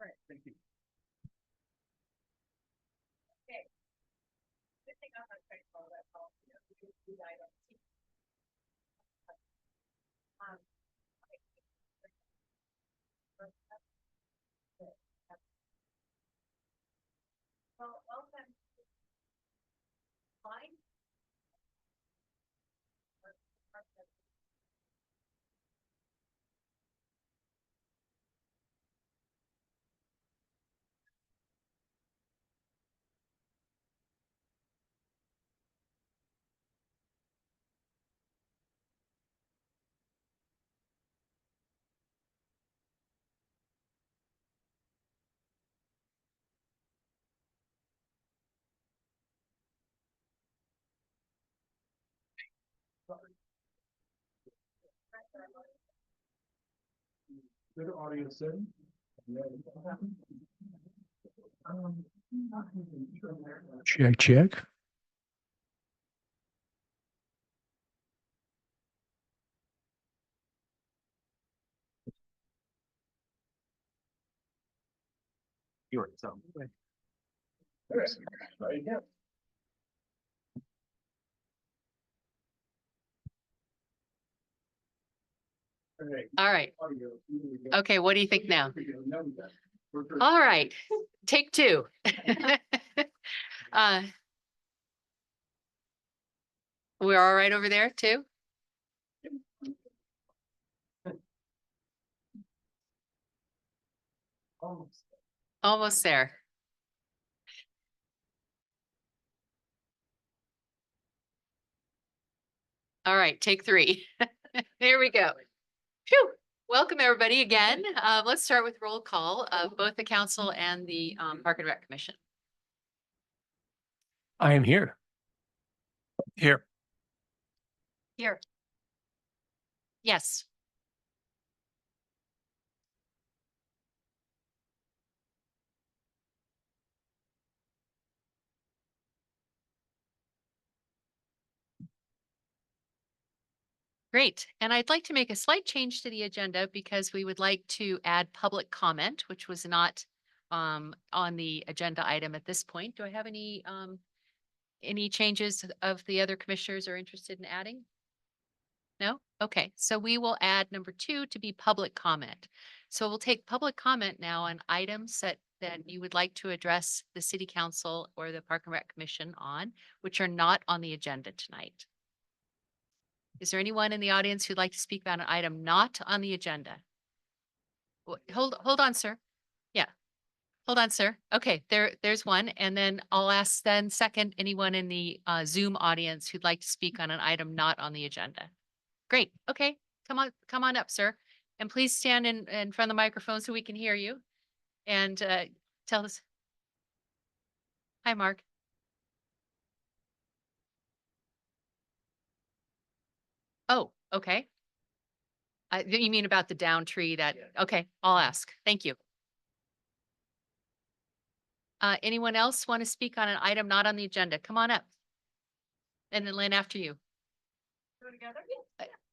right, thank you. Okay. Good thing I'm not quite all that all, you know, because I don't see. Okay. Well, welcome. Fine. Good audio setting. Check, check. You were some. All right. Okay, what do you think now? All right, take two. We're all right over there too? Almost there. All right, take three. Here we go. Phew. Welcome, everybody, again. Let's start with roll call of both the council and the Park and Rec Commission. I am here. Here. Here. Yes. Great. And I'd like to make a slight change to the agenda because we would like to add public comment, which was not on the agenda item at this point. Do I have any changes of the other commissioners are interested in adding? No? Okay, so we will add number 2 to be public comment. So we'll take public comment now on items that you would like to address the city council or the Park and Rec Commission on, which are not on the agenda tonight. Is there anyone in the audience who'd like to speak about an item not on the agenda? Hold on, sir. Yeah. Hold on, sir. Okay, there's one. And then I'll ask then second, anyone in the Zoom audience who'd like to speak on an item not on the agenda. Great. Okay, come on up, sir. And please stand in front of the microphone so we can hear you. And tell us. Hi, Mark. Oh, okay. You mean about the down tree that, okay, I'll ask. Thank you. Anyone else want to speak on an item not on the agenda? Come on up. And then Lynn after you. Go together?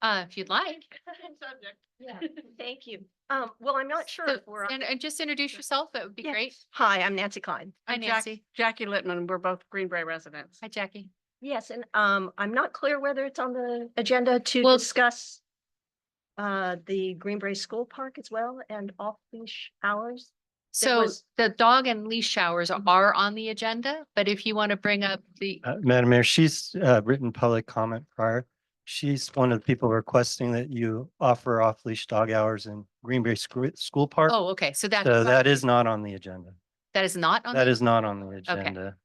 If you'd like. Subject. Yeah, thank you. Well, I'm not sure So, if we're. and just introduce yourself. That would be Yeah. great. Hi, I'm Nancy Klein. Hi, Nancy. Jackie Littman, we're both Greenbrae residents. Hi, Jackie. Yes, and I'm not clear whether it's on the agenda to Well- discuss the Greenbrae School Park as well and off-leash hours. So was- the dog and leash showers are on the agenda, but if you want to bring up the, Madam Mayor, she's written public comment prior. She's one of the people requesting that you offer off-leash dog hours in Greenbrae School Park. oh, okay, so that. So that is not on the agenda. That is not on. That the- is not on the agenda.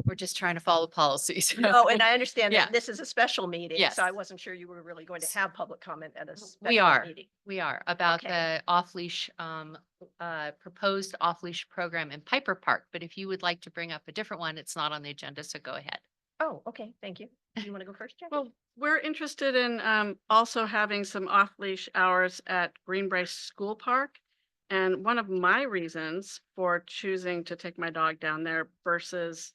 We're just trying to follow policies. Oh, and I understand Yeah. that this is a special meeting, Yes. so I wasn't sure you were really going to have public comment at a special We are. meeting. We are about Okay. the off-leash, proposed off-leash program in Piper Park. But if you would like to bring up a different one, it's not on the agenda, so go ahead. Oh, okay, thank you. Do you want to go first, Jackie? Well, we're interested in also having some off-leash hours at Greenbrae School Park. And one of my reasons for choosing to take my dog down there versus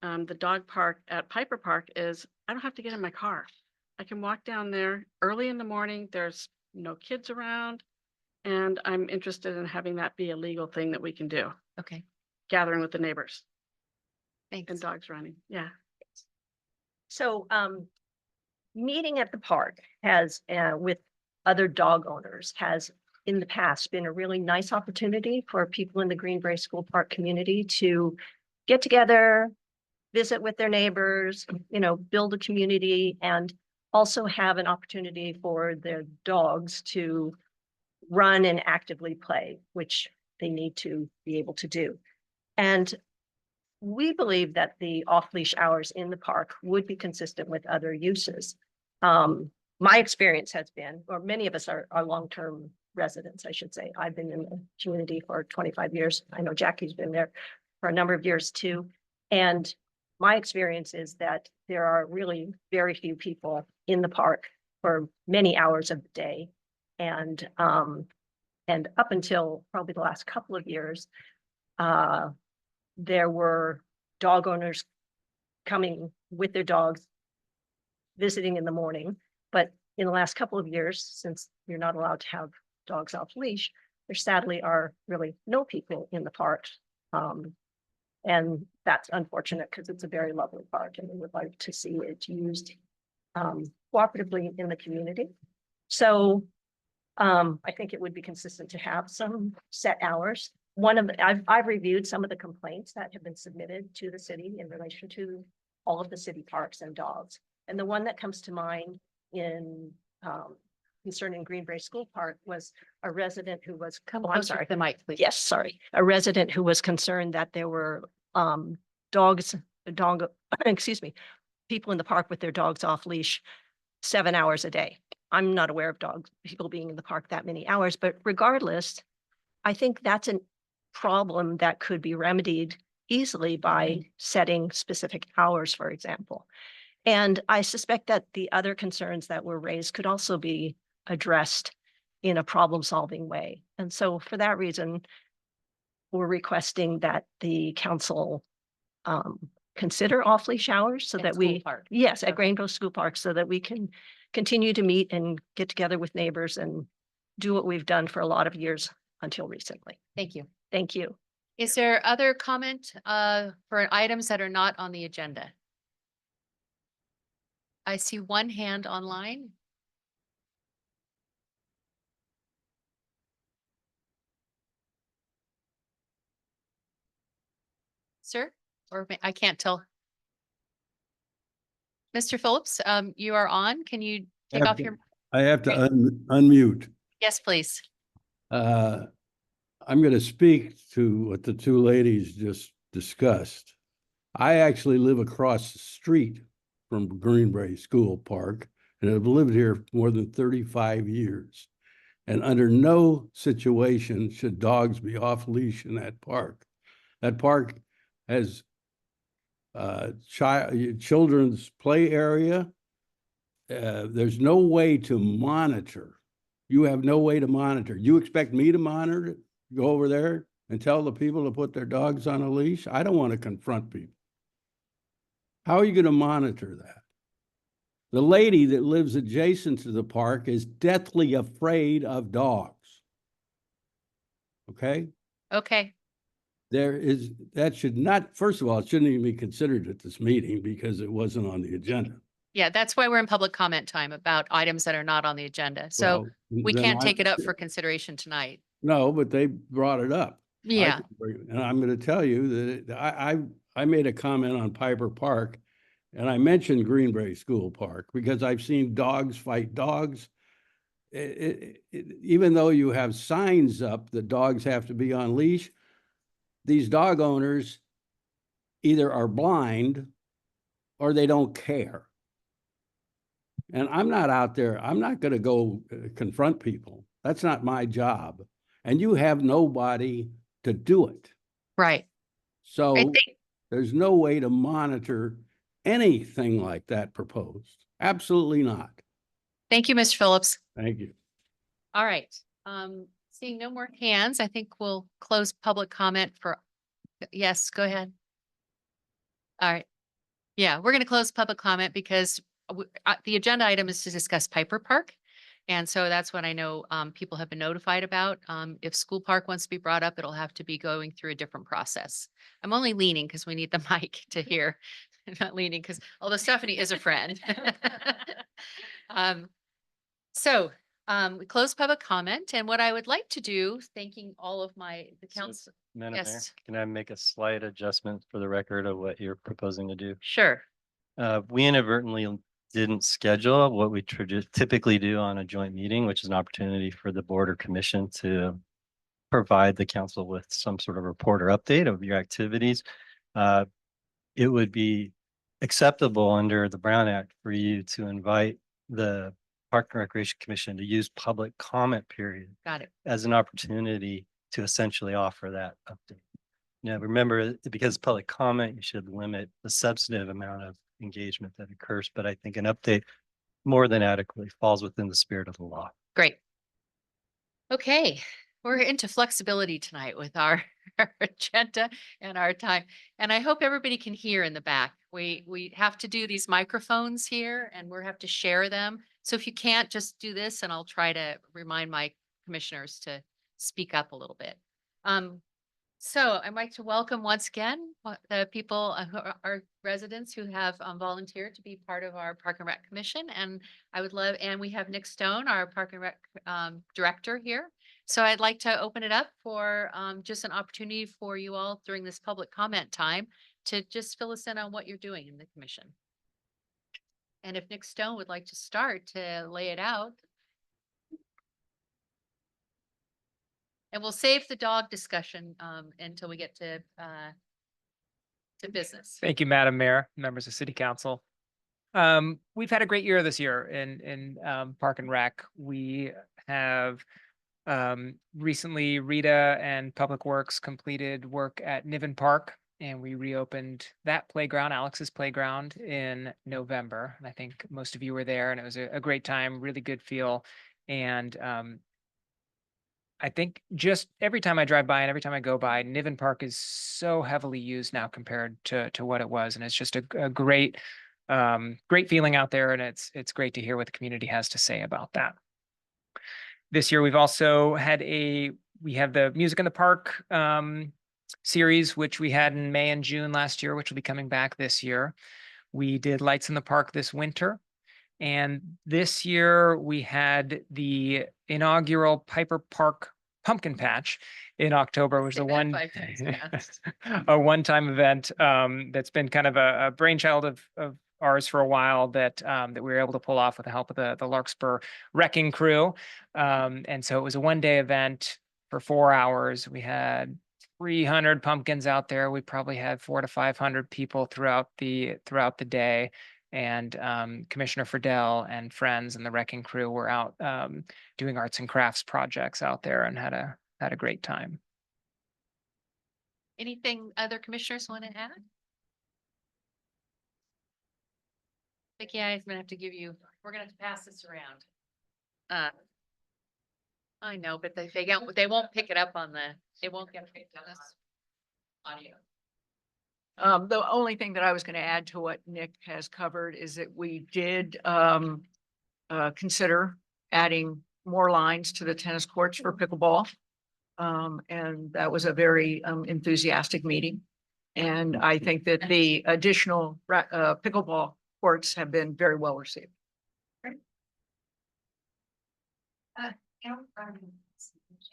the dog park at Piper Park is I don't have to get in my car. I can walk down there early in the morning. There's no kids around. And I'm interested in having that be a legal thing that we can do, Okay, gathering with the neighbors thanks. and dogs running. Yeah. So, meeting at the park has, with other dog owners has in the past been a really nice opportunity for people in the Greenbrae School Park community to get together, visit with their neighbors, build a community, and also have an opportunity for their dogs to run and actively play, which they need to be able to do. And we believe that the off-leash hours in the park would be consistent with other uses. My experience has been, or many of us are long-term residents, I should say. I've been in the community for 25 years. I know Jackie's been there for a number of years too. And my experience is that there are really very few people in the park for many hours of the day. And up until probably the last couple of years, there were dog owners coming with their dogs, visiting in the morning. But in the last couple of years, since you're not allowed to have dogs off leash, there sadly are really no people in the park. And that's unfortunate because it's a very lovely park and we would like to see it used cooperatively in the community. So I think it would be consistent to have some set hours. I've reviewed some of the complaints that have been submitted to the city in relation to all of the city parks and dogs. And the one that comes to mind in concerning Greenbrae School Park was a resident who was, Come oh, I'm closer sorry. to the mic, please. Yes, sorry. A resident who was concerned that there were excuse me, people in the park with their dogs off leash 7 hours a day. I'm not aware of people being in the park that many hours, but regardless, I think that's a problem that could be remedied easily by setting specific hours, for example. And I suspect that the other concerns that were raised could also be addressed in a problem-solving way. And so for that reason, we're requesting that the council consider off-leash hours so At that School Park. yes, at Okay. Greenville School Park, so that we can continue to meet and get together with neighbors and do what we've done for a lot of years until recently. Thank you. Thank you. Is there other comment for items that are not on the agenda? I see one hand online. Sir, or I can't tell. Mr. Phillips, you are on. Can you take off your, I have to Great. unmute. yes, please. I'm going to speak to what the two ladies just discussed. I actually live across the street from Greenbrae School Park and have lived here more than 35 years. And under no situation should dogs be off leash in that park. That park has children's play area. There's no way to monitor. You have no way to monitor. You expect me to monitor, go over there and tell the people to put their dogs on a leash? I don't want to confront people. How are you going to monitor that? The lady that lives adjacent to the park is deathly afraid of dogs. Okay? Okay, That should not, first of all, it shouldn't even be considered at this meeting because it wasn't on the agenda. yeah, that's why we're in public comment time about items that are not on the agenda. So Well, we then can't take it up for consideration tonight. No, but they brought it up. Yeah, And I'm going to tell you that I made a comment on Piper Park and I mentioned Greenbrae School Park because I've seen dogs fight dogs. Even though you have signs up that dogs have to be on leash, these dog owners either are blind or they don't care. And I'm not out there. I'm not going to go confront people. That's not my job. And you have nobody to do it. right. I So think, there's no way to monitor anything like that proposed. Absolutely not. thank you, Mr. Phillips. Thank you. All right. Seeing no more hands, I think we'll close public comment for, yes, go ahead. All right. Yeah, we're going to close public comment because the agenda item is to discuss Piper Park. And so that's what I know people have been notified about. If school park wants to be brought up, it'll have to be going through a different process. I'm only leaning because we need the mic to hear. I'm not leaning because although Stephanie is a friend. So we close public comment, and what I would like to do, thanking all of the So, council. Madam Mayor, Yes, can I make a slight adjustment for the record of what you're proposing to do? sure. We inadvertently didn't schedule what we typically do on a joint meeting, which is an opportunity for the board or commission to provide the council with some sort of report or update of your activities. It would be acceptable under the Brown Act for you to invite the Park and Recreation Commission to use public comment period Got it. as an opportunity to essentially offer that update. Now, remember, because public comment, you should limit the substantive amount of engagement that occurs, but I think an update more than adequately falls within the spirit of the law. Great. Okay, we're into flexibility tonight with our our agenda and our time. And I hope everybody can hear in the back. We have to do these microphones here and we have to share them. So if you can't, just do this and I'll try to remind my commissioners to speak up a little bit. So I'd like to welcome once again the people, our residents who have volunteered to be part of our Park and Rec Commission. And I would love, and we have Nick Stone, our Park and Rec Director here. So I'd like to open it up for just an opportunity for you all during this public comment time to just fill us in on what you're doing in the commission. And if Nick Stone would like to start to lay it out. And we'll save the dog discussion until we get to business. Thank you, Madam Mayor, members of City Council. We've had a great year this year in Park and Rec. We have recently Rita and Public Works completed work at Niven Park, and we reopened that playground, Alex's playground, in November. And I think most of you were there, and it was a great time, really good feel. And I think just every time I drive by and every time I go by, Niven Park is so heavily used now compared to what it was. And it's just a great, great feeling out there. And it's great to hear what the community has to say about that. This year, we've also had we have the Music in the Park series, which we had in May and June last year, which will be coming back this year. We did Lights in the Park this winter. And this year we had the inaugural Piper Park Pumpkin Patch in October, which is a one-time event that's been kind of a brainchild of ours for a while that we were able to pull off with the help of the Larkspur wrecking crew. And so it was a one-day event for 4 hours. We had 300 pumpkins out there. We probably had 400 to 500 people throughout the day. And Commissioner Friedel and friends and the wrecking crew were out doing arts and crafts projects out there and had a great time. Anything other commissioners want to add? Vicki, I'm gonna have to give you, we're gonna have to pass this around. I know, but they won't pick it up on it won't get picked up on audio. The only thing that I was going to add to what Nick has covered is that we did consider adding more lines to the tennis courts for pickleball. And that was a very enthusiastic meeting. And I think that the additional pickleball courts have been very well received.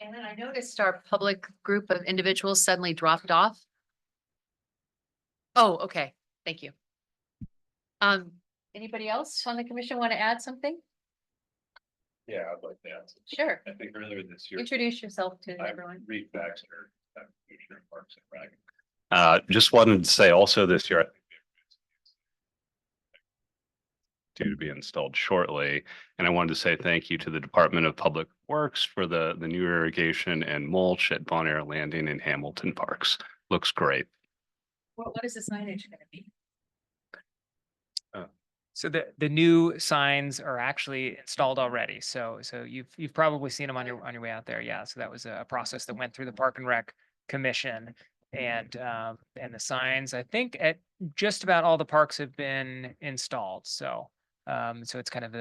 And then I noticed our public group of individuals suddenly dropped off. Oh, okay. Thank you. Anybody else on the commission want to add something? Yeah, I'd like to add. Sure. I think earlier this year. Introduce yourself to everyone. Reed Baxter, Commissioner of Parks and Rec. Just wanted to say also this year, I think due to be installed shortly. And I wanted to say thank you to the Department of Public Works for the new irrigation and mulch at Bon Air Landing in Hamilton Parks. Looks great. What is the signage going to be? So the new signs are actually installed already. So you've probably seen them on your way out there. Yeah. So that was a process that went through the Park and Rec Commission, and the signs, I think, at just about all the parks have been installed. So So it's kind of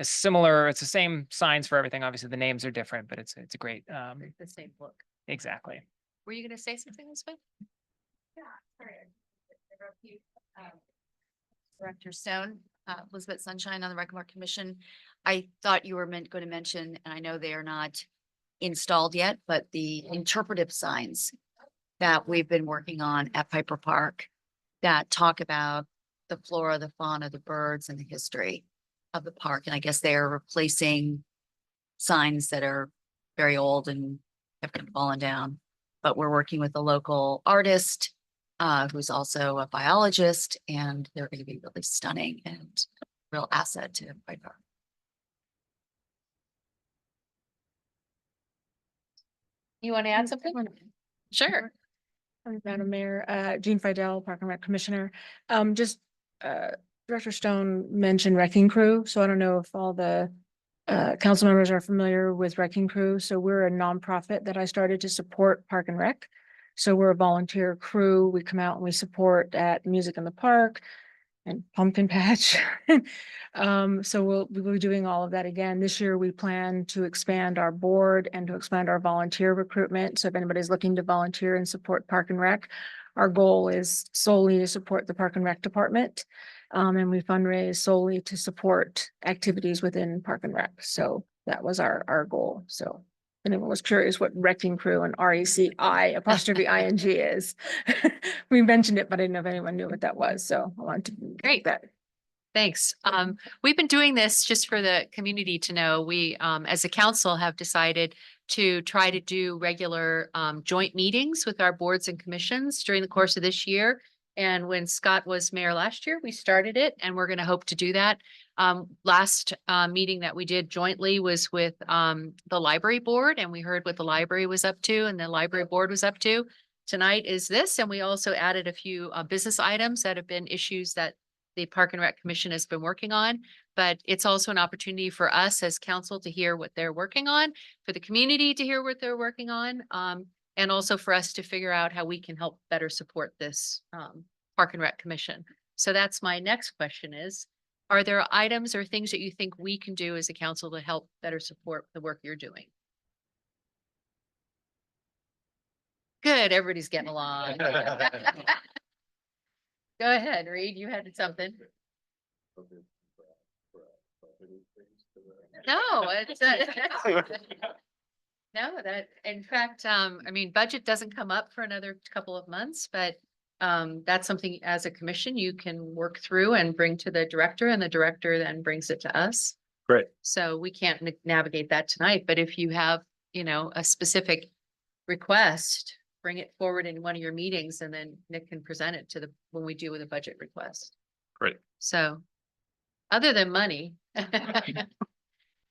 similar, it's the same signs for everything. Obviously, the names are different, but it's a great, The same look. exactly. Were you gonna say something, Elizabeth? Director Stone, Elizabeth Sunshine on the Rec and Park Commission. I thought you were going to mention, and I know they are not installed yet, but the interpretive signs that we've been working on at Piper Park that talk about the flora, the fauna, the birds, and the history of the park. And I guess they are replacing signs that are very old and have kind of fallen down. But we're working with a local artist who's also a biologist, and they're going to be really stunning and a real asset to Piper. You want to add something? Sure. Madam Mayor, Jean Fidel, Park and Rec Commissioner. Director Stone mentioned Wrecking Crew, so I don't know if all the council members are familiar with Wrecking Crew. So we're a nonprofit that I started to support Park and Rec. So we're a volunteer crew. We come out and we support at Music in the Park and Pumpkin Patch. So we'll be doing all of that again. This year, we plan to expand our board and to expand our volunteer recruitment. So if anybody's looking to volunteer and support Park and Rec, our goal is solely to support the Park and Rec department. And we fundraise solely to support activities within Park and Rec. So that was our goal. So if anyone was curious what Wrecking Crew and RECI''ing is. We mentioned it, but I didn't know if anyone knew what that was. So I wanted to Great. that. Thanks. We've been doing this just for the community to know. We, as a council, have decided to try to do regular joint meetings with our boards and commissions during the course of this year. And when Scott was mayor last year, we started it, and we're going to hope to do that. Last meeting that we did jointly was with the library board, and we heard what the library was up to and the library board was up to. Tonight is this, and we also added a few business items that have been issues that the Park and Rec Commission has been working on. But it's also an opportunity for us as council to hear what they're working on, for the community to hear what they're working on, and also for us to figure out how we can help better support this Park and Rec Commission. So that's my next question is, are there items or things that you think we can do as a council to help better support the work you're doing? Good, everybody's getting along. Go ahead, Reed, you had something. No, it's no, that, in fact, I mean, budget doesn't come up for another couple of months, but that's something as a commission you can work through and bring to the director, and the director then brings it to us. Great. So we can't navigate that tonight, but if you have, you know, a specific request, bring it forward in one of your meetings, and then Nick can present it to the, when we do with a budget request. Great. So, other than money,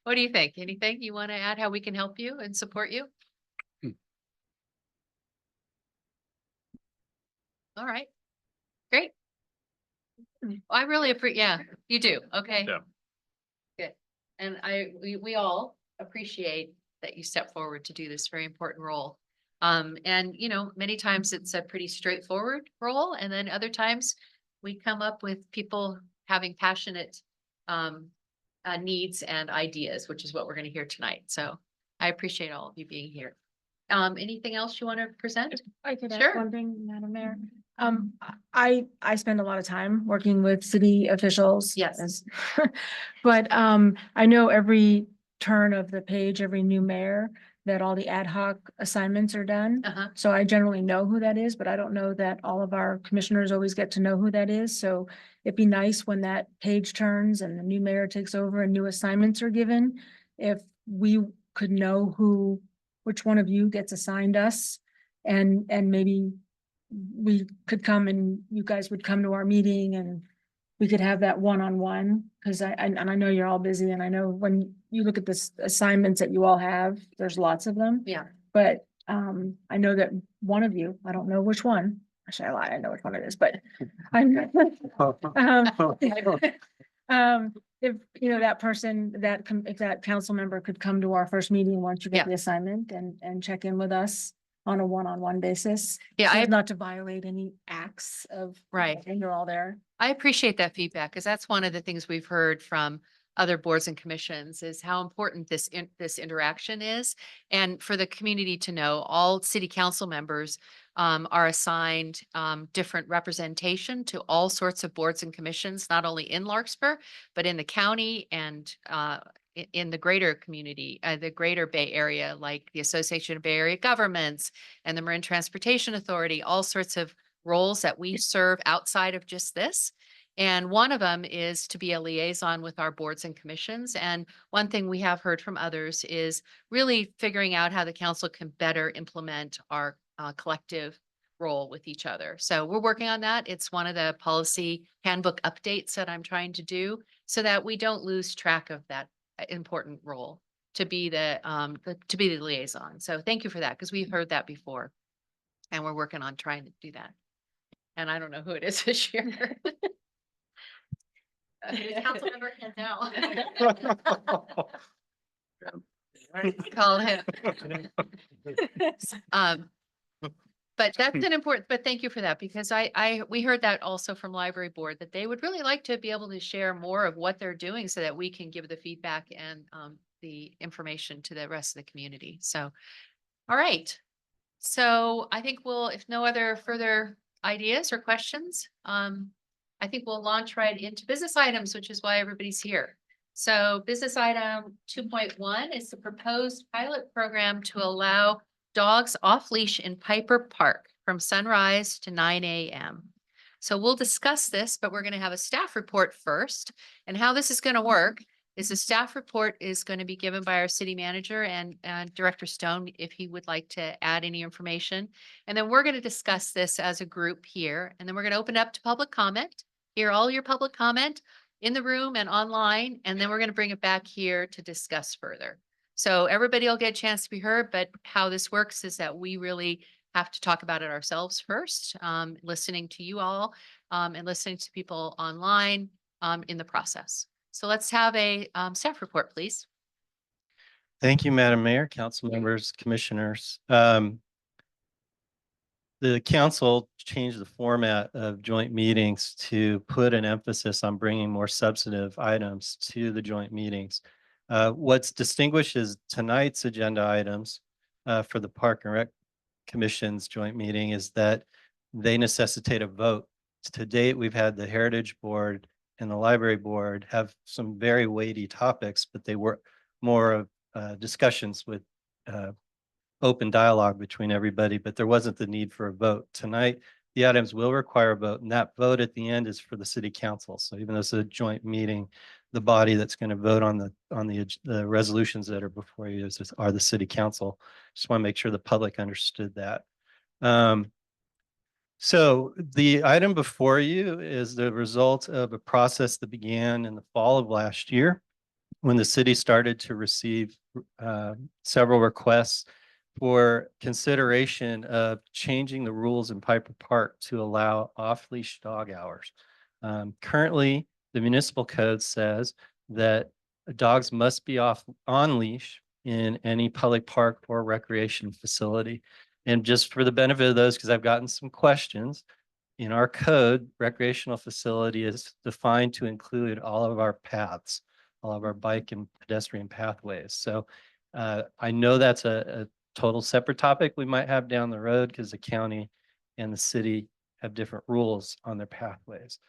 what do you think? Anything you want to add, how we can help you and support you? All right, great. I really appreciate, yeah, you do, okay. Yeah. Good, and we all appreciate that you step forward to do this very important role. And you know, many times it's a pretty straightforward role, and then other times we come up with people having passionate needs and ideas, which is what we're going to hear tonight. So I appreciate all of you being here. Anything else you want to present? I could Sure. add one thing, Madam Mayor. I spend a lot of time working with city officials. Yes. But I know every turn of the page, every new mayor, that all the ad hoc assignments are done. Uh-huh. So I generally know who that is, but I don't know that all of our commissioners always get to know who that is. So it'd be nice when that page turns and the new mayor takes over and new assignments are given, if we could know which one of you gets assigned us, and maybe we could come and you guys would come to our meeting and we could have that one-on-one, because I know you're all busy, and I know when you look at this assignments that you all have, there's lots of them. Yeah. But I know that one of you, I don't know which one, actually I lie, I know which one it is, but I'm if you know that person, if that council member could come to our first meeting once you get Yeah. the assignment and check in with us. on a one-on-one basis. Yeah, so I- as not to violate any acts of. Right. And you're all there. I appreciate that feedback because that's one of the things we've heard from other boards and commissions is how important this interaction is. And for the community to know, all city council members are assigned different representation to all sorts of boards and commissions, not only in Larkspur, but in the county and in the greater community, the greater Bay Area, like the Association of Bay Area Governments and the Marin Transportation Authority, all sorts of roles that we serve outside of just this. And one of them is to be a liaison with our boards and commissions. And one thing we have heard from others is really figuring out how the council can better implement our collective role with each other. So we're working on that. It's one of the policy handbook updates that I'm trying to do so that we don't lose track of that important role to be the liaison. So thank you for that, because we've heard that before. And we're working on trying to do that. And I don't know who it is this year. Councilmember Kendall. Call him. But that's an important, but thank you for that, because we heard that also from library board, that they would really like to be able to share more of what they're doing so that we can give the feedback and the information to the rest of the community. So, all right. So I think if no other further ideas or questions, I think we'll launch right into business items, which is why everybody's here. So business item 2.1 is the proposed pilot program to allow dogs off leash in Piper Park from sunrise to 9 a.m. So we'll discuss this, but we're going to have a staff report first. And how this is going to work is the staff report is going to be given by our city manager and Director Stone, if he would like to add any information. And then we're going to discuss this as a group here. And then we're going to open up to public comment, hear all your public comment in the room and online. And then we're going to bring it back here to discuss further. So everybody will get a chance to be heard, but how this works is that we really have to talk about it ourselves first, listening to you all and listening to people online in the process. So let's have a staff report, please. Thank you, Madam Mayor, council members, commissioners. The council changed the format of joint meetings to put an emphasis on bringing more substantive items to the joint meetings. What's distinguished is tonight's agenda items for the Park and Rec Commission's joint meeting is that they necessitate a vote. To date, we've had the Heritage Board and the Library Board have some very weighty topics, but they were more of discussions with open dialogue between everybody, but there wasn't the need for a vote. Tonight, the items will require a vote, and that vote at the end is for the city council. So even though it's a joint meeting, the body that's going to vote on the resolutions that are before you are the city council. Just want to make sure the public understood that. So the item before you is the result of a process that began in the fall of last year when the city started to receive several requests for consideration of changing the rules in Piper Park to allow off-leash dog hours. Currently, the municipal code says that dogs must be on leash in any public park or recreation facility. And just for the benefit of those, because I've gotten some questions, in our code, recreational facility is defined to include all of our paths, all of our bike and pedestrian pathways. So I know that's a total separate topic we might have down the road because the county and the city have different rules on their pathways.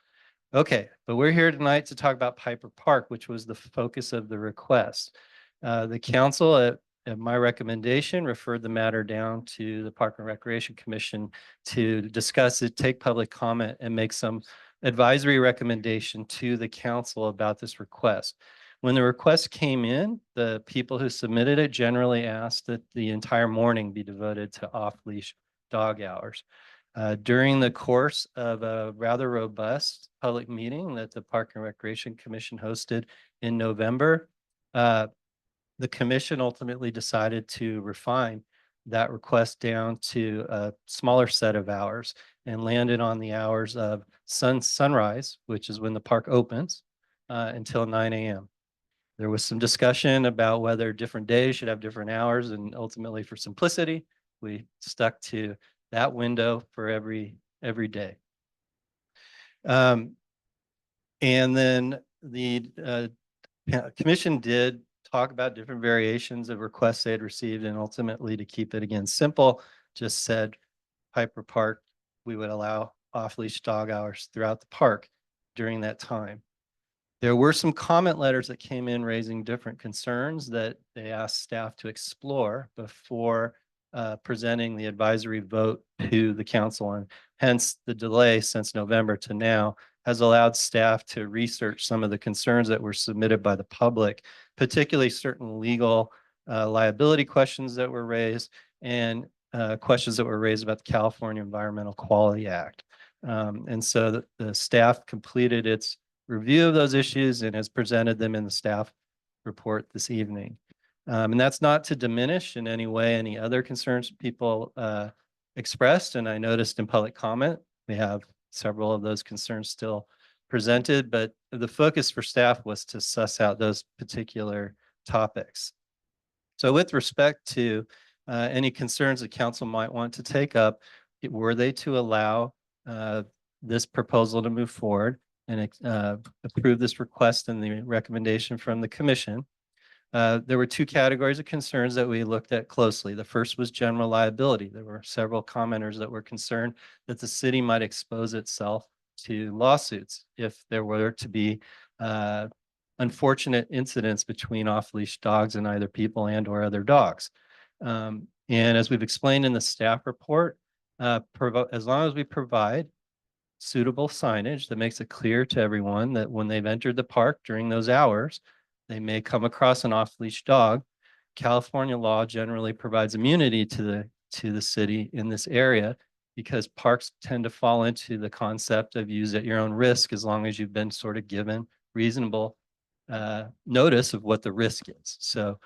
Okay, but we're here tonight to talk about Piper Park, which was the focus of the request. The council, at my recommendation, referred the matter down to the Park and Recreation Commission to discuss it, take public comment, and make some advisory recommendation to the council about this request. When the request came in, the people who submitted it generally asked that the entire morning be devoted to off-leash dog hours. During the course of a rather robust public meeting that the Park and Recreation Commission hosted in November, the commission ultimately decided to refine that request down to a smaller set of hours and landed on the hours of sunrise, which is when the park opens, until 9 a.m. There was some discussion about whether different days should have different hours, and ultimately for simplicity, We stuck to that window for every day. And then the commission did talk about different variations of requests they had received, and ultimately, to keep it again simple, just said Piper Park, we would allow off-leash dog hours throughout the park during that time. There were some comment letters that came in raising different concerns that they asked staff to explore before presenting the advisory vote to the council, and hence the delay since November to now has allowed staff to research some of the concerns that were submitted by the public, particularly certain legal liability questions that were raised and questions that were raised about the California Environmental Quality Act. And so the staff completed its review of those issues and has presented them in the staff report this evening. And that's not to diminish in any way any other concerns people expressed. And I noticed in public comment, we have several of those concerns still presented, but the focus for staff was to suss out those particular topics. So with respect to any concerns the council might want to take up, were they to allow this proposal to move forward and approve this request and the recommendation from the commission, there were two categories of concerns that we looked at closely. The first was general liability. There were several commenters that were concerned that the city might expose itself to lawsuits if there were to be unfortunate incidents between off-leash dogs and either people and or other dogs. And as we've explained in the staff report, as long as we provide suitable signage that makes it clear to everyone that when they've entered the park during those hours, they may come across an off-leash dog. California law generally provides immunity to the city in this area because parks tend to fall into the concept of use at your own risk as long as you've been sort of given reasonable notice of what the risk is. So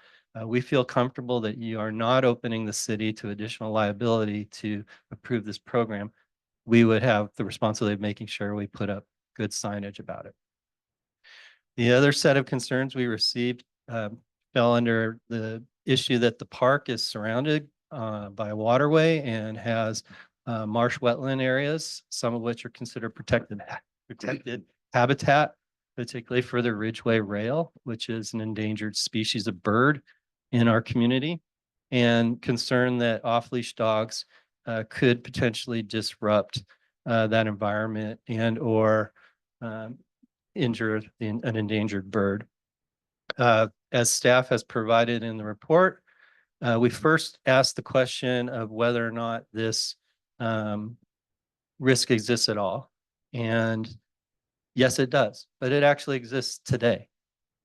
we feel comfortable that you are not opening the city to additional liability to approve this program. We would have the responsibility of making sure we put up good signage about it. The other set of concerns we received fell under the issue that the park is surrounded by a waterway and has marsh wetland areas, some of which are considered protected habitat, particularly for the Ridgway rail, which is an endangered species of bird in our community, and concern that off-leash dogs could potentially disrupt that environment and or injure an endangered bird. As staff has provided in the report, we first asked the question of whether or not this risk exists at all. And yes, it does, but it actually exists today.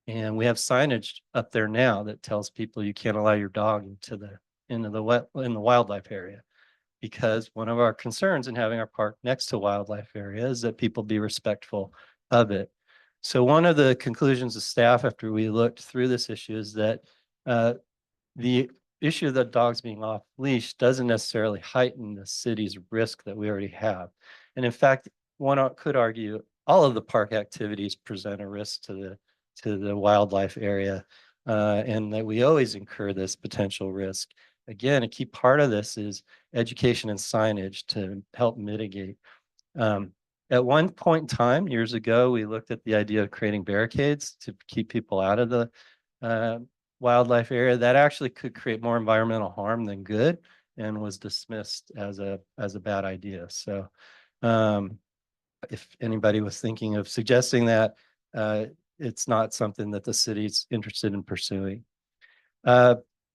And we have signage up there now that tells people you can't allow your dog into the wildlife area, because one of our concerns in having our park next to wildlife area is that people be respectful of it. So one of the conclusions of staff after we looked through this issue is that the issue of the dogs being off leash doesn't necessarily heighten the city's risk that we already have. And in fact, one could argue all of the park activities present a risk to the wildlife area, and that we always incur this potential risk. Again, a key part of this is education and signage to help mitigate. At one point in time, years ago, we looked at the idea of creating barricades to keep people out of the wildlife area. That actually could create more environmental harm than good and was dismissed as a bad idea. So if anybody was thinking of suggesting that, it's not something that the city's interested in pursuing.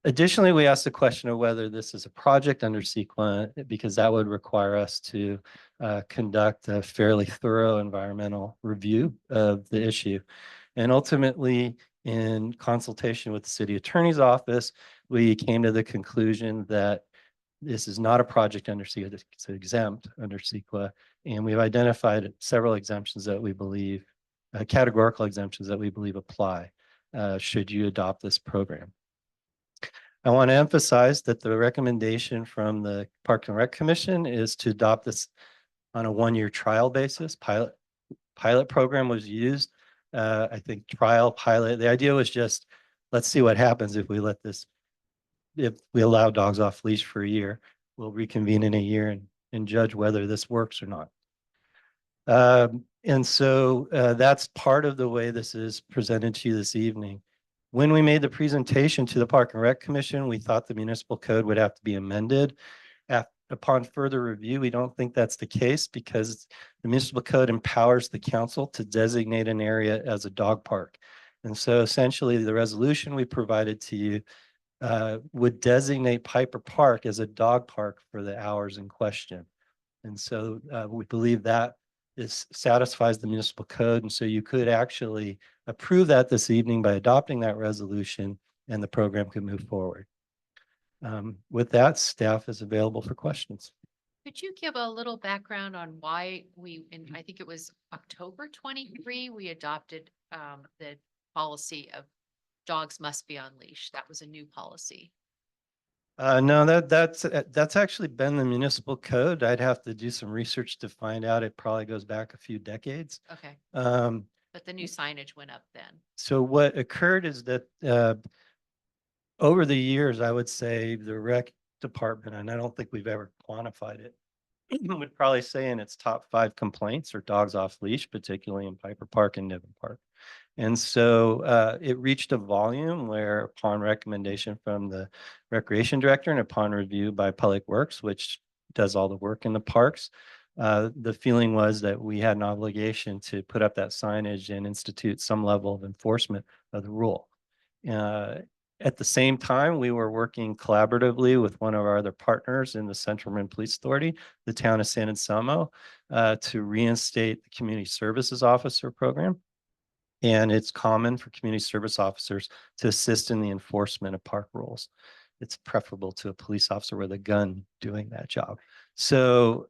Additionally, we asked the question of whether this is a project under CEQA, because that would require us to conduct a fairly thorough environmental review of the issue. And ultimately, in consultation with the city attorney's office, we came to the conclusion that this is not a project under CEQA, it's exempt under CEQA. And we've identified several exemptions that we believe, categorical exemptions that we believe apply should you adopt this program. I want to emphasize that the recommendation from the Park and Rec Commission is to adopt this on a one-year trial basis. Pilot program was used. I think pilot. The idea was just, let's see what happens if we let this if we allow dogs off leash for a year, we'll reconvene in a year and judge whether this works or not. And so that's part of the way this is presented to you this evening. When we made the presentation to the Park and Rec Commission, we thought the municipal code would have to be amended. Upon further review, we don't think that's the case because the municipal code empowers the council to designate an area as a dog park. And so essentially the resolution we provided to you would designate Piper Park as a dog park for the hours in question. And so we believe that satisfies the municipal code. And so you could actually approve that this evening by adopting that resolution and the program could move forward. With that, staff is available for questions. Could you give a little background on why I think it was October 23, we adopted the policy of dogs must be on leash. That was a new policy. No, that's actually been the municipal code. I'd have to do some research to find out. It probably goes back a few decades. Okay, Um, but the new signage went up then. so what occurred is that over the years, I would say the rec department, and I don't think we've ever quantified it, would probably say in its top 5 complaints are dogs off leash, particularly in Piper Park and Niven Park. And so it reached a volume where upon recommendation from the recreation director and upon review by Public Works, which does all the work in the parks, the feeling was that we had an obligation to put up that signage and institute some level of enforcement of the rule. At the same time, we were working collaboratively with one of our other partners in the Central Marin Police Authority, the town of San Anselmo, to reinstate the Community Services Officer program. And it's common for community service officers to assist in the enforcement of park rules. It's preferable to a police officer with a gun doing that job. So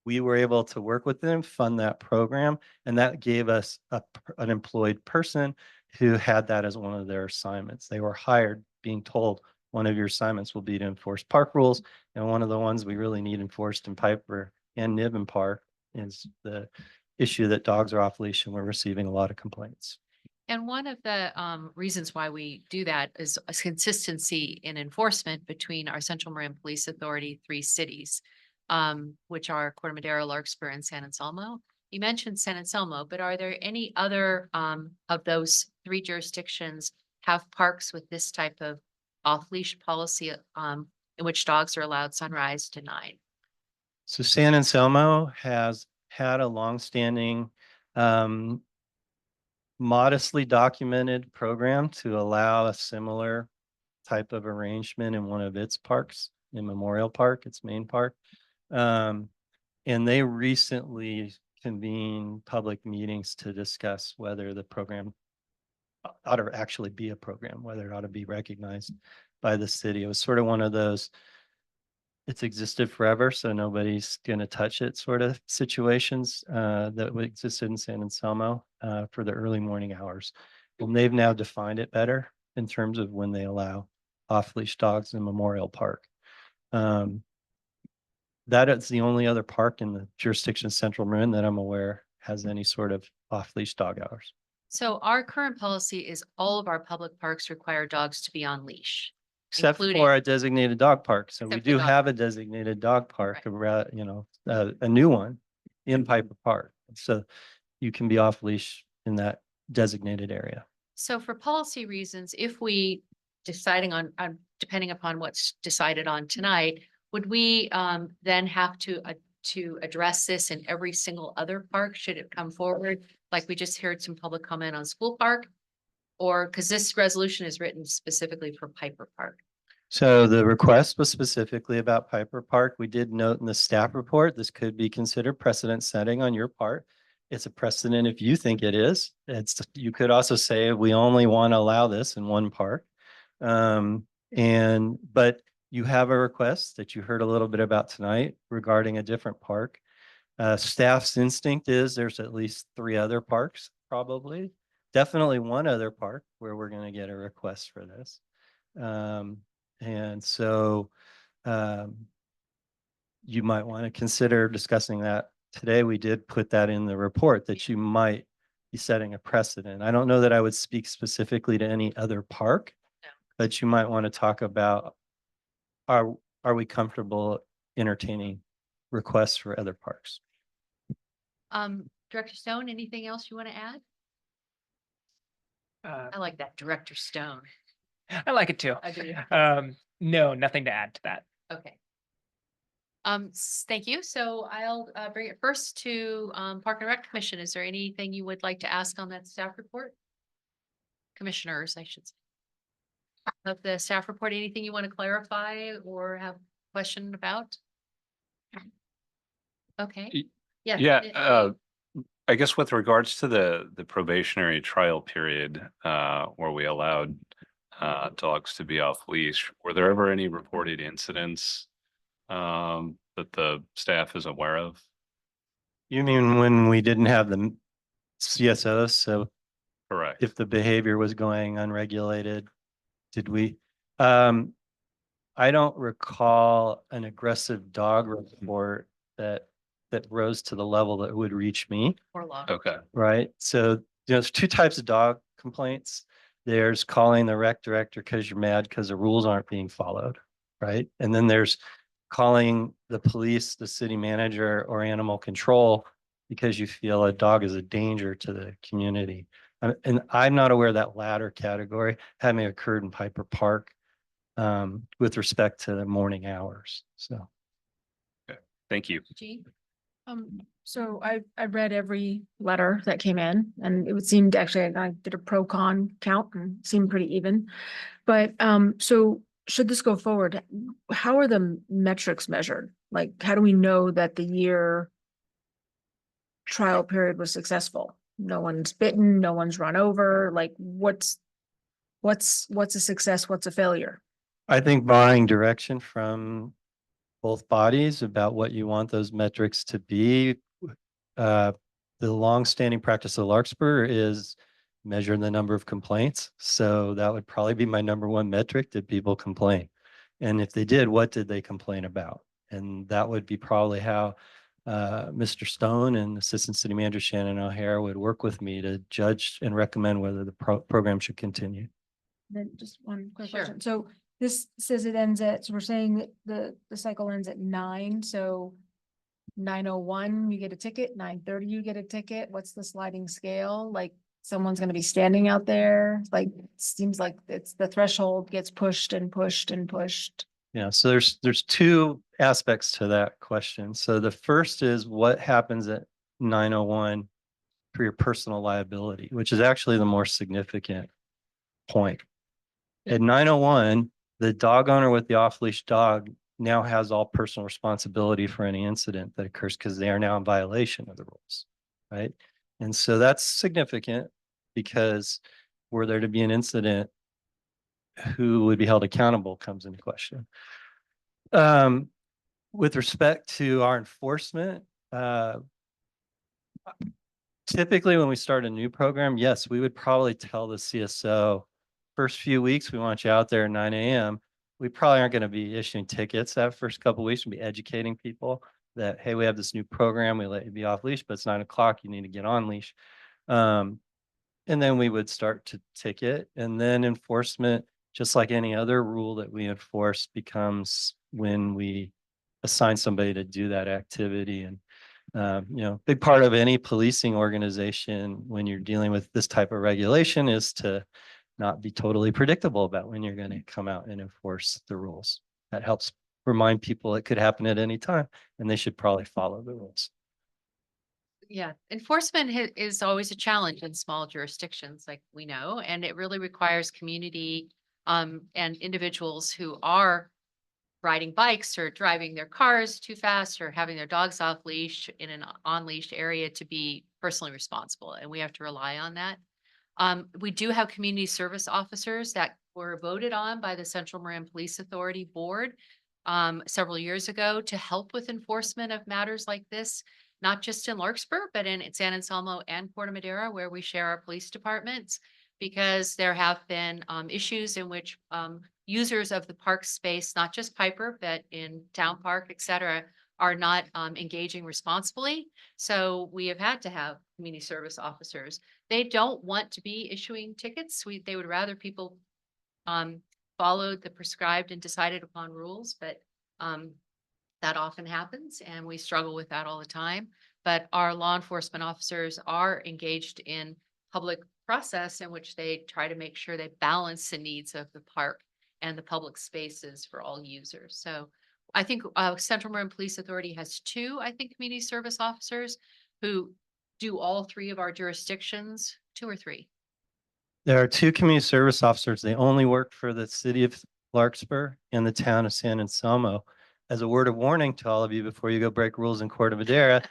we were able to work with them, fund that program, and that gave us an employed person who had that as one of their assignments. They were hired being told one of your assignments will be to enforce park rules. And one of the ones we really need enforced in Piper and Niven Park is the issue that dogs are off leash and we're receiving a lot of complaints. And one of the reasons why we do that is a consistency in enforcement between our Central Marin Police Authority 3 cities, which are Corte Madera, Larkspur, and San Anselmo. You mentioned San Anselmo, but are there any other of those 3 jurisdictions have parks with this type of off-leash policy in which dogs are allowed sunrise to 9? So San Anselmo has had a longstanding, modestly documented program to allow a similar type of arrangement in one of its parks, in Memorial Park, its main park. And they recently convened public meetings to discuss whether the program ought to actually be a program, whether it ought to be recognized by the city. It was sort of one of those, it's existed forever, so nobody's going to touch it sort of situations that existed in San Anselmo for the early morning hours. And they've now defined it better in terms of when they allow off-leash dogs in Memorial Park. That is the only other park in the jurisdiction of Central Marin that I'm aware has any sort of off-leash dog hours. So our current policy is all of our public parks require dogs to be on leash. Except Including- for a designated dog park. So we Except for do dog have a designated dog park, a new one in Piper Park. So you can be off leash in that designated area. So for policy reasons, if we deciding on depending upon what's decided on tonight, would we then have to address this in every single other park? Should it come forward? Like we just heard some public comment on School Park? Or because this resolution is written specifically for Piper Park. So the request was specifically about Piper Park. We did note in the staff report, this could be considered precedent setting on your part. It's a precedent if you think it is. You could also say we only want to allow this in one park. But you have a request that you heard a little bit about tonight regarding a different park. Staff's instinct is there's at least 3 other parks, probably. Definitely one other park where we're going to get a request for this. And so you might want to consider discussing that. Today, we did put that in the report that you might be setting a precedent. I don't know that I would speak specifically to any other park but you might want to talk about, are we comfortable entertaining requests for other parks? Director Stone, anything else you want to add? I like that, Director Stone. I like it too. I do. No, nothing to add to that. Okay. Thank you. So I'll bring it first to Park and Rec Commission. Is there anything you would like to ask on that staff report? Commissioners, I should say. Of the staff report, anything you want to clarify or have question about? Okay. Y- Yeah. Yeah, I guess with regards to the probationary trial period, where we allowed dogs to be off leash, were there ever any reported incidents that the staff is aware of? You mean when we didn't have the CSOs? So Correct. if the behavior was going unregulated, did we? I don't recall an aggressive dog report that rose to the level that would reach me, Or law. Okay. right? So there's two types of dog complaints. There's calling the rec director because you're mad because the rules aren't being followed, right? And then there's calling the police, the city manager, or animal control because you feel a dog is a danger to the community. And I'm not aware of that latter category having occurred in Piper Park with respect to the morning hours. So Thank you. Jean? So I read every letter that came in and it would seem actually, I did a pro con count and seemed pretty even. But, so should this go forward, how are the metrics measured? Like, how do we know that the year trial period was successful? No one's bitten, no one's run over, like what's a success, what's a failure? I think barring direction from both bodies about what you want those metrics to be, the longstanding practice of Larkspur is measure the number of complaints. So that would probably be my number one metric. Did people complain? And if they did, what did they complain about? And that would be probably how Mr. Stone and Assistant City Manager Shannon O'Hare would work with me to judge and recommend whether the program should continue. Then just one quick Sure. question. So this says it ends at, so we're saying that the cycle ends at 9, so 9:01, you get a ticket, 9:30, you get a ticket. What's the sliding scale? Like someone's gonna be standing out there, like, seems like it's the threshold gets pushed and pushed and pushed. Yeah, so there's two aspects to that question. So the first is what happens at 9:01 for your personal liability, which is actually the more significant point. At 9:01, the dog owner with the off-leash dog now has all personal responsibility for any incident that occurs because they are now in violation of the rules, right? And so that's significant because were there to be an incident, who would be held accountable comes into question. With respect to our enforcement, typically when we start a new program, yes, we would probably tell the CSO first few weeks, we want you out there at 9 a.m. We probably aren't going to be issuing tickets that first couple of weeks. We'll be educating people that, hey, we have this new program. We let you be off leash, but it's 9 o'clock. You need to get on leash. And then we would start to ticket, and then enforcement, just like any other rule that we enforce, becomes when we assign somebody to do that activity. And big part of any policing organization when you're dealing with this type of regulation is to not be totally predictable about when you're going to come out and enforce the rules. That helps remind people it could happen at any time and they should probably follow the rules. Yeah, enforcement is always a challenge in small jurisdictions, like we know, and it really requires community and individuals who are riding bikes or driving their cars too fast or having their dogs off leash in an on leash area to be personally responsible, and we have to rely on that. We do have community service officers that were voted on by the Central Marin Police Authority Board several years ago to help with enforcement of matters like this, not just in Larkspur, but in San Anselmo and Corte Madera, where we share our police departments, because there have been issues in which users of the park space, not just Piper, but in Town Park, et cetera, are not engaging responsibly. So we have had to have community service officers. They don't want to be issuing tickets. They would rather people followed the prescribed and decided upon rules, but that often happens and we struggle with that all the time. But our law enforcement officers are engaged in public process in which they try to make sure they balance the needs of the park and the public spaces for all users. So I think Central Marin Police Authority has two, I think, community service officers who do all three of our jurisdictions, 2 or 3. There are 2 community service officers. They only work for the city of Larkspur and the town of San Anselmo. As a word of warning to all of you before you go break rules in Corte Madera,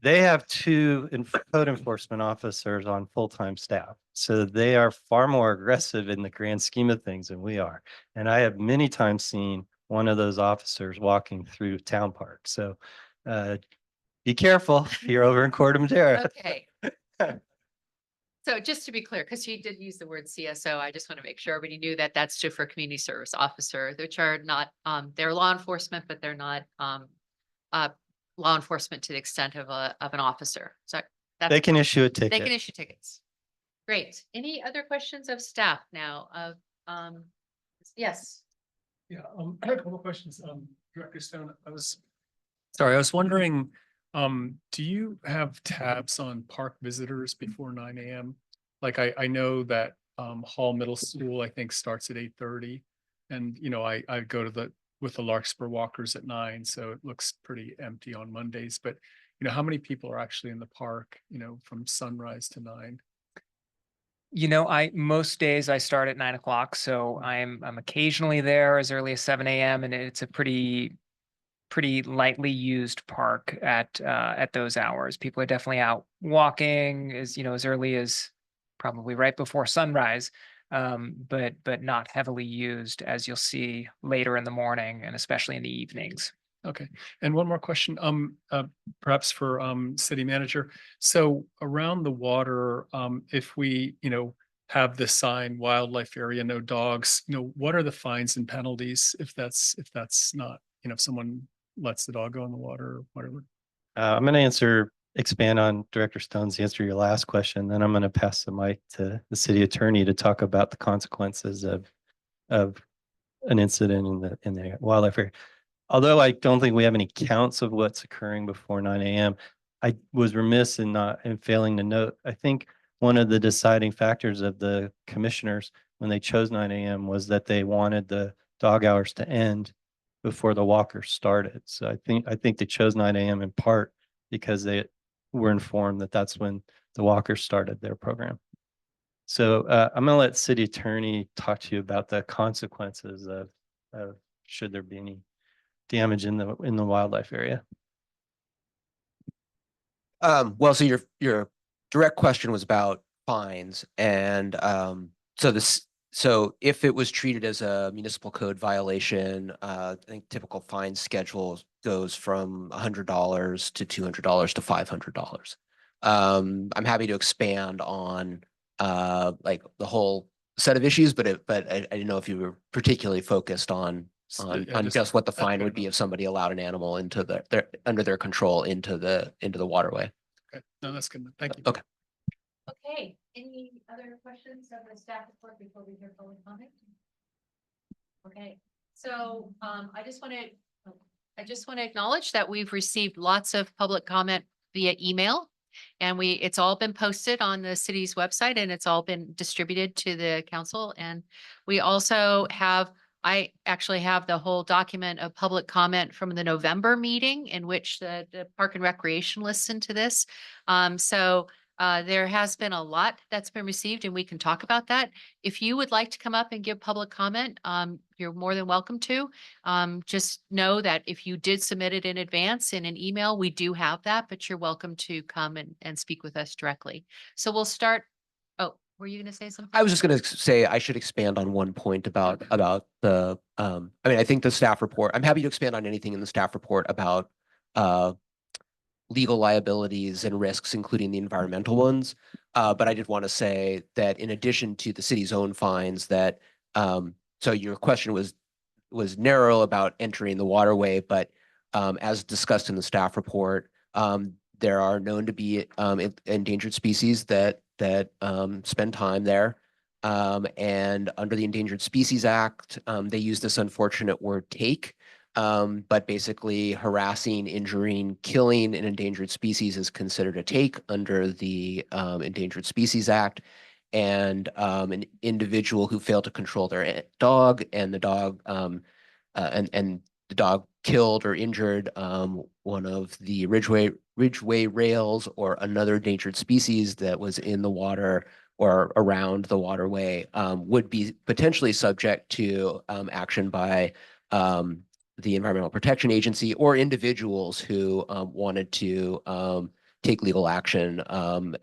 they have 2 code enforcement officers on full-time staff. So they are far more aggressive in the grand scheme of things than we are. And I have many times seen one of those officers walking through town park. So be careful if you're over in Corte Madera. Okay. So just to be clear, because you did use the word CSO, I just want to make sure everybody knew that that's stood for community service officer, which are not, they're law enforcement, but they're not law enforcement to the extent of an officer. So that's, They can issue a they can ticket. issue tickets. Great. Any other questions of staff now of, yes. Yeah, I had a couple of questions. Director Stone, I was wondering, do you have tabs on park visitors before 9 a.m.? Like I know that Hall Middle School, I think, starts at 8:30. And I go to with the Larkspur walkers at 9, so it looks pretty empty on Mondays. But how many people are actually in the park, from sunrise to 9? Most days I start at 9 o'clock, so I'm occasionally there as early as 7 a.m. and it's a pretty lightly used park at those hours. People are definitely out walking as early as probably right before sunrise, but not heavily used, as you'll see later in the morning and especially in the evenings. Okay, and one more question, perhaps for city manager. So around the water, if we, have the sign wildlife area, no dogs, what are the fines and penalties if that's not, if someone lets the dog go in the water or whatever? I'm going to expand on Director Stone's answer to your last question. Then I'm going to pass the mic to the city attorney to talk about the consequences of an incident in the wildlife area. Although I don't think we have any counts of what's occurring before 9 a.m., I was remiss in failing to note, I think one of the deciding factors of the commissioners when they chose 9 a.m. was that they wanted the dog hours to end before the walkers started. So I think they chose 9 a.m. in part because they were informed that that's when the walkers started their program. So I'm going to let city attorney talk to you about the consequences of should there be any damage in the wildlife area. Well, so your direct question was about fines, and so if it was treated as a municipal code violation, I think typical fine schedule goes from $100 to $200 to $500. I'm happy to expand on like the whole set of issues, but I didn't know if you were particularly focused on just what the fine would be if somebody allowed an animal into under their control into the waterway. Okay, no, that's good. Thank you. Okay. Okay, any other questions of the staff report before we hear public comment? Okay, so I just want to acknowledge that we've received lots of public comment via email, and it's all been posted on the city's website and it's all been distributed to the council. And we also I actually have the whole document of public comment from the November meeting in which the Park and Recreation listened to this. So there has been a lot that's been received and we can talk about that. If you would like to come up and give public comment, you're more than welcome to. Just know that if you did submit it in advance in an email, we do have that, but you're welcome to come and speak with us directly. So we'll start. Oh, were you going to say something? I was just going to say I should expand on one point about the I think the staff report. I'm happy to expand on anything in the staff report about legal liabilities and risks, including the environmental ones. But I did want to say that in addition to the city's own fines, that so your question was narrow about entering the waterway, but as discussed in the staff report, there are known to be endangered species that spend time there. And under the Endangered Species Act, they use this unfortunate word take. But basically harassing, injuring, killing an endangered species is considered a take under the Endangered Species Act. And an individual who failed to control their dog and the dog and the dog killed or injured one of the ridgeway rails or another endangered species that was in the water or around the waterway would be potentially subject to action by the Environmental Protection Agency or individuals who wanted to take legal action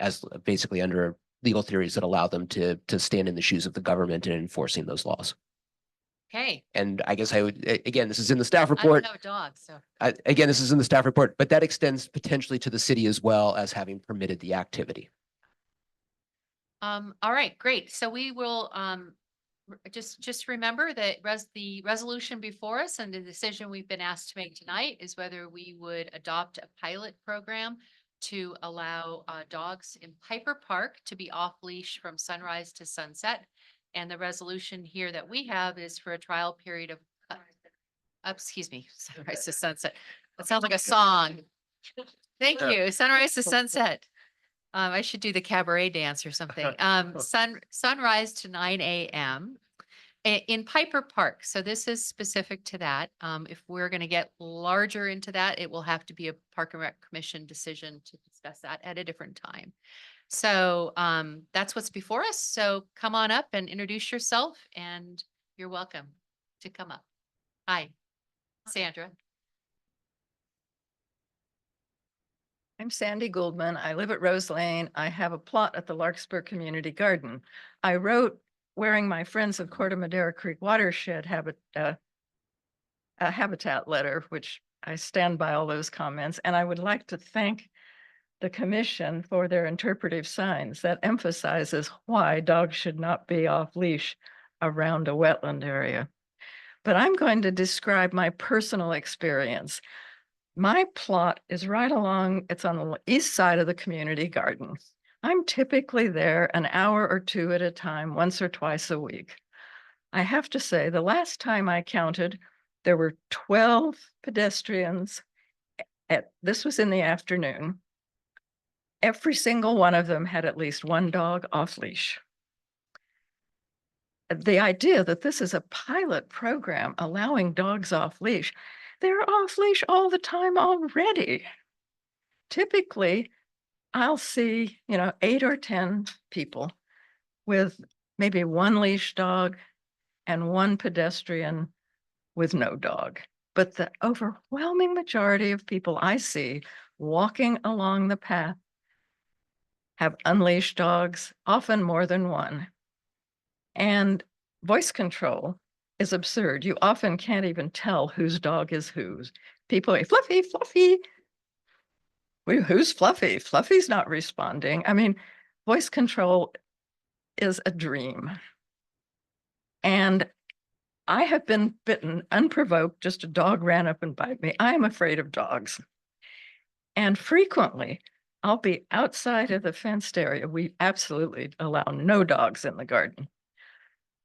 as basically under legal theories that allow them to stand in the shoes of the government in enforcing those laws. Okay, And I guess I would, again, this is in the staff I don't report. have a dog, so. Again, this is in the staff report, but that extends potentially to the city as well as having permitted the activity. All right, great. So we will just remember that the resolution before us and the decision we've been asked to make tonight is whether we would adopt a pilot program to allow dogs in Piper Park to be off leash from sunrise to sunset. And the resolution here that we have is for a trial period of excuse me, sunrise to sunset. That sounds like a song. Thank you. Sunrise to sunset. I should do the cabaret dance or something. Sunrise to 9 a.m. in Piper Park. So this is specific to that. If we're going to get larger into that, it will have to be a Park and Rec Commission decision to discuss that at a different time. So that's what's before us. So come on up and introduce yourself, and you're welcome to come up. Hi, Sandra. I'm Sandy Gouldman. I live at Rose Lane. I have a plot at the Larkspur Community Garden. I wrote, wearing my Friends of Corte Madera Creek Watershed a habitat letter, which I stand by all those comments. And I would like to thank the commission for their interpretive signs that emphasizes why dogs should not be off leash around a wetland area. But I'm going to describe my personal experience. My plot is right along, it's on the east side of the community garden. I'm typically there an hour or two at a time, once or twice a week. I have to say, the last time I counted, there were 12 pedestrians. This was in the afternoon. Every single one of them had at least one dog off leash. The idea that this is a pilot program allowing dogs off leash, they're off leash all the time already. Typically, I'll see, 8 or 10 people with maybe one leash dog and one pedestrian with no dog. But the overwhelming majority of people I see walking along the path have unleashed dogs, often more than one. And voice control is absurd. You often can't even tell whose dog is whose. People are Fluffy, Fluffy. Who's Fluffy? Fluffy's not responding. I mean, voice control is a dream. And I have been bitten unprovoked. Just a dog ran up and bit me. I'm afraid of dogs. And frequently, I'll be outside of the fenced area. We absolutely allow no dogs in the garden.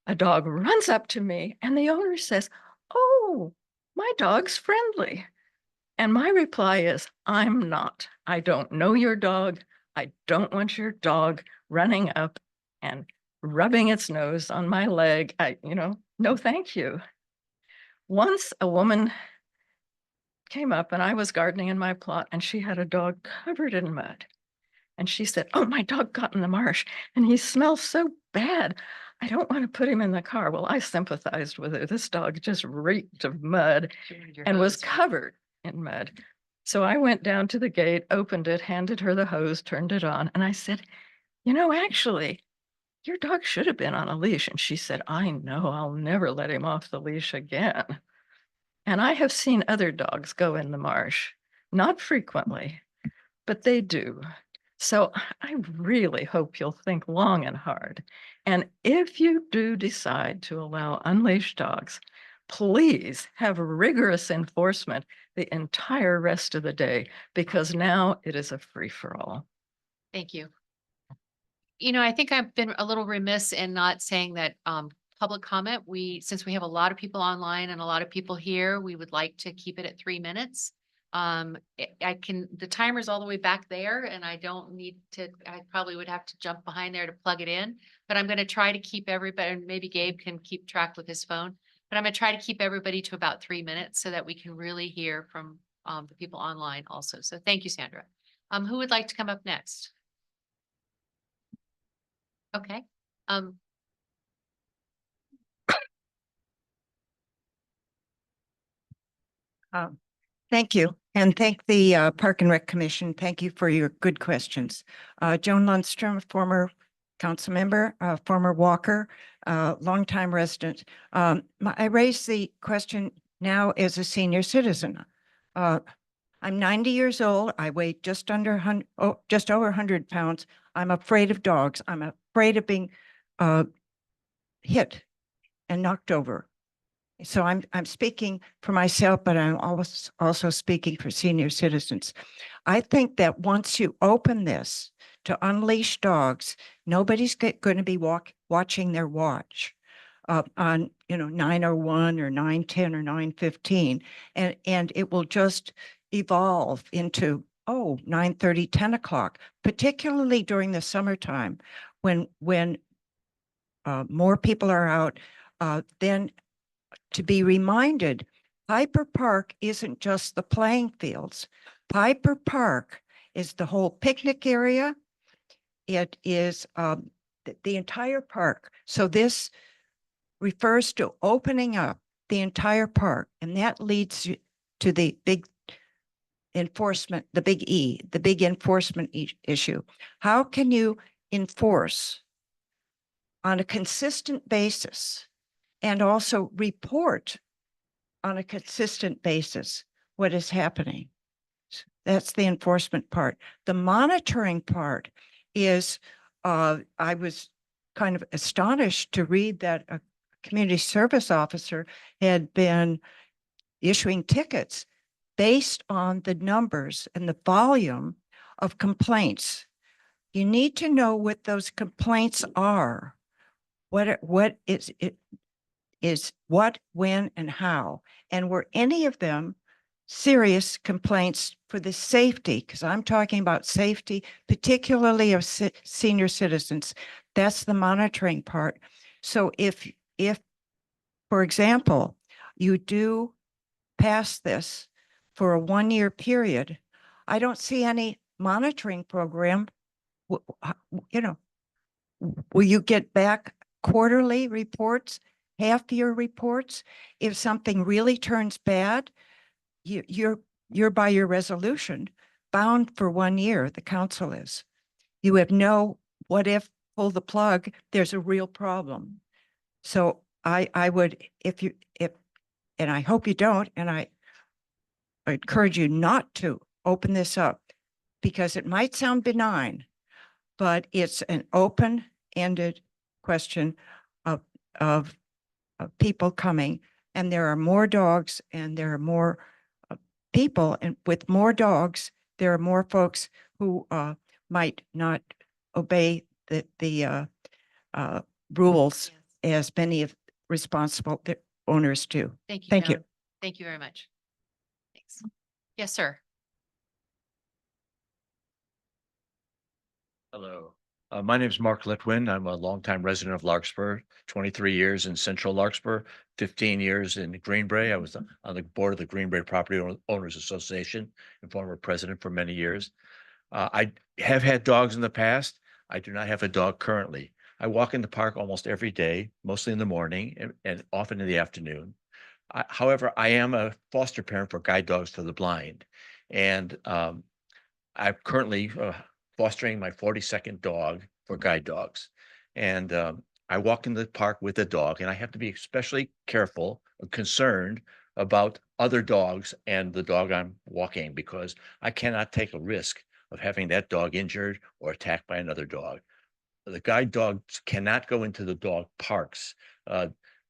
A dog runs up to me and the owner says, "Oh, my dog's friendly." And my reply is, "I'm not. I don't know your dog. I don't want your dog running up and rubbing its nose on my leg. No, thank you." Once a woman came up and I was gardening in my plot and she had a dog covered in mud. And she said, "Oh, my dog got in the marsh and he smells so bad. I don't want to put him in the car." Well, I sympathized with her. This dog just reeked of mud and was covered in mud. So I went down to the gate, opened it, handed her the hose, turned it on. And I said, "Actually, your dog should have been on a leash." And she said, "I know, I'll never let him off the leash again." And I have seen other dogs go in the marsh, not frequently, but they do. So I really hope you'll think long and hard. And if you do decide to allow unleashed dogs, please have rigorous enforcement the entire rest of the day, because now it is a free-for-all. Thank you. I think I've been a little remiss in not saying that, public comment, since we have a lot of people online and a lot of people here, we would like to keep it at 3 minutes. The timer's all the way back there and I don't need to, I probably would have to jump behind there to plug it in. But I'm gonna try to keep everybody, and maybe Gabe can keep track with his phone. But I'm gonna try to keep everybody to about 3 minutes so that we can really hear from, the people online also. So thank you, Sandra. Who would like to come up next? Okay, Thank you. And thank the Park and Rec Commission. Thank you for your good questions. Joan Lundstrom, former council member, former walker, longtime resident. I raise the question now as a senior citizen. I'm 90 years old. I weigh just over 100 pounds. I'm afraid of dogs. I'm afraid of being hit and knocked over. So I'm speaking for myself, but I'm also speaking for senior citizens. I think that once you open this to unleash dogs, nobody's going to be watching their watch on 9:01 or 9:10 or 9:15, and it will just evolve into 9:30, 10 o'clock, particularly during the summertime when more people are out. Then to be reminded, Piper Park isn't just the playing fields. Piper Park is the whole picnic area. It is the entire park. So this refers to opening up the entire park, and that leads to the big enforcement, the big E, the big enforcement issue. How can you enforce on a consistent basis and also report on a consistent basis what is happening? That's the enforcement part. The monitoring part is, I was kind of astonished to read that a community service officer had been issuing tickets based on the numbers and the volume of complaints. You need to know what those complaints are. What is what, when, and how, and were any of them serious complaints for the safety? Because I'm talking about safety, particularly of senior citizens. That's the monitoring part. So if, for example, you do pass this for a 1-year period, I don't see any monitoring program. Will you get back quarterly reports, half-year reports? If something really turns bad, you're by your resolution bound for 1 year. The council is. You have no what if, pull the plug, there's a real problem. So I would, and I hope you don't, and I encourage you not to open this up, because it might sound benign, but it's an open-ended question of people coming, and there are more dogs and there are more people, and with more dogs, there are more folks who might not obey the rules as many of responsible owners do. thank you. Thank you. Joan. Thank you very much. Thanks. Yes, sir. Hello, my name is Mark Litwin. I'm a longtime resident of Larkspur, 23 years in Central Larkspur, 15 years in Greenbrae. I was on the board of the Greenbrae Property Owners Association and former president for many years. I have had dogs in the past. I do not have a dog currently. I walk in the park almost every day, mostly in the morning and often in the afternoon. However, I am a foster parent for guide dogs for the blind. And I'm currently fostering my 42nd dog for guide dogs. And I walk in the park with a dog, and I have to be especially careful and concerned about other dogs and the dog I'm walking, because I cannot take a risk of having that dog injured or attacked by another dog. The guide dogs cannot go into the dog parks.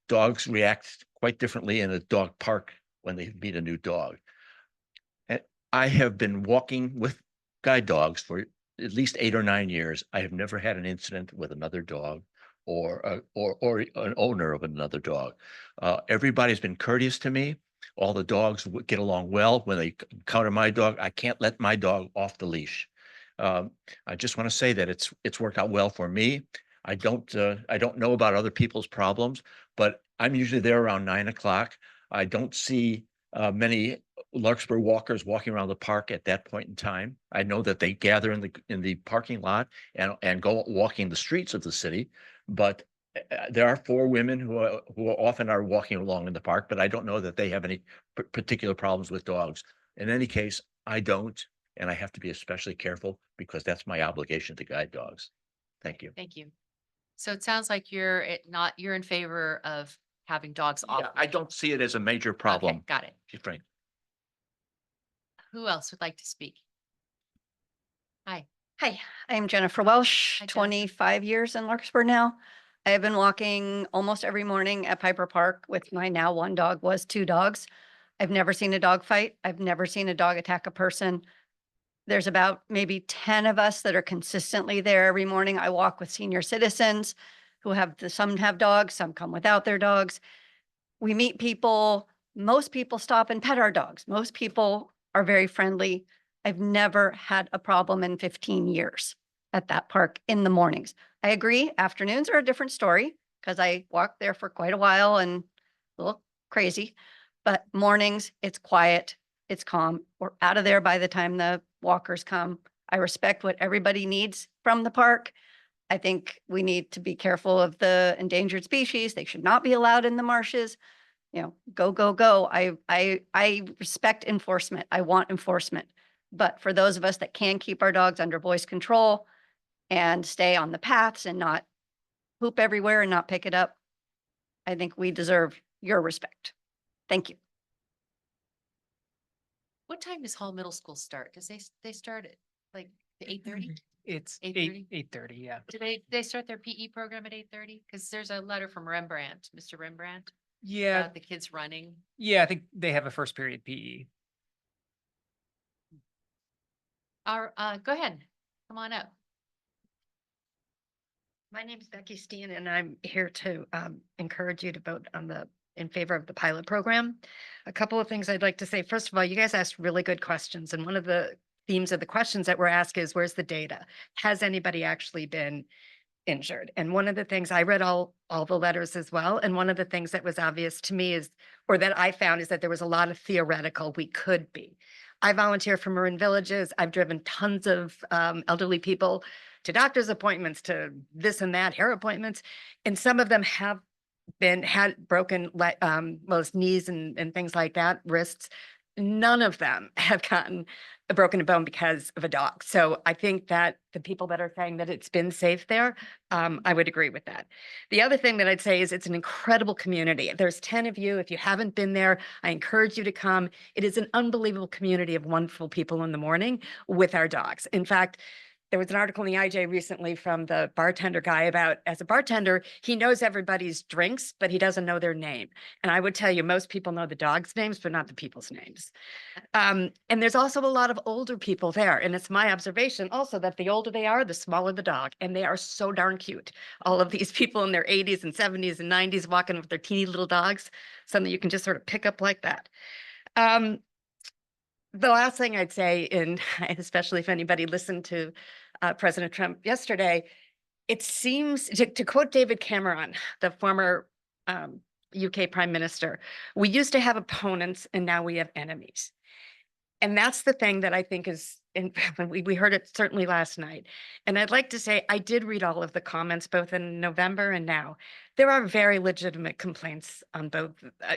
Dogs react quite differently in a dog park when they meet a new dog. And I have been walking with guide dogs for at least 8 or 9 years, I have never had an incident with another dog or an owner of another dog. Everybody's been courteous to me. All the dogs get along well. When they encounter my dog, I can't let my dog off the leash. I just want to say that it's worked out well for me. I don't know about other people's problems, but I'm usually there around 9 o'clock. I don't see many Larkspur walkers walking around the park at that point in time. I know that they gather in the parking lot and go walking the streets of the city, but there are 4 women who often are walking along in the park, but I don't know that they have any particular problems with dogs. In any case, I don't, and I have to be especially careful because that's my obligation to guide dogs. Thank you. Thank you. So it sounds like you're you're in favor of having dogs off. Yeah, I don't see it as a major problem. Okay, got it. to be frank. Who else would like to speak? Hi. Hi, I'm Jennifer Welsh, Hi, Jennifer. 25 years in Larkspur now. I have been walking almost every morning at Piper Park with my now 1 dog, was 2 dogs. I've never seen a dog fight. I've never seen a dog attack a person. There's about maybe 10 of us that are consistently there every morning. I walk with senior citizens who have, some have dogs, some come without their dogs. We meet people. Most people stop and pet our dogs. Most people are very friendly. I've never had a problem in 15 years at that park in the mornings. I agree, afternoons are a different story because I walked there for quite a while and a little crazy. But mornings, it's quiet, it's calm. We're out of there by the time the walkers come. I respect what everybody needs from the park. I think we need to be careful of the endangered species. They should not be allowed in the marshes. You know, go, go, go. I respect enforcement. I want enforcement. But for those of us that can keep our dogs under voice control and stay on the paths and not poop everywhere and not pick it up, I think we deserve your respect. Thank you. What time does Hall Middle School start? Because they start at like 8:30? It's 8:30? 8:30, yeah. Do they start their PE program at 8:30? Because there's a letter from Rembrandt, Mr. Rembrandt, Yeah, about the kids running. yeah, I think they have a first period E. PE. Go ahead. Come on up. My name is Becky Steen, and I'm here to encourage you to vote in favor of the pilot program. A couple of things I'd like to say. First of all, you guys asked really good questions, and one of the themes of the questions that were asked is, where's the data? Has anybody actually been injured? And one of the things, I read all the letters as well, and one of the things that was obvious to me is, or that I found, is that there was a lot of theoretical we could be. I volunteer for Marin Villages. I've driven tons of elderly people to doctor's appointments, to this and that, hair appointments, and some of them have had broken most knees and things like that, wrists. None of them have gotten a broken bone because of a dog. So I think that the people that are saying that it's been safe there, I would agree with that. The other thing that I'd say is it's an incredible community. There's 10 of you. If you haven't been there, I encourage you to come. It is an unbelievable community of wonderful people in the morning with our dogs. In fact, there was an article in the IJ recently from the bartender guy about, as a bartender, he knows everybody's drinks, but he doesn't know their name. And I would tell you, most people know the dogs' names, but not the people's names. And there's also a lot of older people there. And it's my observation also that the older they are, the smaller the dog. And they are so darn cute. All of these people in their 80s and 70s and 90s walking with their teeny little dogs, something you can just sort of pick up like that. The last thing I'd say, and especially if anybody listened to President Trump yesterday, it seems, to quote David Cameron, the former UK Prime Minister, we used to have opponents and now we have enemies. And that's the thing that I think is, we heard it certainly last night. And I'd like to say, I did read all of the comments, both in November and now. There are very legitimate complaints on both,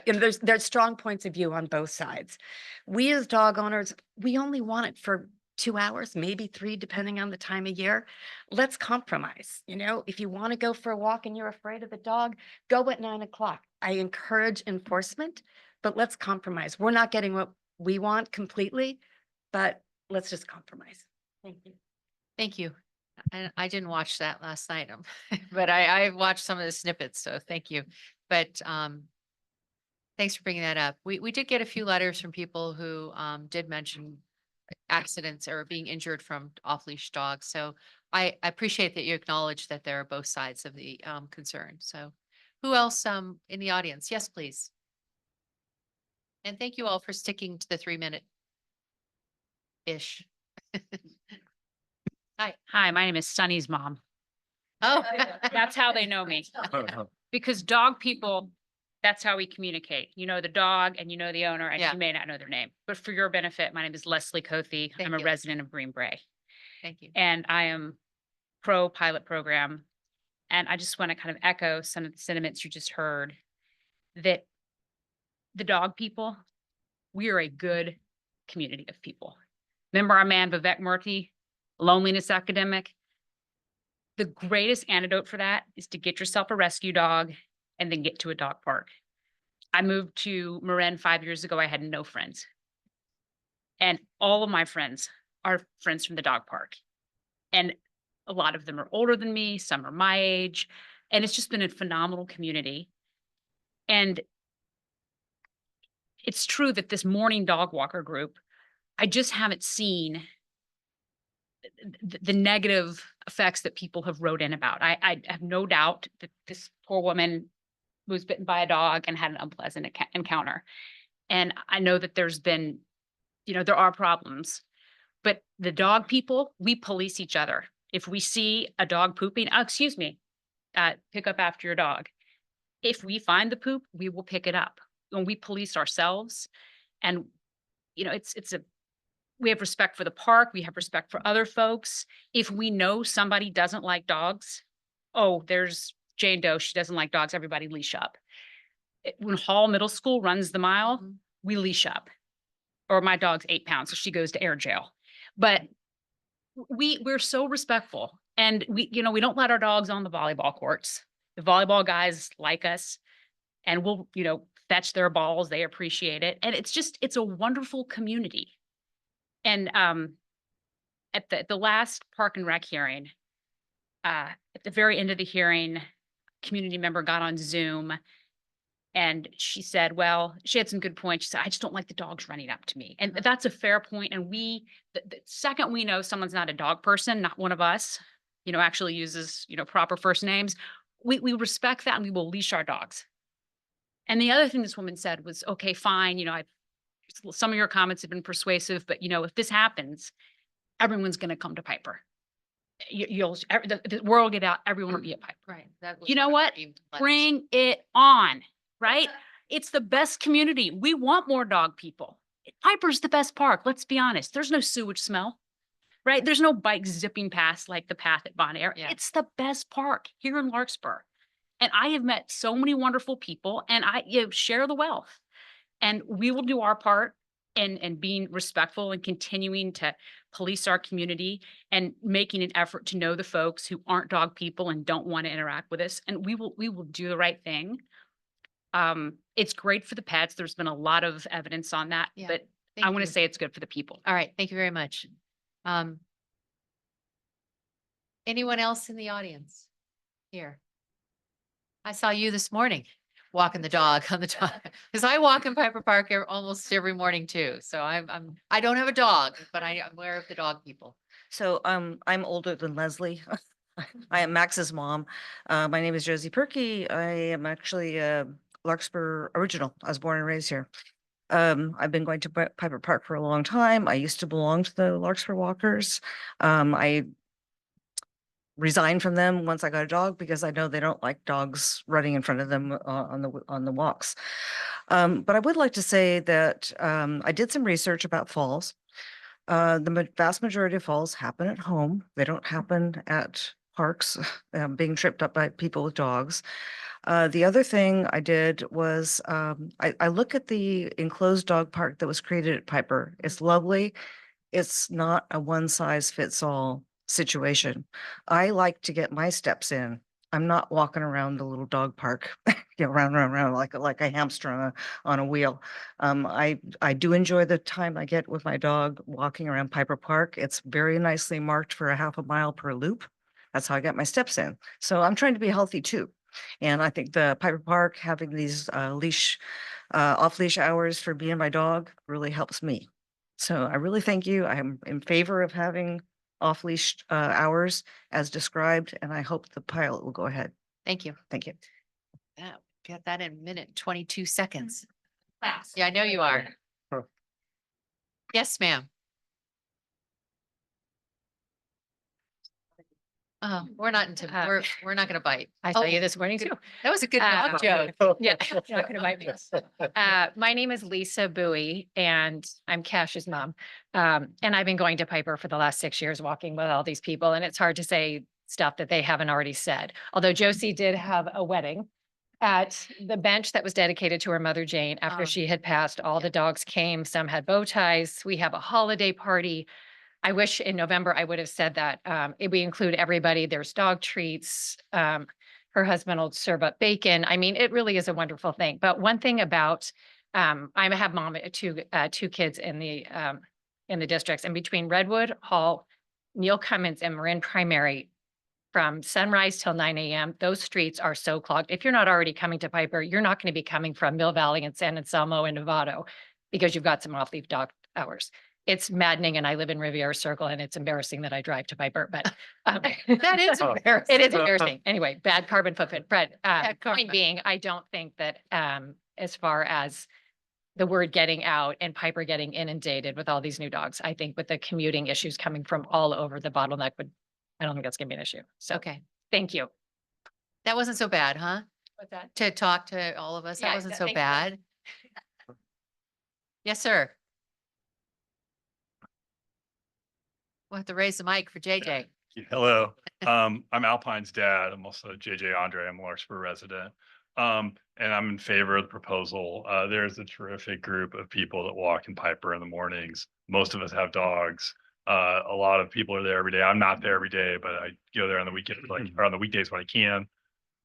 and there's strong points of view on both sides. We as dog owners, we only want it for 2 hours, maybe 3, depending on the time of year. Let's compromise. You know, if you want to go for a walk and you're afraid of the dog, go at 9 o'clock. I encourage enforcement, but let's compromise. We're not getting what we want completely, but let's just compromise. Thank you. Thank you. I didn't watch that last night, but I watched some of the snippets, so thank you. But thanks for bringing that up. We did get a few letters from people who did mention accidents or being injured from off-leash dogs. So I appreciate that you acknowledge that there are both sides of the concern. So who else in the audience? Yes, please. And thank you all for sticking to the 3-minute-ish. Hi, my name is Sunny's mom. Oh, That's how they know me. Because dog people, that's how we communicate. You know the dog and you know the owner and Yeah. you may not know their name. But for your benefit, my name is Leslie Cothy. Thank I'm a you. resident of Green Bray. thank you. And I am pro pilot program. And I just want to kind of echo some of the sentiments you just heard, that the dog people, we are a good community of people. Remember our man Vivek Murthy, loneliness epidemic? The greatest antidote for that is to get yourself a rescue dog and then get to a dog park. I moved to Marin 5 years ago. I had no friends. And all of my friends are friends from the dog park. And a lot of them are older than me, some are my age. And it's just been a phenomenal community. And it's true that this morning dog walker group, I just haven't seen the negative effects that people have wrote in about. I have no doubt that this poor woman was bitten by a dog and had an unpleasant encounter. And I know that there's been, there are problems, but the dog people, we police each other. If we see a dog pooping, pick up after your dog. If we find the poop, we will pick it up. When we police ourselves, and we have respect for the park, we have respect for other folks. If we know somebody doesn't like dogs, there's Jane Doe, she doesn't like dogs, everybody leash up. When Hall Middle School runs the mile, we leash up. Or my dog's 8 pounds, so she goes to air jail. But we're so respectful, and we don't let our dogs on the volleyball courts. The volleyball guys like us, and we'll, fetch their balls. They appreciate it. And it's a wonderful community. And at the last Park and Rec hearing, at the very end of the hearing, community member got on Zoom and she said, well, she had some good points. She said, I just don't like the dogs running up to me. And that's a fair point. And the second we know someone's not a dog person, not one of us, actually uses, proper first names, we respect that and we will leash our dogs. And the other thing this woman said was, okay, fine. Some of your comments have been persuasive, but if this happens, everyone's going to come to Piper. The word will get out. Everyone will be at Piper. Right. That was You know what? Let's- Bring it on, right? It's the best community. We want more dog people. Piper's the best park. Let's be honest. There's no sewage smell, right? There's no bikes zipping past like the path at Bon Air. Yeah. It's the best park here in Larkspur. And I have met so many wonderful people, and share the wealth. And we will do our part in being respectful and continuing to police our community and making an effort to know the folks who aren't dog people and don't want to interact with us. And we will do the right thing. It's great for the pets. There's been a lot of evidence on that, Yeah. but Thank I want you. to say it's good for the people. All right. Thank you very much. Anyone else in the audience here? I saw you this morning walking the dog on the dog, because I walk in Piper Park almost every morning too. So I don't have a dog, but I'm aware of the dog people. So I'm older than Leslie. I am Max's mom. My name is Josie Perky. I am actually a Larkspur original. I was born and raised here. I've been going to Piper Park for a long time. I used to belong to the Larkspur Walkers. I resigned from them once I got a dog because I know they don't like dogs running in front of them on the walks. But I would like to say that I did some research about falls. The vast majority of falls happen at home. They don't happen at parks, being tripped up by people with dogs. The other thing I did was I look at the enclosed dog park that was created at Piper. It's lovely. It's not a one size fits all situation. I like to get my steps in. I'm not walking around the little dog park, round like a hamster on a wheel. I do enjoy the time I get with my dog walking around Piper Park. It's very nicely marked for a half a mile per loop. That's how I get my steps in. So I'm trying to be healthy too. And I think the Piper Park having these off-leash hours for me and my dog really helps me. So I really thank you. I am in favor of having off-leash hours as described, and I hope the pilot will go ahead. Thank you. Thank you. Yeah, get that in a minute, 22 seconds. Yeah, I know you are. Yes, ma'am. We're not into, we're not gonna bite. I saw Oh, you this morning too. that was a good Uh, dog joke. Yeah, not gonna bite me. My name is Lisa Bowie and I'm Cash's mom. And I've been going to Piper for the last 6 years, walking with all these people, and it's hard to say stuff that they haven't already said. Although Josie did have a wedding at the bench that was dedicated to her mother Jane after she had passed. All the dogs came, some had bow ties. We have a holiday party. I wish in November I would have said that. We include everybody. There's dog treats. Her husband will serve up bacon. I mean, it really is a wonderful thing. But one thing about, I have mom, two kids in the districts, and between Redwood Hall, Neil Cummins, and Marin Primary, from sunrise till 9 a.m., those streets are so clogged. If you're not already coming to Piper, you're not going to be coming from Mill Valley and San Anselmo and Novato because you've got some off-leaf dog hours. It's maddening, and I live in Riviera Circle, and it's embarrassing that I drive to Piper, but That is embarrassing. it is embarrassing. Anyway, bad carbon footprint, but Bad point carbon. being, I don't think that as far as the word getting out and Piper getting inundated with all these new dogs, I think with the commuting issues coming from all over, the bottleneck I don't think that's gonna be an issue. So, Okay, thank you. that wasn't so bad, huh? What's that? To talk to all of us, that Yeah, wasn't so thank you. bad. Yes, sir. We'll have to raise the mic for JJ. Hello, I'm Alpine's dad. I'm also JJ Andre. I'm a Larkspur resident. And I'm in favor of the proposal. There's a terrific group of people that walk in Piper in the mornings. Most of us have dogs. A lot of people are there every day. I'm not there every day, but I go there on the weekend, or on the weekdays when I can.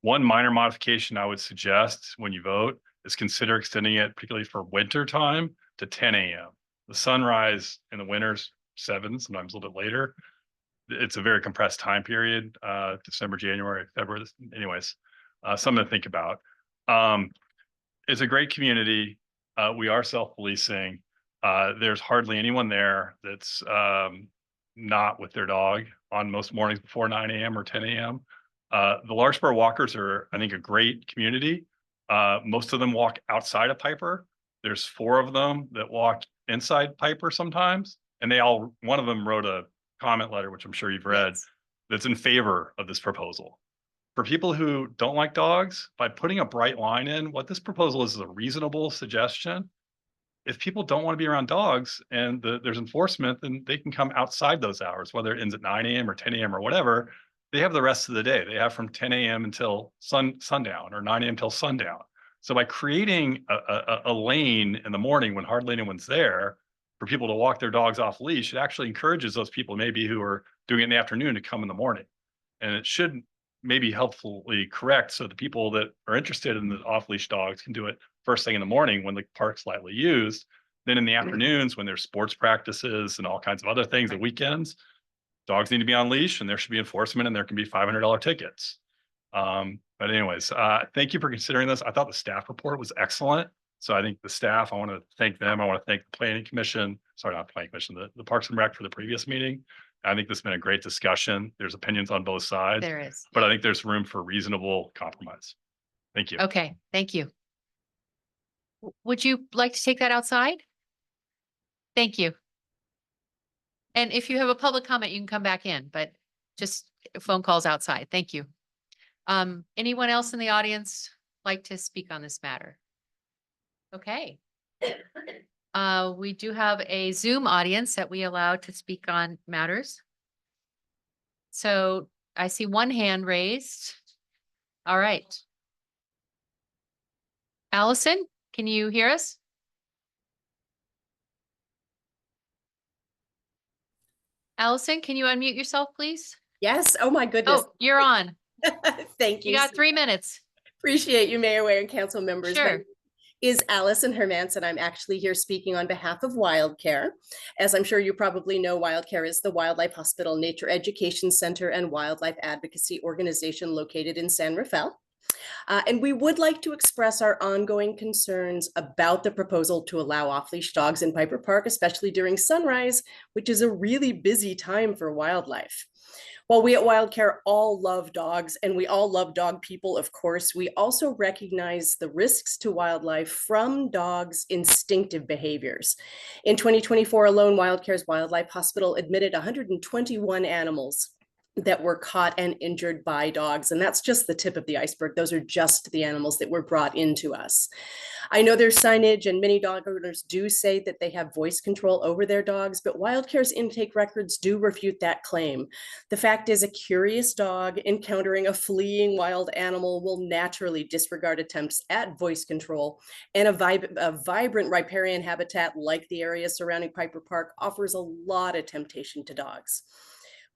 One minor modification I would suggest when you vote is consider extending it, particularly for winter time, to 10 a.m. The sunrise in the winter's 7, sometimes a little bit later. It's a very compressed time period, December, January, February, anyways, something to think about. It's a great community. We are self-policing. There's hardly anyone there that's not with their dog on most mornings before 9 a.m. or 10 a.m. The Larkspur walkers are, I think, a great community. Most of them walk outside of Piper. There's 4 of them that walk inside Piper sometimes. And one of them wrote a comment letter, which I'm sure you've read, that's in favor of this proposal. For people who don't like dogs, by putting a bright line in, what this proposal is a reasonable suggestion. If people don't want to be around dogs and there's enforcement, then they can come outside those hours, whether it ends at 9 a.m. or 10 a.m. or whatever. They have the rest of the day. They have from 10 a.m. until sundown, or 9 a.m. till sundown. So by creating a lane in the morning when hardly anyone's there for people to walk their dogs off leash, it actually encourages those people maybe who are doing it in the afternoon to come in the morning. And it should maybe helpfully correct so the people that are interested in the off-leash dogs can do it first thing in the morning when the park's lightly used. Then in the afternoons, when there's sports practices and all kinds of other things, at weekends, dogs need to be on leash and there should be enforcement, and there can be $500 tickets. But anyways, thank you for considering this. I thought the staff report was excellent. So I think the staff, I want to thank them. I want to thank the planning commission, sorry, not planning commission, the Parks and Rec for the previous meeting. I think this has been a great discussion. There's opinions on both sides. There is. But I think there's room for reasonable compromise. Thank you. Okay, thank you. Would you like to take that outside? Thank you. And if you have a public comment, you can come back in, but just phone calls outside. Thank you. Anyone else in the audience like to speak on this matter? Okay. We do have a Zoom audience that we allow to speak on matters. So I see one hand raised. All right. Allison, can you hear us? Allison, can you unmute yourself, please? Yes. Oh, my goodness. Oh, you're on. Thank you. You got 3 minutes. Appreciate you, Mayor Ware and council members. My Sure. name is Allison Hermance, I'm actually here speaking on behalf of Wildcare. As I'm sure you probably know, Wildcare is the Wildlife Hospital Nature Education Center and wildlife advocacy organization located in San Rafael. And we would like to express our ongoing concerns about the proposal to allow off-leash dogs in Piper Park, especially during sunrise, which is a really busy time for wildlife. While we at WildCare all love dogs and we all love dog people, of course, we also recognize the risks to wildlife from dogs' instinctive behaviors. In 2024 alone, WildCare's Wildlife Hospital admitted 121 animals that were caught and injured by dogs. And that's just the tip of the iceberg. Those are just the animals that were brought into us. I know there's signage and many dog owners do say that they have voice control over their dogs, but WildCare's intake records do refute that claim. The fact is, a curious dog encountering a fleeing wild animal will naturally disregard attempts at voice control, and a vibrant riparian habitat like the area surrounding Piper Park offers a lot of temptation to dogs.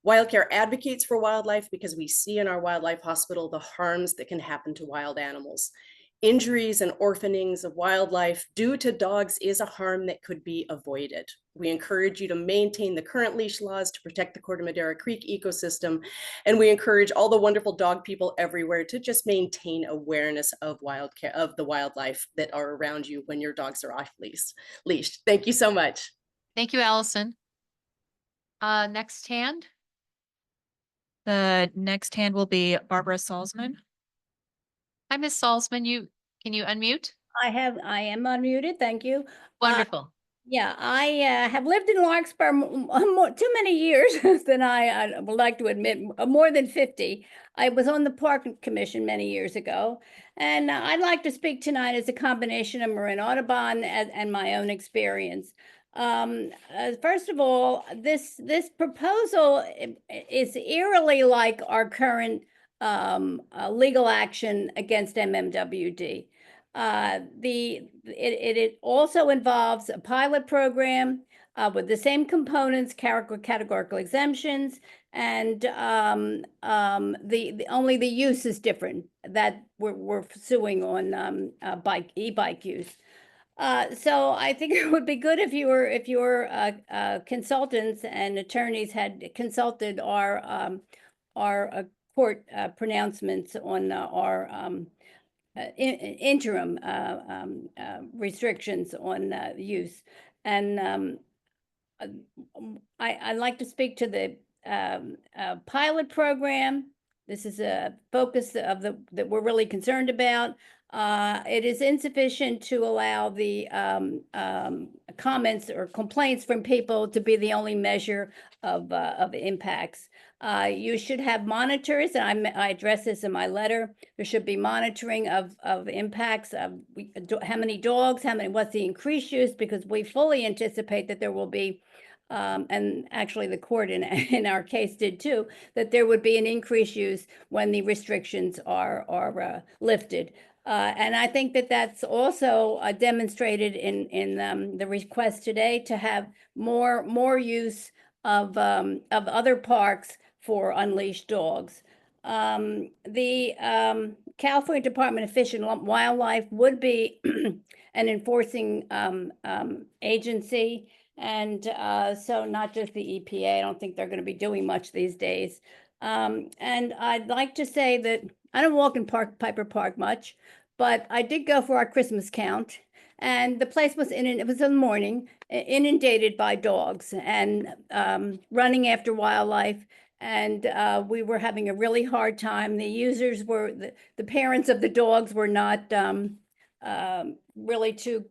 WildCare advocates for wildlife because we see in our wildlife hospital the harms that can happen to wild animals. Injuries and orphanings of wildlife due to dogs is a harm that could be avoided. We encourage you to maintain the current leash laws to protect the Corte Madera Creek ecosystem, and we encourage all the wonderful dog people everywhere to just maintain awareness of the wildlife that are around you when your dogs are off leash. Thank you so much. Thank you, Allison. Next hand. The next hand will be Barbara Salzman. Hi, Ms. Salzman. Can you unmute? I am unmuted. Thank you. Wonderful. Yeah, I have lived in Larkspur too many years than I would like to admit, more than 50. I was on the Park Commission many years ago, and I'd like to speak tonight as a combination of Marin Audubon and my own experience. First of all, this proposal is eerily like our current legal action against MMWD. It also involves a pilot program with the same components, categorical exemptions, and only the use is different that we're suing on e-bike use. So I think it would be good if your consultants and attorneys had consulted our court pronouncements on our interim restrictions on use. And I'd like to speak to the pilot program. This is a focus that we're really concerned about. It is insufficient to allow the comments or complaints from people to be the only measure of impacts. You should have monitors, and I address this in my letter. There should be monitoring of impacts of how many dogs, what's the increased use, because we fully anticipate that there will be, and actually the court in our case did too, that there would be an increased use when the restrictions are lifted. And I think that that's also demonstrated in the request today to have more use of other parks for unleashed dogs. The California Department of Fish and Wildlife would be an enforcing agency, and so not just the EPA. I don't think they're going to be doing much these days. And I'd like to say that I don't walk in Piper Park much, but I did go for our Christmas count, and the place was it was in the morning, inundated by dogs and running after wildlife. And we were having a really hard time. The users were, the parents of the dogs were not really too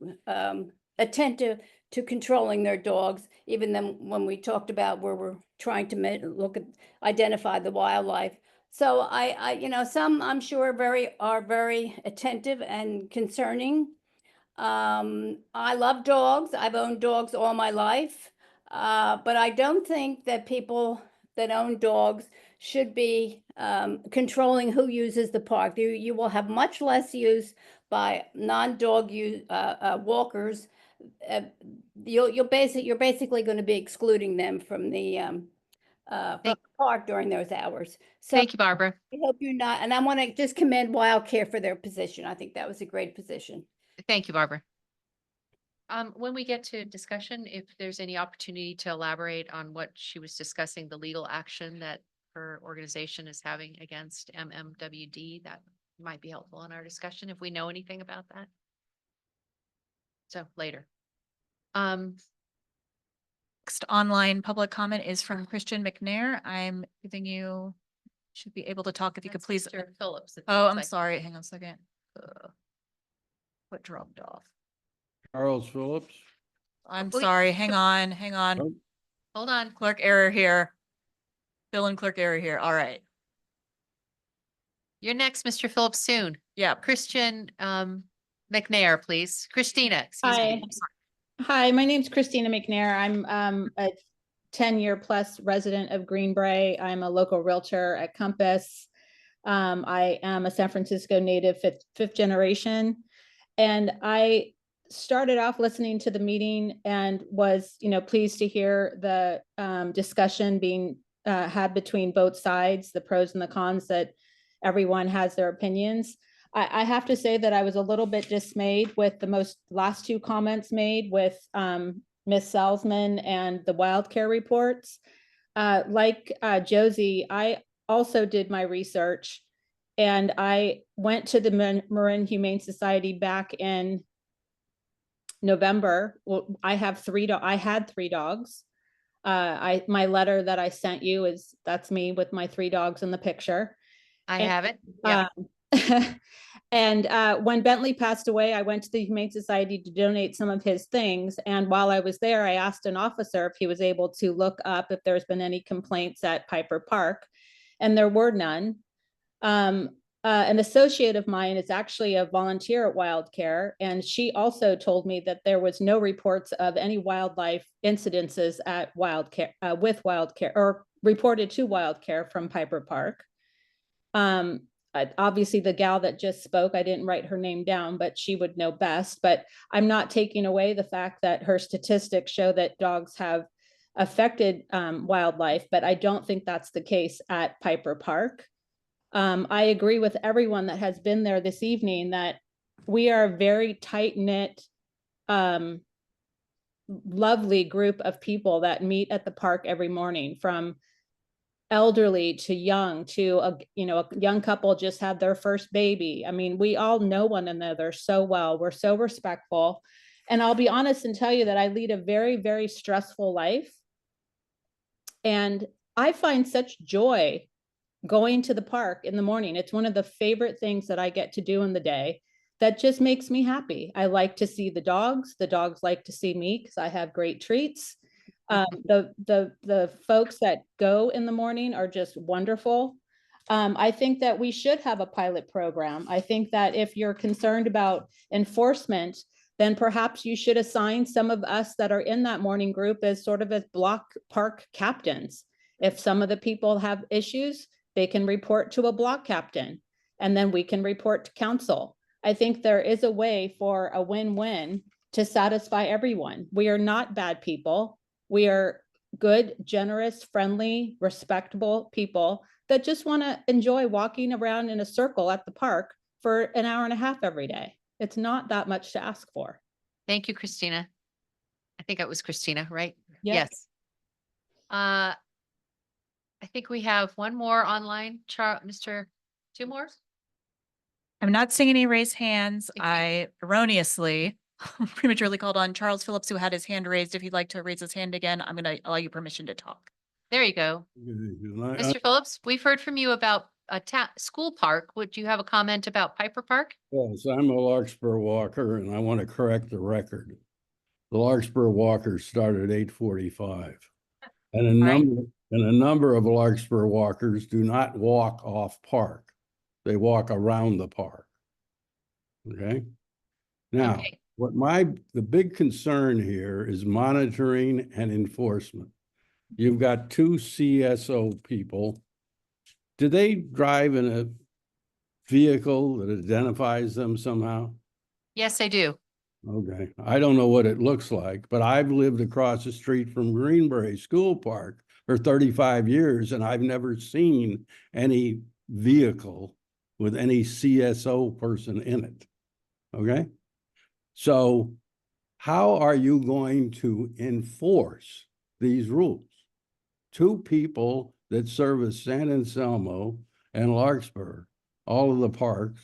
attentive to controlling their dogs, even then when we talked about where we're trying to identify the wildlife. So some I'm sure are very attentive and concerning. I love dogs. I've owned dogs all my life, but I don't think that people that own dogs should be controlling who uses the park. You will have much less use by non-dog walkers. You're basically going to be excluding them from the park during those hours. So thank you, Barbara. I hope you're not, and I want to just commend WildCare for their position. I think that was a great position. Thank you, Barbara. When we get to discussion, if there's any opportunity to elaborate on what she was discussing, the legal action that her organization is having against MMWD, that might be helpful in our discussion if we know anything about that. So later. Next online public comment is from Christian McNair. I'm giving you, should be able to talk if you could That's please. Mr. Phillips. it Oh, looks I'm like. sorry. Hang on a second. What dropped off? Charles Phillips. I'm Wait. sorry. Hang on, hang on. Oh. Hold on. Clerk error here. Bill and clerk error here. All right. You're next, Mr. Phillips, soon. Yeah. Christian McNair, please. Christina, excuse Hi. me. I'm sorry. Hi, my name's Christina McNair. I'm a 10-year plus resident of Greenbrae. I'm a local realtor at Compass. I am a San Francisco native, fifth generation. And I started off listening to the meeting and was, pleased to hear the discussion being had between both sides, the pros and the cons, that everyone has their opinions. I have to say that I was a little bit dismayed with the last two comments made with Ms. Salzman and the wild care reports. Like Josie, I also did my research and I went to the Marin Humane Society back in November. Well, I had 3 dogs. My letter that I sent you that's me with my 3 dogs in the picture. I have it. Yeah. And when Bentley passed away, I went to the Humane Society to donate some of his things. And while I was there, I asked an officer if he was able to look up if there's been any complaints at Piper Park, and there were none. An associate of mine is actually a volunteer at Wild Care, and she also told me that there was no reports of any wildlife incidences at Wild Care with Wild Care, or reported to Wild Care from Piper Park. Obviously the gal that just spoke, I didn't write her name down, but she would know best. But I'm not taking away the fact that her statistics show that dogs have affected wildlife, but I don't think that's the case at Piper Park. I agree with everyone that has been there this evening that we are a very tight-knit, lovely group of people that meet at the park every morning, from elderly to young, to a young couple just had their first baby. I mean, we all know one another so well. We're so respectful. And I'll be honest and tell you that I lead a very, very stressful life. And I find such joy going to the park in the morning. It's one of the favorite things that I get to do in the day that just makes me happy. I like to see the dogs. The dogs like to see me because I have great treats. The folks that go in the morning are just wonderful. I think that we should have a pilot program. I think that if you're concerned about enforcement, then perhaps you should assign some of us that are in that morning group as sort of as block park captains. If some of the people have issues, they can report to a block captain, and then we can report to council. I think there is a way for a win-win to satisfy everyone. We are not bad people. We are good, generous, friendly, respectable people that just want to enjoy walking around in a circle at the park for an hour and a half every day. It's not that much to ask for. Thank you, Christina. I think it was Christina, right? Yep. Yes. I think we have one more online, two more? I'm not seeing any raised hands. Thank you. I erroneously prematurely called on Charles Phillips, who had his hand raised. If he'd like to raise his hand again, I'm going to allow you permission to talk. There you go. Mr. Phillips, we've heard from you about a school park. Would you have a comment about Piper Park? Yes, I'm a Larkspur walker and I want to correct the record. The Larkspur walkers started at 8:45. And a number of Larkspur walkers do not walk off park. They walk around the park. Okay. Now, Okay. the big concern here is monitoring and enforcement. You've got 2 CSO people. Do they drive in a vehicle that identifies them somehow? Yes, I do. Okay, I don't know what it looks like, but I've lived across the street from Greenbrae School Park for 35 years, and I've never seen any vehicle with any CSO person in it. Okay? So how are you going to enforce these rules? 2 people that service San Anselmo and Larkspur all of the parks,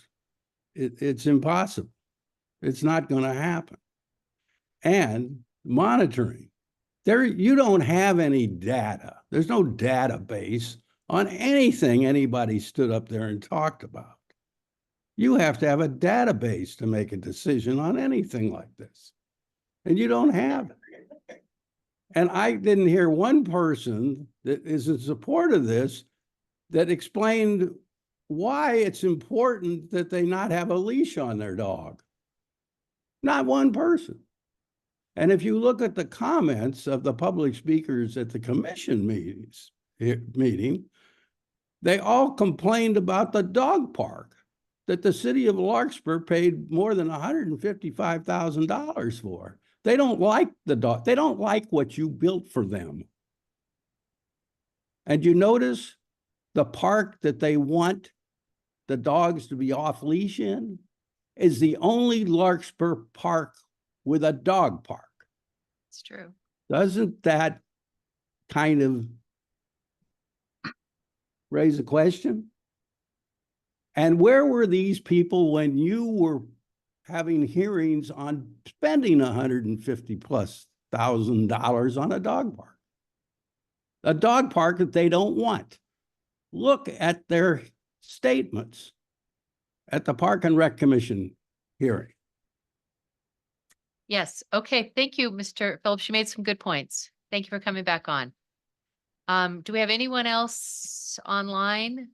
it's impossible. It's not going to happen. And monitoring. You don't have any data. There's no database on anything anybody stood up there and talked about. You have to have a database to make a decision on anything like this. And you don't have it. And I didn't hear one person that is in support of this that explained why it's important that they not have a leash on their dog. Not one person. And if you look at the comments of the public speakers at the commission meeting, they all complained about the dog park that the city of Larkspur paid more than $155,000 for. They don't like the dog. They don't like what you built for them. And you notice the park that they want the dogs to be off leash in is the only Larkspur park with a dog park. It's true. Doesn't that kind of raise a question? And where were these people when you were having hearings on spending $150,000+ on a dog park? A dog park that they don't want. Look at their statements at the Park and Rec Commission hearing. Yes. Okay. Thank you, Mr. Phillips. You made some good points. Thank you for coming back on. Do we have anyone else online?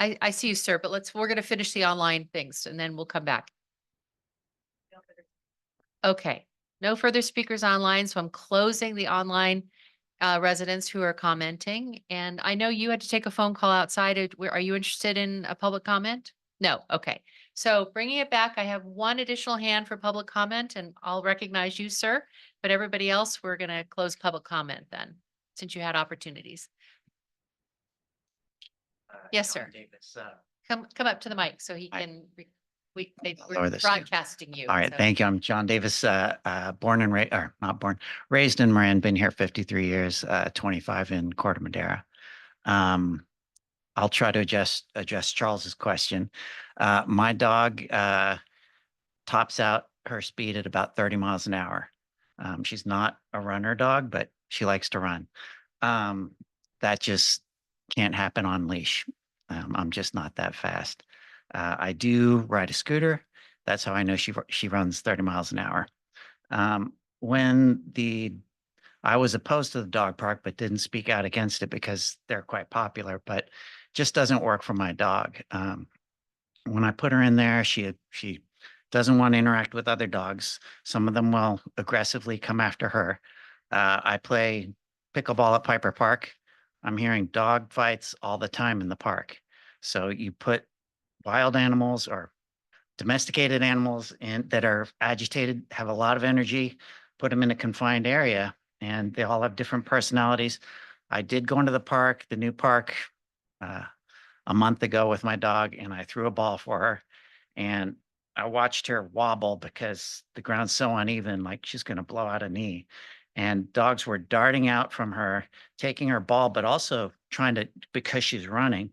I see you, sir, but we're going to finish the online things and then we'll come back. Okay. No further speakers online. So I'm closing the online residents who are commenting. And I know you had to take a phone call outside. Are you interested in a public comment? No. Okay. So bringing it back, I have one additional hand for public comment and I'll recognize you, sir. But everybody else, we're going to close public comment then, since you had opportunities. Yes, sir. Come up to the mic so he can, we're broadcasting you. All right, so. thank you. I'm John Davis, born and raised in Marin, been here 53 years, 25 in Corte Madera. I'll try to address Charles's question. My dog tops out her speed at about 30 miles an hour. She's not a runner dog, but she likes to run. That just can't happen on leash. I'm just not that fast. I do ride a scooter. That's how I know she runs 30 miles an hour. I was opposed to the dog park, but didn't speak out against it because they're quite popular, but just doesn't work for my dog. When I put her in there, she doesn't want to interact with other dogs. Some of them will aggressively come after her. I play pickleball at Piper Park. I'm hearing dog fights all the time in the park. So you put wild animals or domesticated animals that are agitated, have a lot of energy, put them in a confined area, and they all have different personalities. I did go into the park, the new park, a month ago with my dog, and I threw a ball for her. And I watched her wobble because the ground's so uneven, like she's going to blow out a knee. And dogs were darting out from her, taking her ball, but also trying to, because she's running,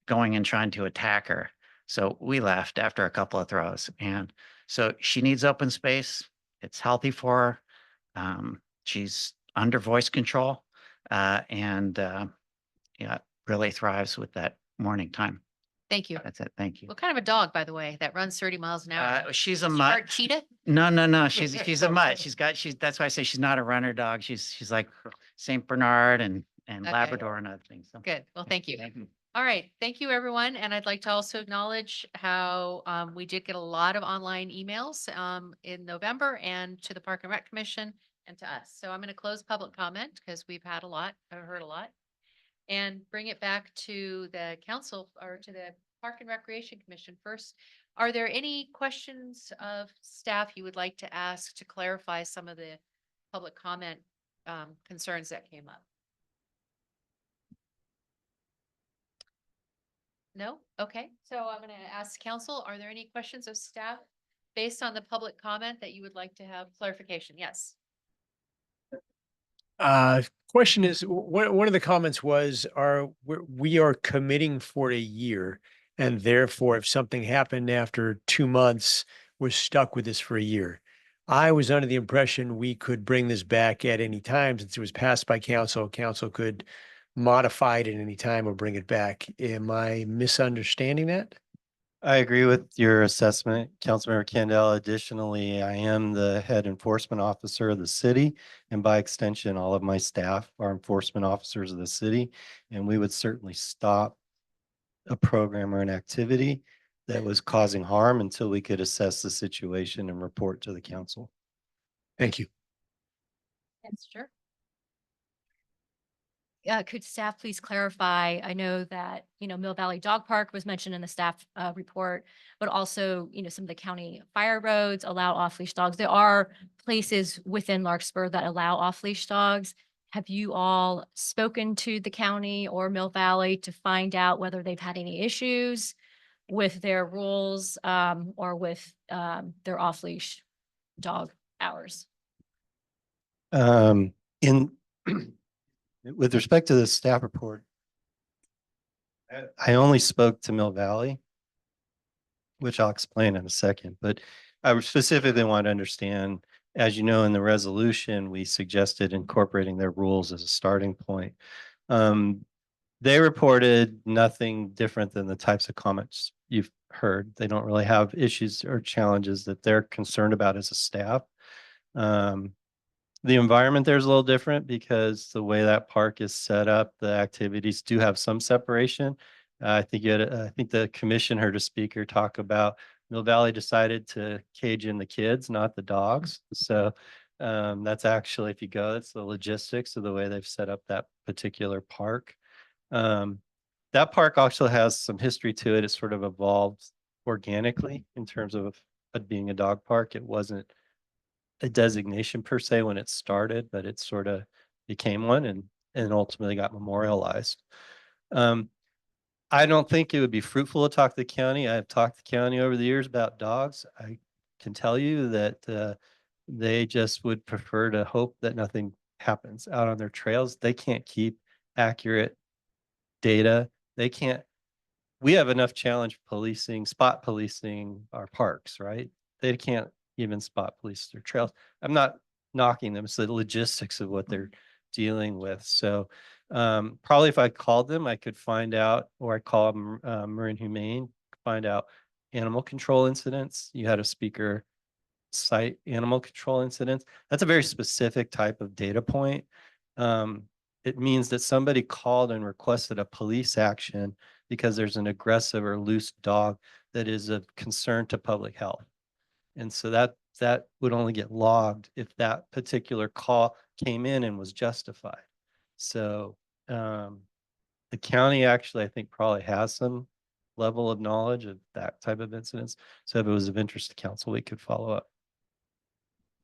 going and trying to attack her. So we left after a couple of throws. And so she needs open space. It's healthy for her. She's under voice control and really thrives with that morning time. Thank you. That's it. Thank you. What kind of a dog, by the way, that runs 30 miles an hour? She's a Is she mutt. part cheetah? No. She's a mutt. That's why I say she's not a runner dog. She's like Saint Bernard and Okay. Labrador and other things. So, Good. Well, thank you. thank you. All right. Thank you, everyone. And I'd like to also acknowledge how we did get a lot of online emails in November and to the Park and Rec Commission and to us. So I'm going to close public comment because we've had a lot, I've heard a lot, and bring it back to the council or to the Park and Recreation Commission first. Are there any questions of staff you would like to ask to clarify some of the public comment concerns that came up? No? Okay. So I'm going to ask council, are there any questions of staff based on the public comment that you would like to have clarification? Yes. Question is, one of the comments was, we are committing for a year. And therefore, if something happened after 2 months, we're stuck with this for a year. I was under the impression we could bring this back at any time since it was passed by council. Council could modify it at any time or bring it back. Am I misunderstanding that? I agree with your assessment, Councilmember Kendall. Additionally, I am the head enforcement officer of the city, and by extension, all of my staff are enforcement officers of the city. And we would certainly stop a program or an activity that was causing harm until we could assess the situation and report to the council. Thank you. Yes, sure. Could staff please clarify? I know that, Mill Valley Dog Park was mentioned in the staff report, but also, some of the county fire roads allow off-leash dogs. There are places within Larkspur that allow off-leash dogs. Have you all spoken to the county or Mill Valley to find out whether they've had any issues with their rules or with their off-leash dog hours? In with respect to the staff report, I only spoke to Mill Valley, which I'll explain in a second, but I specifically want to understand, as you know, in the resolution, we suggested incorporating their rules as a starting point. They reported nothing different than the types of comments you've heard. They don't really have issues or challenges that they're concerned about as a staff. The environment there is a little different because the way that park is set up, the activities do have some separation. I think the commission heard a speaker talk about Mill Valley decided to cage in the kids, not the dogs. So that's actually, if you go, it's the logistics of the way they've set up that particular park. That park also has some history to it. It sort of evolved organically in terms of it being a dog park. It wasn't a designation per se when it started, but it sort of became one and ultimately got memorialized. I don't think it would be fruitful to talk to the county. I've talked to the county over the years about dogs. I can tell you that they just would prefer to hope that nothing happens out on their trails. They can't keep accurate data. We have enough challenge spot policing our parks, right? They can't even spot police their trails. I'm not knocking them. It's the logistics of what they're dealing with. So probably if I called them, I could find out, or I call Marin Humane, find out animal control incidents. You had a speaker cite animal control incidents. That's a very specific type of data point. It means that somebody called and requested a police action because there's an aggressive or loose dog that is of concern to public health. And so that would only get logged if that particular call came in and was justified. So the county actually, I think, probably has some level of knowledge of that type of incidents. So if it was of interest to council, we could follow up.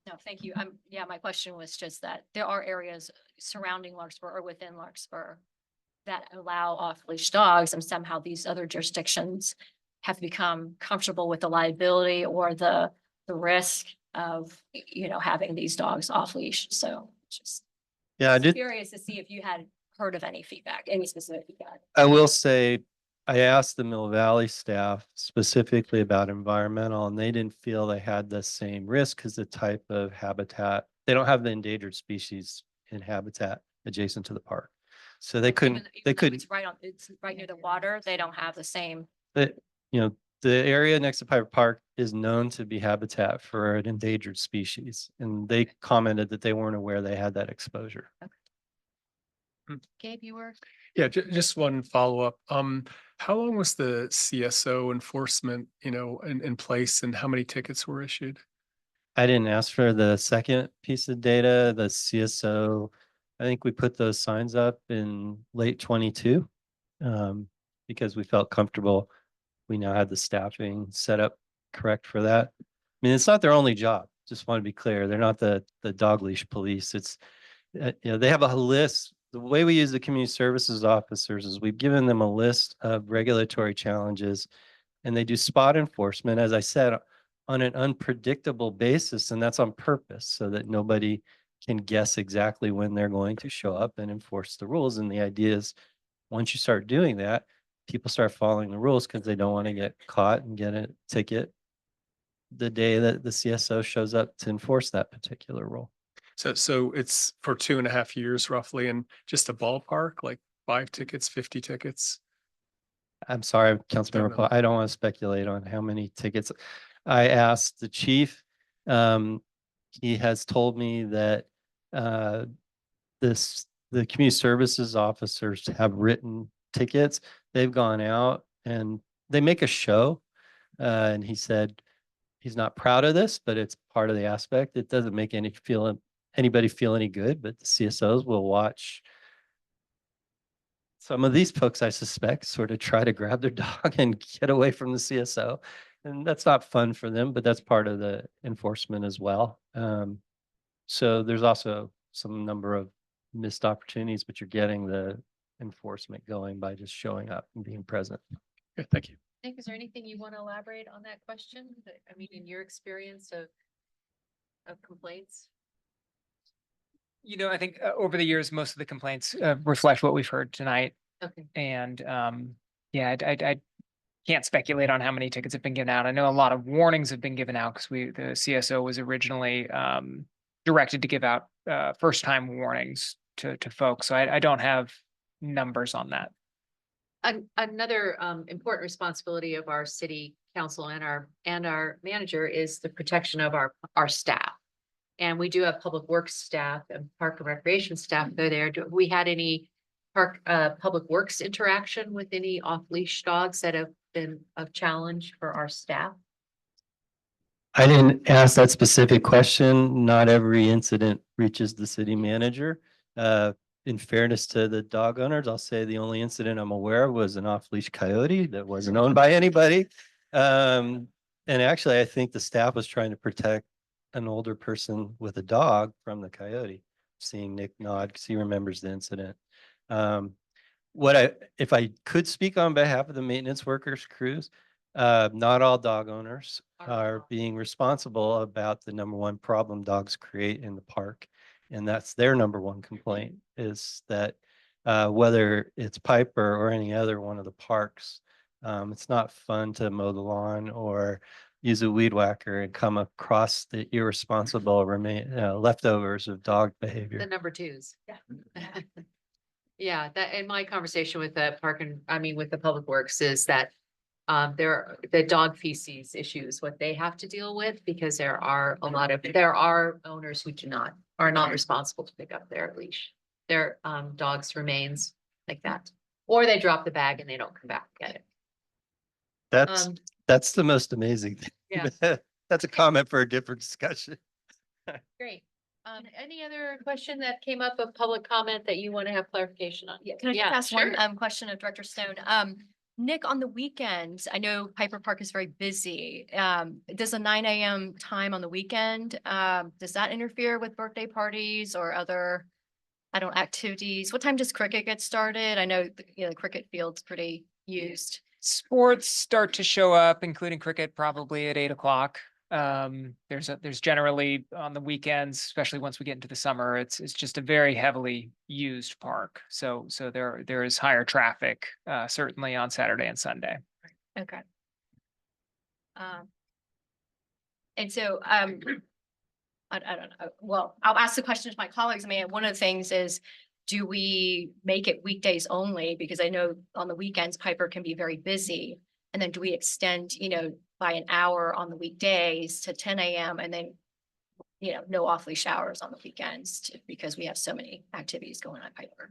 No, thank you. Yeah, my question was just that there are areas surrounding Larkspur or within Larkspur that allow off-leash dogs, and somehow these other jurisdictions have become comfortable with the liability or the risk of, having these dogs off leash. So just curious to see if you had heard of any feedback, any specific feedback. I will say, I asked the Mill Valley staff specifically about environmental, and they didn't feel they had the same risk because the type of habitat, they don't have the endangered species in habitat adjacent to the park. So they couldn't. It's right near the water. They don't have the same. But the area next to Piper Park is known to be habitat for an endangered species, and they commented that they weren't aware they had that exposure. Okay. Gabe, you were? Yeah, just one follow-up. How long was the CSO enforcement, in place, and how many tickets were issued? I didn't ask for the second piece of data, the CSO. I think we put those signs up in late 22 because we felt comfortable. We now had the staffing set up correct for that. I mean, it's not their only job. Just want to be clear. They're not the dog leash police. It's, they have a list. The way we use the community services officers is we've given them a list of regulatory challenges, and they do spot enforcement, as I said, on an unpredictable basis. And that's on purpose so that nobody can guess exactly when they're going to show up and enforce the rules. And the idea is, once you start doing that, people start following the rules because they don't want to get caught and get a ticket the day that the CSO shows up to enforce that particular rule. So it's for 2.5 years roughly, and just a ballpark, like 5 tickets, 50 tickets. I'm sorry, Don't Councilmember know. Paul, I don't want to speculate on how many tickets. I asked the chief. He has told me that the community services officers have written tickets. They've gone out and they make a show. And he said he's not proud of this, but it's part of the aspect. It doesn't make anybody feel any good, but the CSOs will watch some of these folks, I suspect, sort of try to grab their dog and get away from the CSO. And that's not fun for them, but that's part of the enforcement as well. So there's also some number of missed opportunities, but you're getting the enforcement going by just showing up and being present. Okay, thank you. Nick, is there anything you want to elaborate on that question? I mean, in your experience of complaints? You know, I think over the years, most of the complaints reflect what we've heard tonight. Okay. And yeah, I can't speculate on how many tickets have been given out. I know a lot of warnings have been given out because the CSO was originally directed to give out first time warnings to folks. So I don't have numbers on that. Another important responsibility of our city council and our manager is the protection of our staff. And we do have public works staff and park and recreation staff. They're there. Have we had any public works interaction with any off-leash dogs that have been of challenge for our staff? I didn't ask that specific question. Not every incident reaches the city manager. In fairness to the dog owners, I'll say the only incident I'm aware of was an off-leash coyote that wasn't owned by anybody. And actually, I think the staff was trying to protect an older person with a dog from the coyote. Seeing Nick nod because he remembers the incident. If I could speak on behalf of the maintenance workers crews, not all dog owners are being responsible about the number one problem dogs create in the park. And that's their number one complaint is that whether it's Piper or any other one of the parks, it's not fun to mow the lawn or use a weed whacker and come across the irresponsible leftovers of dog behavior. The number twos. Yeah. Yeah, that in my conversation with the with the public works is that the dog feces issues, what they have to deal with, because there are owners who are not responsible to pick up their leash, their dogs remains like that, or they drop the bag and they don't come back and get it. That's the most amazing thing. Yeah. That's a comment for a different discussion. Great. Any other question that came up of public comment that you want to have clarification on? Yeah, can I just ask one question of Director Stone? Nick, on the weekends, I know Piper Park is very busy. Does a 9 a.m. time on the weekend, does that interfere with birthday parties or other, activities? What time does cricket get started? I know the cricket field's pretty used. Sports start to show up, including cricket, probably at 8 o'clock. There's generally on the weekends, especially once we get into the summer, it's just a very heavily used park. So there is higher traffic, certainly on Saturday and Sunday. Okay. And so, I don't know. Well, I'll ask the question to my colleagues. I mean, one of the things is, do we make it weekdays only? Because I know on the weekends, Piper can be very busy. And then do we extend, by an hour on the weekdays to 10 a.m. and then, no off-leash hours on the weekends because we have so many activities going on at Piper.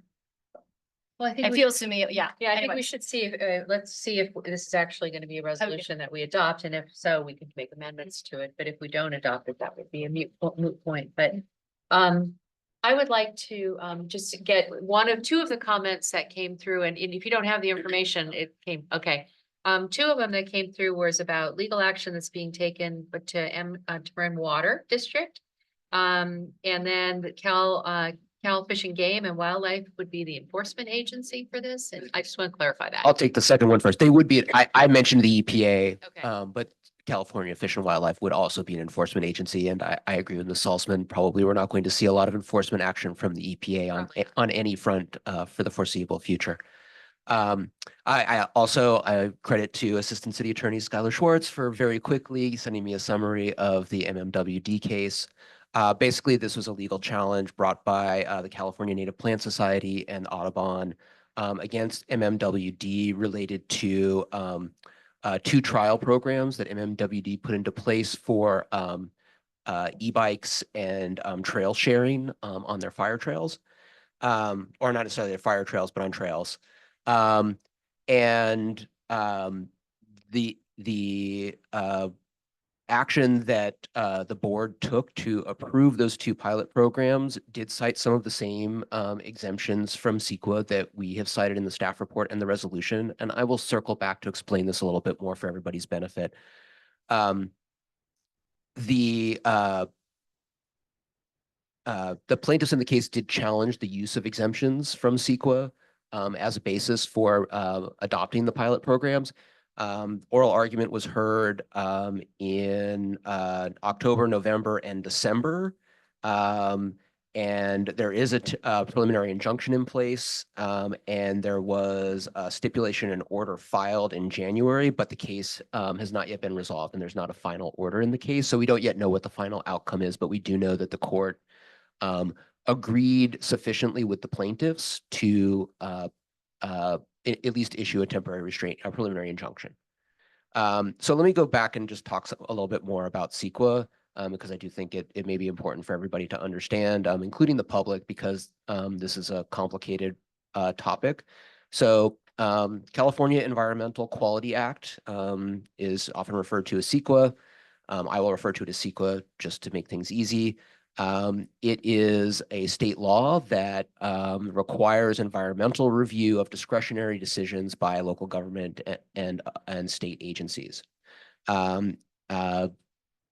Well, I think It feels to me, yeah. Yeah, I think anyway. we should see, let's see if this is actually going to be a resolution that we adopt, and if so, we can make amendments to it, but if we don't adopt it, that would be a moot point, but I would like to just get two of the comments that came through, and if you don't have the information, it came, okay. Two of them that came through was about legal action that's being taken, but to Marin Water District. And then the Cal Fish and Game and Wildlife would be the enforcement agency for this. And I just want to clarify that. I'll take the second one first. They would be, I mentioned the EPA, Okay. but California Fish and Wildlife would also be an enforcement agency. And I agree with Ms. Salzman. Probably we're not going to see a lot of enforcement action from the EPA on any front for the foreseeable future. I also credit to Assistant City Attorney Skylar Schwartz for very quickly sending me a summary of the MMWD case. Basically, this was a legal challenge brought by the California Native Plant Society and Audubon against MMWD related to 2 trial programs that MMWD put into place for e-bikes and trail sharing on their fire trails, or not necessarily their fire trails, but on trails. And the action that the board took to approve those 2 pilot programs did cite some of the same exemptions from CEQA that we have cited in the staff report and the resolution. And I will circle back to explain this a little bit more for everybody's benefit. The plaintiffs in the case did challenge the use of exemptions from CEQA as a basis for adopting the pilot programs. Oral argument was heard in October, November, and December. And there is a preliminary injunction in place, and there was a stipulation and order filed in January, but the case has not yet been resolved, and there's not a final order in the case. So we don't yet know what the final outcome is, but we do know that the court agreed sufficiently with the plaintiffs to at least issue a temporary restraint, a preliminary injunction. So let me go back and just talk a little bit more about CEQA, because I do think it may be important for everybody to understand, including the public, because this is a complicated topic. So California Environmental Quality Act is often referred to as CEQA. I will refer to it as CEQA just to make things easy. It is a state law that requires environmental review of discretionary decisions by local government and state agencies.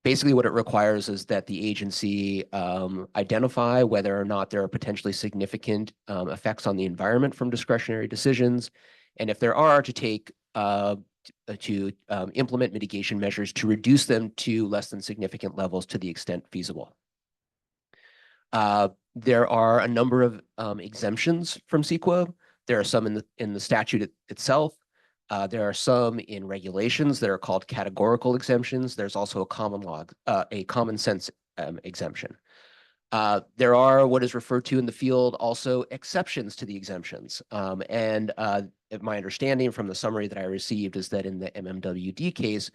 Basically, what it requires is that the agency identify whether or not there are potentially significant effects on the environment from discretionary decisions, and if there are, to take to implement mitigation measures to reduce them to less than significant levels to the extent feasible. There are a number of exemptions from CEQA. There are some in the statute itself. There are some in regulations that are called categorical exemptions. There's also a common sense exemption. There are what is referred to in the field also exceptions to the exemptions. My understanding from the summary that I received is that in the MMWD case,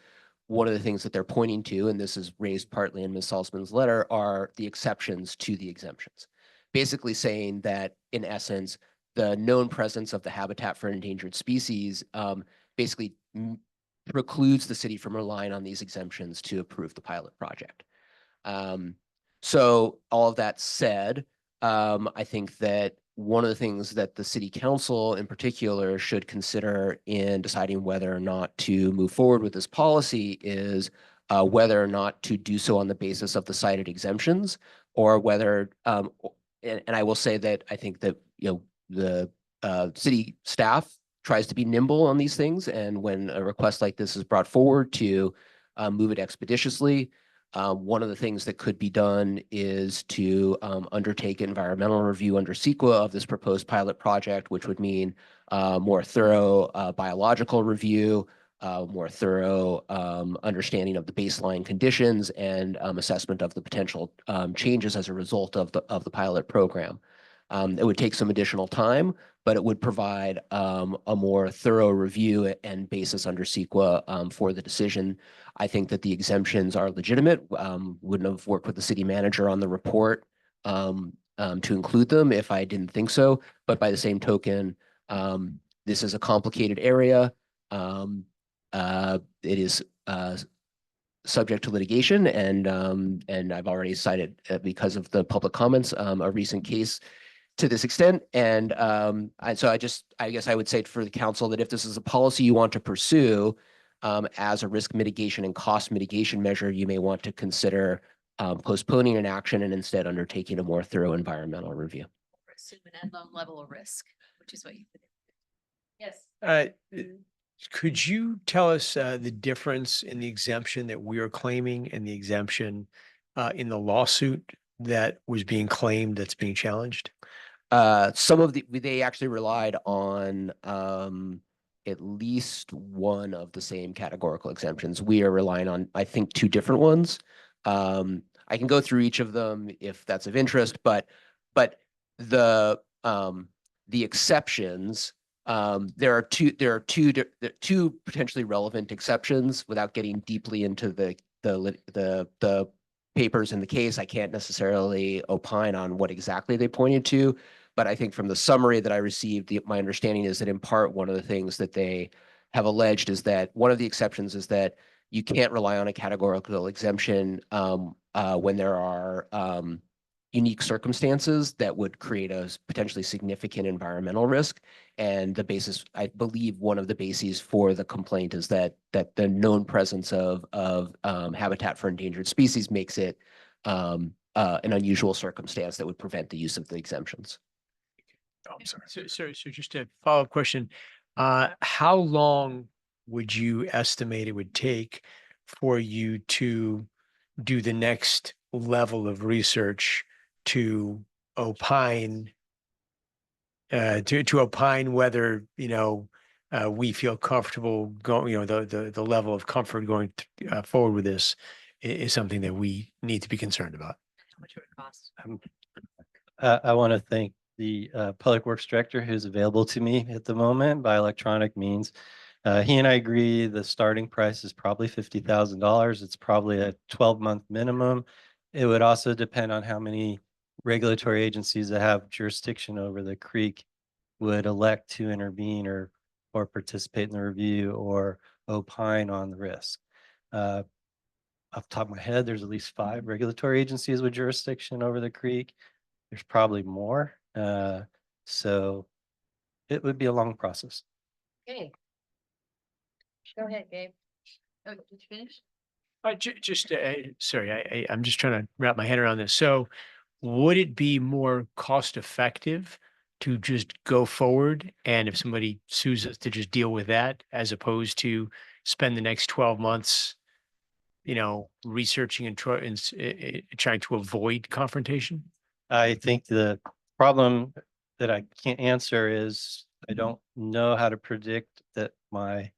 one of the things that they're pointing to, and this is raised partly in Ms. Salzman's letter, are the exceptions to the exemptions. Basically saying that, in essence, the known presence of the Habitat for Endangered Species basically precludes the city from relying on these exemptions to approve the pilot project. So all of that said, I think that one of the things that the city council in particular should consider in deciding whether or not to move forward with this policy is whether or not to do so on the basis of the cited exemptions, or whether, and I will say that I think that, the city staff tries to be nimble on these things. And when a request like this is brought forward, to move it expeditiously. One of the things that could be done is to undertake environmental review under CEQA of this proposed pilot project, which would mean more thorough biological review, more thorough understanding of the baseline conditions, and assessment of the potential changes as a result of the pilot program. It would take some additional time, but it would provide a more thorough review and basis under CEQA for the decision. I think that the exemptions are legitimate. Wouldn't have worked with the city manager on the report to include them if I didn't think so. But by the same token, this is a complicated area. It is subject to litigation, and I've already cited, because of the public comments, a recent case to this extent. And so I guess I would say for the council that if this is a policy you want to pursue as a risk mitigation and cost mitigation measure, you may want to consider postponing an action and instead undertaking a more thorough environmental review. Assume an unknown level of risk, which is what you. Yes. Could you tell us the difference in the exemption that we are claiming and the exemption in the lawsuit that was being claimed that's being challenged? Some of they actually relied on at least one of the same categorical exemptions. We are relying on, I think, two different ones. I can go through each of them if that's of interest, but the exceptions, there are two potentially relevant exceptions. Without getting deeply into the papers in the case, I can't necessarily opine on what exactly they pointed to, but I think from the summary that I received, my understanding is that in part, one of the things that they have alleged is that one of the exceptions is that you can't rely on a categorical exemption when there are unique circumstances that would create a potentially significant environmental risk. And the basis, I believe one of the bases for the complaint is that the known presence of habitat for endangered species makes it an unusual circumstance that would prevent the use of the exemptions. Oh, I'm sorry. So just a follow-up question. How long would you estimate it would take for you to do the next level of research to opine to opine whether, we feel comfortable going, the level of comfort going forward with this is something that we need to be concerned about? How much it would cost? I want to thank the Public Works Director who's available to me at the moment by electronic means. He and I agree the starting price is probably $50,000. It's probably a 12-month minimum. It would also depend on how many regulatory agencies that have jurisdiction over the creek would elect to intervene or participate in the review or opine on the risk. Off the top of my head, there's at least 5 regulatory agencies with jurisdiction over the creek. There's probably more. So it would be a long process. Okay. Go ahead, Gabe. Oh, did you finish? Sorry, I'm just trying to wrap my head around this. So would it be more cost effective to just go forward and if somebody sues us to just deal with that as opposed to spend the next 12 months, researching and trying to avoid confrontation? I think the problem that I can't answer is I don't know how to predict that my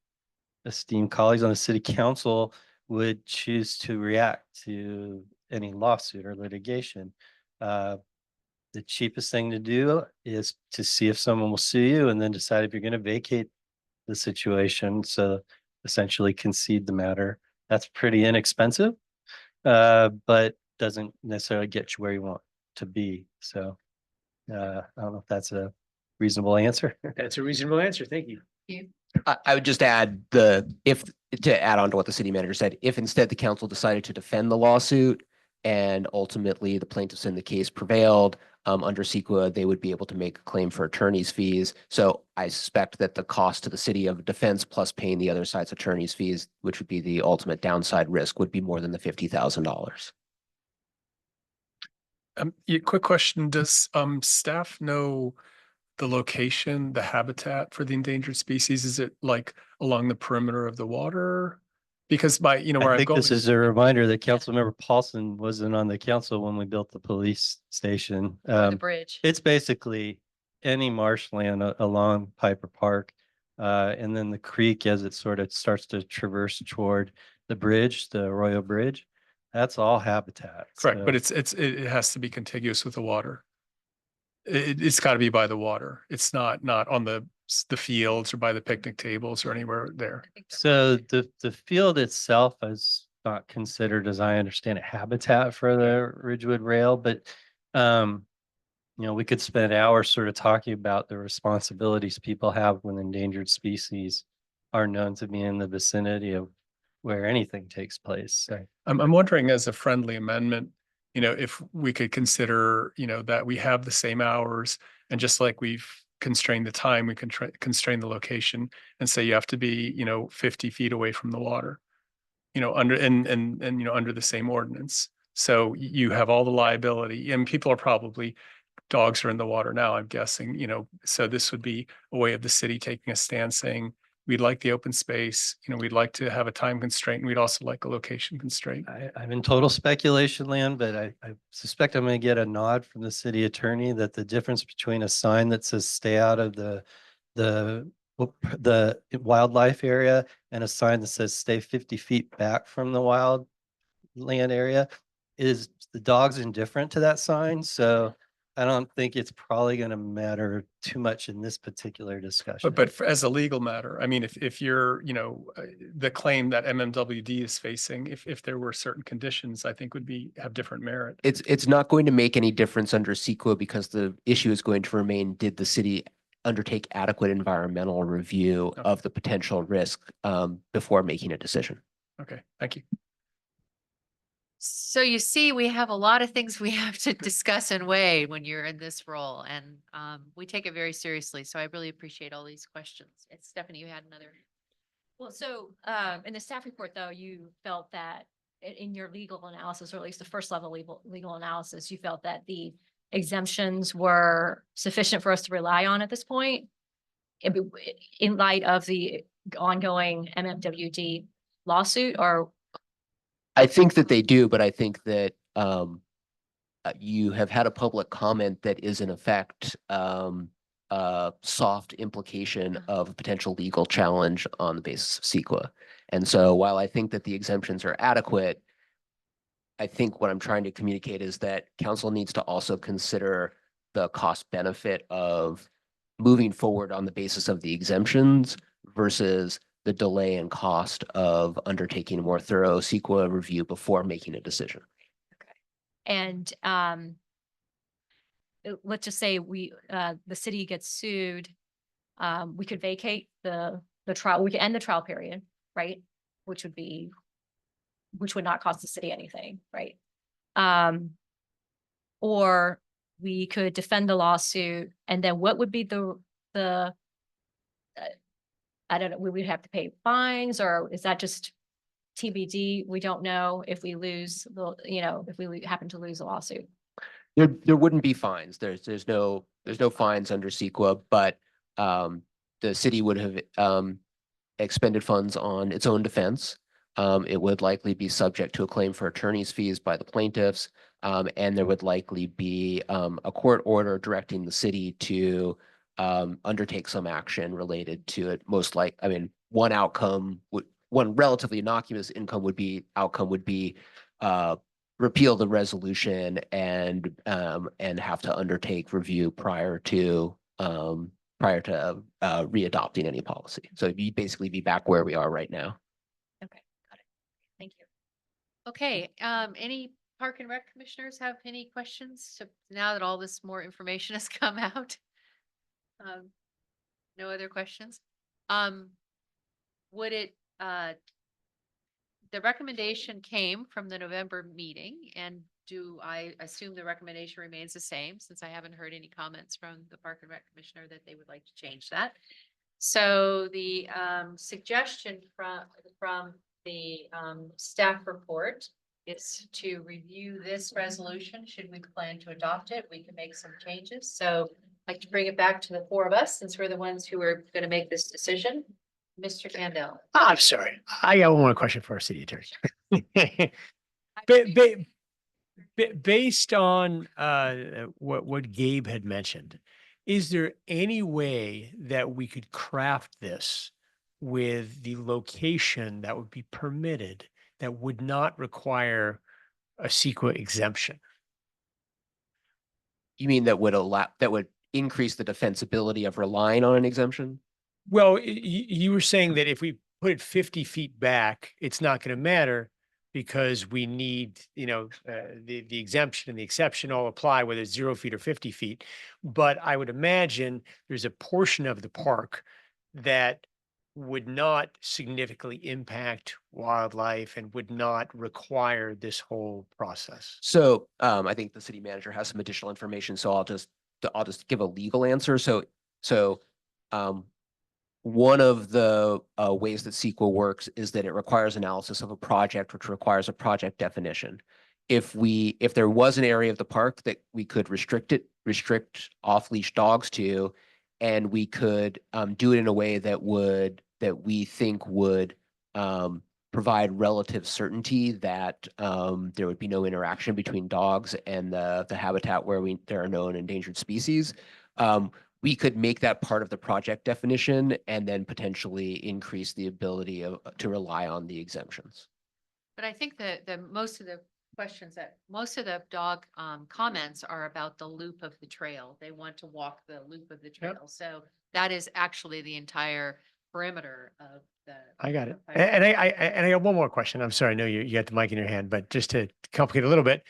esteemed colleagues on the city council would choose to react to any lawsuit or litigation. The cheapest thing to do is to see if someone will sue you and then decide if you're going to vacate the situation. So essentially concede the matter. That's pretty inexpensive, but doesn't necessarily get you where you want to be. So I don't know if that's a reasonable answer. That's a reasonable answer. Thank you. I would just add to add on to what the city manager said, if instead the council decided to defend the lawsuit and ultimately the plaintiffs in the case prevailed under CEQA, they would be able to make a claim for attorney's fees. So I suspect that the cost to the city of defense plus paying the other side's attorney's fees, which would be the ultimate downside risk, would be more than the $50,000. Quick question. Does staff know the location, the habitat for the endangered species? Is it like along the perimeter of the water? Because where I I'm think going. this is a reminder that Councilmember Paulson wasn't on the council when we built the police station. The bridge. It's basically any marshland along Piper Park. And then the creek as it sort of starts to traverse toward the bridge, the Arroyo Bridge. That's all habitat. Correct, So- but it has to be contiguous with the water. It's got to be by the water. It's not on the fields or by the picnic tables or anywhere there. So the field itself is not considered, as I understand it, habitat for the Ridgewood Rail, but we could spend hours sort of talking about the responsibilities people have when endangered species are known to be in the vicinity of where anything takes place. So I'm wondering, as a friendly amendment, if we could consider, that we have the same hours, and just like we've constrained the time, we can constrain the location and say you have to be, 50 feet away from the water, under under the same ordinance. So you have all the liability, and people are probably, dogs are in the water now, I'm guessing, so this would be a way of the city taking a stand saying, we'd like the open space, we'd like to have a time constraint, and we'd also like a location constraint. I'm in total speculation land, but I suspect I'm going to get a nod from the city attorney that the difference between a sign that says stay out of the wildlife area and a sign that says stay 50 feet back from the wild land area is the dog's indifferent to that sign. So I don't think it's probably going to matter too much in this particular discussion. But as a legal matter, I mean, if you're, the claim that MMWD is facing, if there were certain conditions, I think would have different merit. It's not going to make any difference under CEQA because the issue is going to remain, did the city undertake adequate environmental review of the potential risk before making a decision? Okay, thank you. So you see, we have a lot of things we have to discuss and weigh when you're in this role, and we take it very seriously. So I really appreciate all these questions. Stephanie, you had another. Well, so in the staff report, though, you felt that in your legal analysis, or at least the first level legal analysis, you felt that the exemptions were sufficient for us to rely on at this point in light of the ongoing MMWD lawsuit, or? I think that they do, but I think that you have had a public comment that is in effect soft implication of a potential legal challenge on the basis of CEQA. And so while I think that the exemptions are adequate, I think what I'm trying to communicate is that council needs to also consider the cost benefit of moving forward on the basis of the exemptions versus the delay and cost of undertaking a more thorough CEQA review before making a decision. And let's just say the city gets sued, we could vacate the trial, we could end the trial period, right? Which would not cost the city anything, right? Or we could defend the lawsuit, and then what would be the I don't know, we would have to pay fines, or is that just TBD? We don't know if we lose if we happen to lose a lawsuit. There wouldn't be fines. There's no fines under CEQA, but the city would have expended funds on its own defense. It would likely be subject to a claim for attorney's fees by the plaintiffs, and there would likely be a court order directing the city to undertake some action related to it. One relatively innocuous outcome would be repeal the resolution and have to undertake review prior to readopting any policy. So you'd basically be back where we are right now. Okay, got it. Thank you. Okay, any Park and Rec commissioners have any questions? So now that all this more information has come out. No other questions? Would it, the recommendation came from the November meeting, and do I assume the recommendation remains the same, since I haven't heard any comments from the Park and Rec commissioner that they would like to change that? So the suggestion from the staff report is to review this resolution. Should we plan to adopt it, we can make some changes. So I'd like to bring it back to the four of us, since we're the ones who are going to make this decision. Mr. Candell. I'm sorry. I got one more question for our city attorney. Based on what Gabe had mentioned, is there any way that we could craft this with the location that would be permitted that would not require a CEQA exemption? You mean that would increase the defensibility of relying on an exemption? Well, you were saying that if we put it 50 feet back, it's not going to matter because we need, the exemption and the exception all apply, whether it's 0 feet or 50 feet. But I would imagine there's a portion of the park that would not significantly impact wildlife and would not require this whole process. So I think the city manager has some additional information, so I'll just give a legal answer. So one of the ways that CEQA works is that it requires analysis of a project, which requires a project definition. If there was an area of the park that we could restrict off-leash dogs to, and we could do it in a way that would that we think would provide relative certainty that there would be no interaction between dogs and the habitat where there are known endangered species. We could make that part of the project definition and then potentially increase the ability to rely on the exemptions. But I think that most of the dog comments are about the loop of the trail. They want to walk the loop of the trail. So that is actually the entire perimeter of the. I got it. And I got one more question. I'm sorry, I know you got the mic in your hand, but just to complicate it a little bit,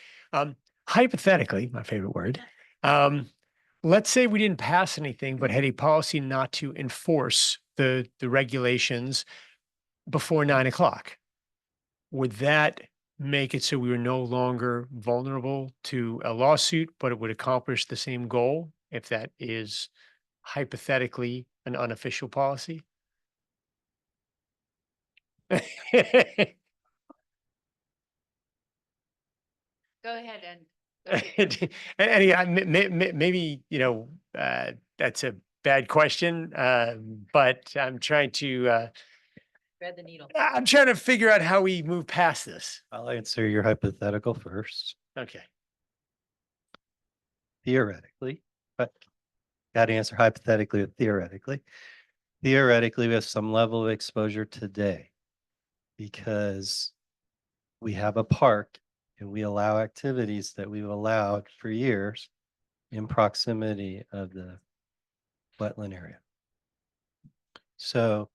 hypothetically, my favorite word, let's say we didn't pass anything, but had a policy not to enforce the regulations before 9 o'clock. Would that make it so we were no longer vulnerable to a lawsuit, but it would accomplish the same goal if that is hypothetically an unofficial policy? Go ahead and. And yeah, maybe, that's a bad question, but I'm trying to, Thread the needle. I'm trying to figure out how we move past this. I'll answer your hypothetical first. Okay. Theoretically, but got to answer hypothetically or theoretically. Theoretically, we have some level of exposure today because we have a park and we allow activities that we've allowed for years in proximity of the wetland area. So,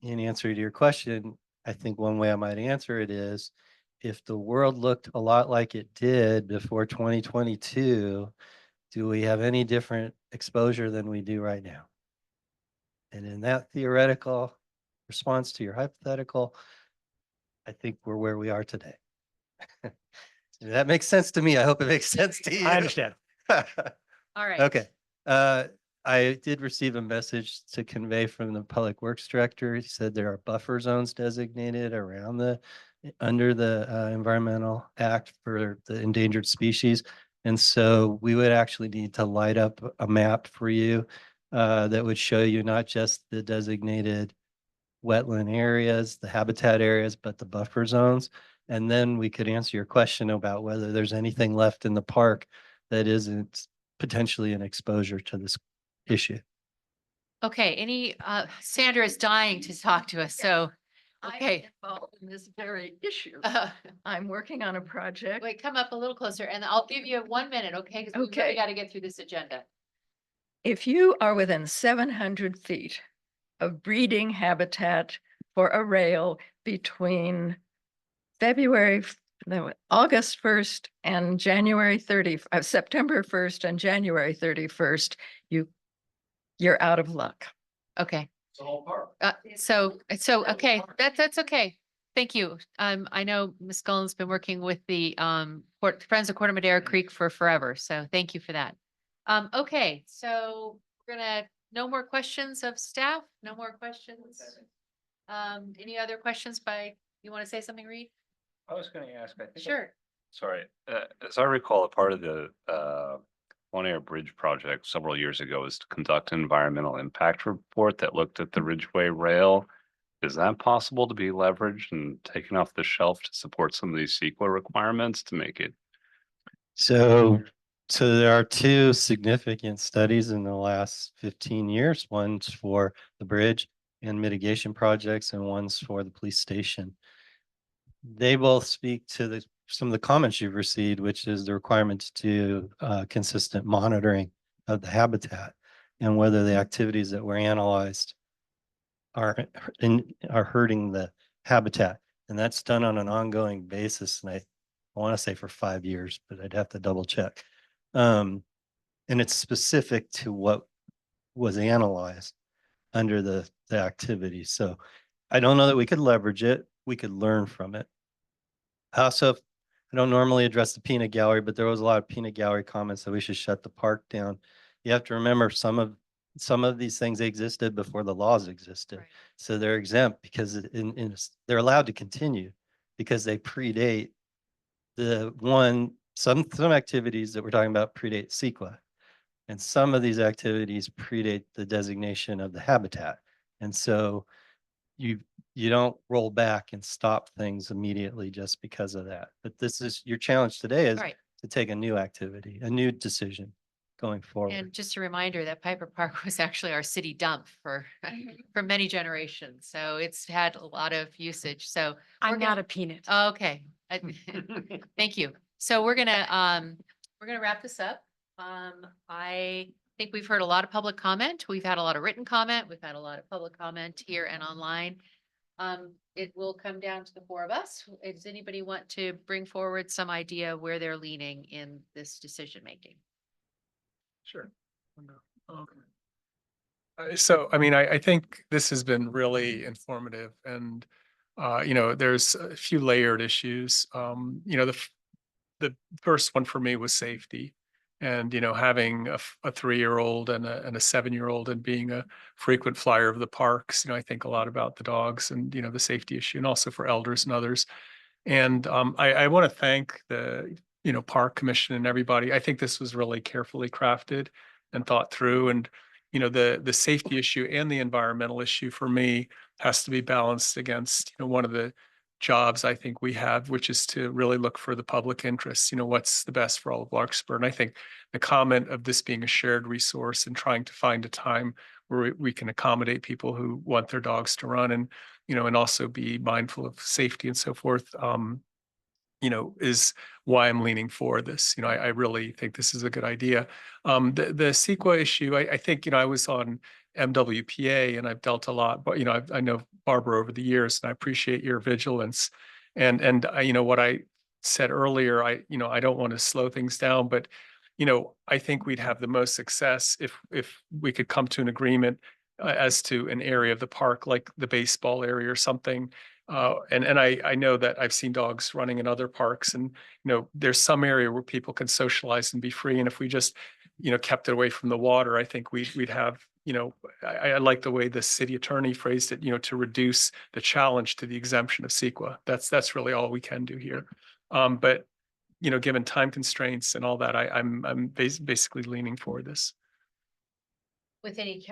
in answer to your question, I think one way I might answer it is if the world looked a lot like it did before 2022, do we have any different exposure than we do right now? And in that theoretical response to your hypothetical, I think we're where we are today. That makes sense to me. I hope it makes sense to you. I understand. All right. Okay. I did receive a message to convey from the Public Works Director. He said there are buffer zones designated around under the Environmental Act for the endangered species. And so we would actually need to light up a map for you that would show you not just the designated wetland areas, the habitat areas, but the buffer zones. And then we could answer your question about whether there's anything left in the park that isn't potentially an exposure to this issue. Okay, Sandra is dying to talk to us, so, okay. I'm involved in this very issue. I'm working on a project. Wait, come up a little closer and I'll give you 1 minute, okay? Because we really Okay. got to get through this agenda. If you are within 700 feet of breeding habitat for a rail between August 1st and September 1st and January 31st, you're out of luck. Okay. It's a whole park. Okay, that's okay. Thank you. I know Ms. Gullen's been working with the Friends of Corte Madera Creek for forever, so thank you for that. Okay, so no more questions of staff? No more questions? Any other questions you want to say something, Reed? I was going to ask, I think. Sure. Sorry, as I recall, a part of the One Air Bridge project several years ago was to conduct an environmental impact report that looked at the Ridgeway rail. Is that possible to be leveraged and taken off the shelf to support some of these CEQA requirements to make it? So there are two significant studies in the last 15 years. One's for the bridge and mitigation projects, and one's for the police station. They both speak to some of the comments you've received, which is the requirements to consistent monitoring of the habitat and whether the activities that were analyzed are hurting the habitat. And that's done on an ongoing basis. And I want to say for 5 years, but I'd have to double check. And it's specific to what was analyzed under the activity. So I don't know that we could leverage it. We could learn from it. Also, I don't normally address the peanut gallery, but there was a lot of peanut gallery comments that we should shut the park down. You have to remember some of these things existed before the laws existed. Right. So they're exempt because they're allowed to continue because they predate some activities that we're talking about predate CEQA. And some of these activities predate the designation of the habitat. And so you don't roll back and stop things immediately just because of that. But this is your challenge today is Right. to take a new activity, a new decision going forward. And just a reminder that Piper Park was actually our city dump for, for many generations. So it's had a lot of usage. So I'm not a peanut. okay. Thank you. So we're gonna wrap this up. I think we've heard a lot of public comment. We've had a lot of written comment. We've had a lot of public comment here and online. It will come down to the four of us. Does anybody want to bring forward some idea where they're leaning in this decision making? Sure. Okay. So, I mean, I think this has been really informative and, you know, there's a few layered issues. You know, the first one for me was safety. And, you know, having a 3-year-old and a 7-year-old and being a frequent flyer of the parks, you know, I think a lot about the dogs and, you know, the safety issue and also for elders and others. And I want to thank the, you know, park commission and everybody. I think this was really carefully crafted and thought through. And, you know, the safety issue and the environmental issue for me has to be balanced against, you know, one of the jobs I think we have, which is to really look for the public interest, you know, what's the best for all of Larkspur. And I think the comment of this being a shared resource and trying to find a time where we can accommodate people who want their dogs to run and, you know, and also be mindful of safety and so forth, you know, is why I'm leaning for this. You know, I really think this is a good idea. The CEQA issue, I think, you know, I was on MWPA and I've dealt a lot, but, you know, I know Barbara over the years and I appreciate your vigilance. And you know, what I said earlier, you know, I don't want to slow things down, but, you know, I think we'd have the most success if we could come to an agreement as to an area of the park, like the baseball area or something. And I know that I've seen dogs running in other parks and, you know, there's some area where people can socialize and be free. And if we just, you know, kept it away from the water, I think we'd have, you know, I like the way the city attorney phrased it, you know, to reduce the challenge to the exemption of CEQA. That's really all we can do here. But, you know, given time constraints and all that, I'm basically leaning for this. With any,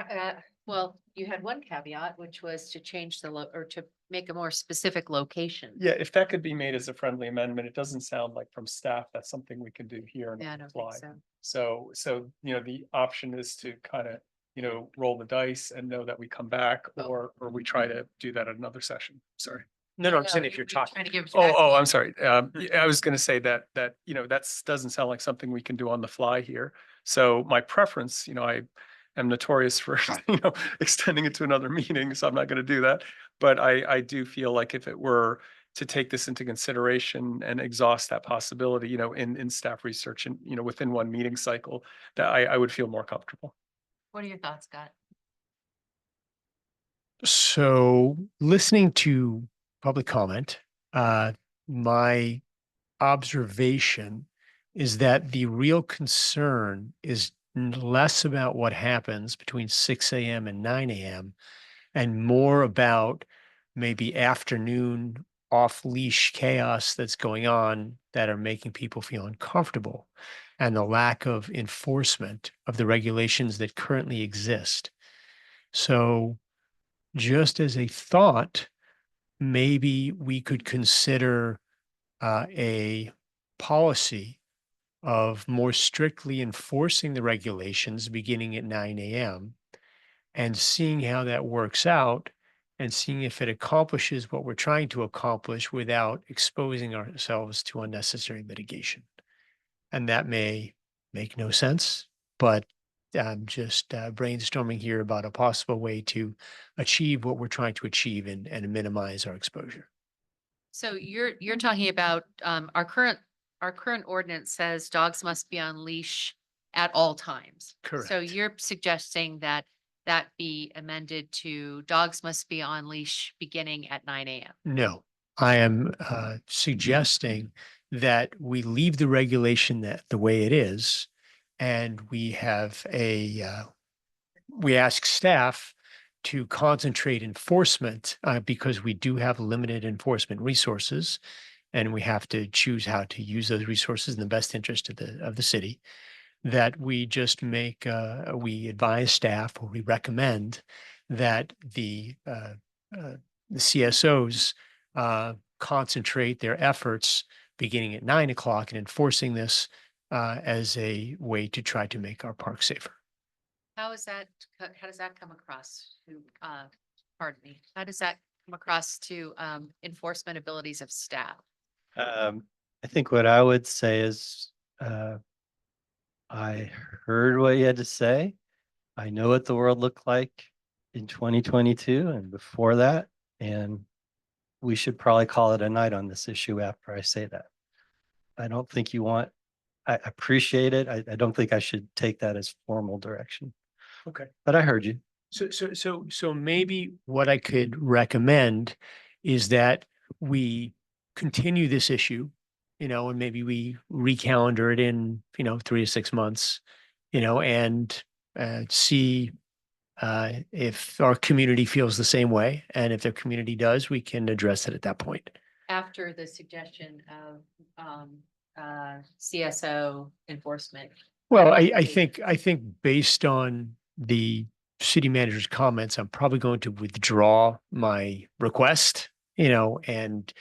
well, you had one caveat, which was to change or to make a more specific location. Yeah, if that could be made as a friendly amendment, it doesn't sound like from staff, that's something we can do here and Yeah, I don't think apply. so. So, you know, the option is to kind of, you know, roll the dice and know that we come back or we try to do that at another session. Sorry. No, I'm saying if you're talking. Trying to give. I'm sorry. Yeah, I was going to say that, you know, doesn't sound like something we can do on the fly here. So my preference, you know, I am notorious for, you know, extending it to another meeting, so I'm not going to do that. But I do feel like if it were to take this into consideration and exhaust that possibility, you know, in staff research and, you know, within one meeting cycle, that I would feel more comfortable. What are your thoughts, Scott? So listening to public comment, my observation is that the real concern is less about what happens between 6 a.m. and 9 a.m. and more about maybe afternoon off-leash chaos that's going on that are making people feel uncomfortable and the lack of enforcement of the regulations that currently exist. So just as a thought, maybe we could consider a policy of more strictly enforcing the regulations beginning at 9 a.m. and seeing how that works out and seeing if it accomplishes what we're trying to accomplish without exposing ourselves to unnecessary litigation. And that may make no sense, but I'm just brainstorming here about a possible way to achieve what we're trying to achieve and minimize our exposure. So you're talking about our current ordinance says dogs must be on leash at all times. Correct. So you're suggesting that be amended to dogs must be on leash beginning at 9 a.m. No, I am suggesting that we leave the regulation the way it is, and we have we ask staff to concentrate enforcement because we do have limited enforcement resources, and we have to choose how to use those resources in the best interest of the city. that we just make, we advise staff or we recommend that the CSOs concentrate their efforts beginning at 9 o'clock and enforcing this as a way to try to make our park safer. How is that, how does that come across to, pardon me, how does that come across to, enforcement abilities of staff? I think what I would say is, I heard what you had to say. I know what the world looked like in 2022 and before that, and we should probably call it a night on this issue after I say that. I don't think you want, I appreciate it. I don't think I should take that as formal direction, Okay. but I heard you. So maybe what I could recommend is that we continue this issue, and maybe we recalendar it in, 3 to 6 months, and see if our community feels the same way. And if the community does, we can address it at that point. After the suggestion of, CSO enforcement. Well, I think based on the city manager's comments, I'm probably going to withdraw my request, and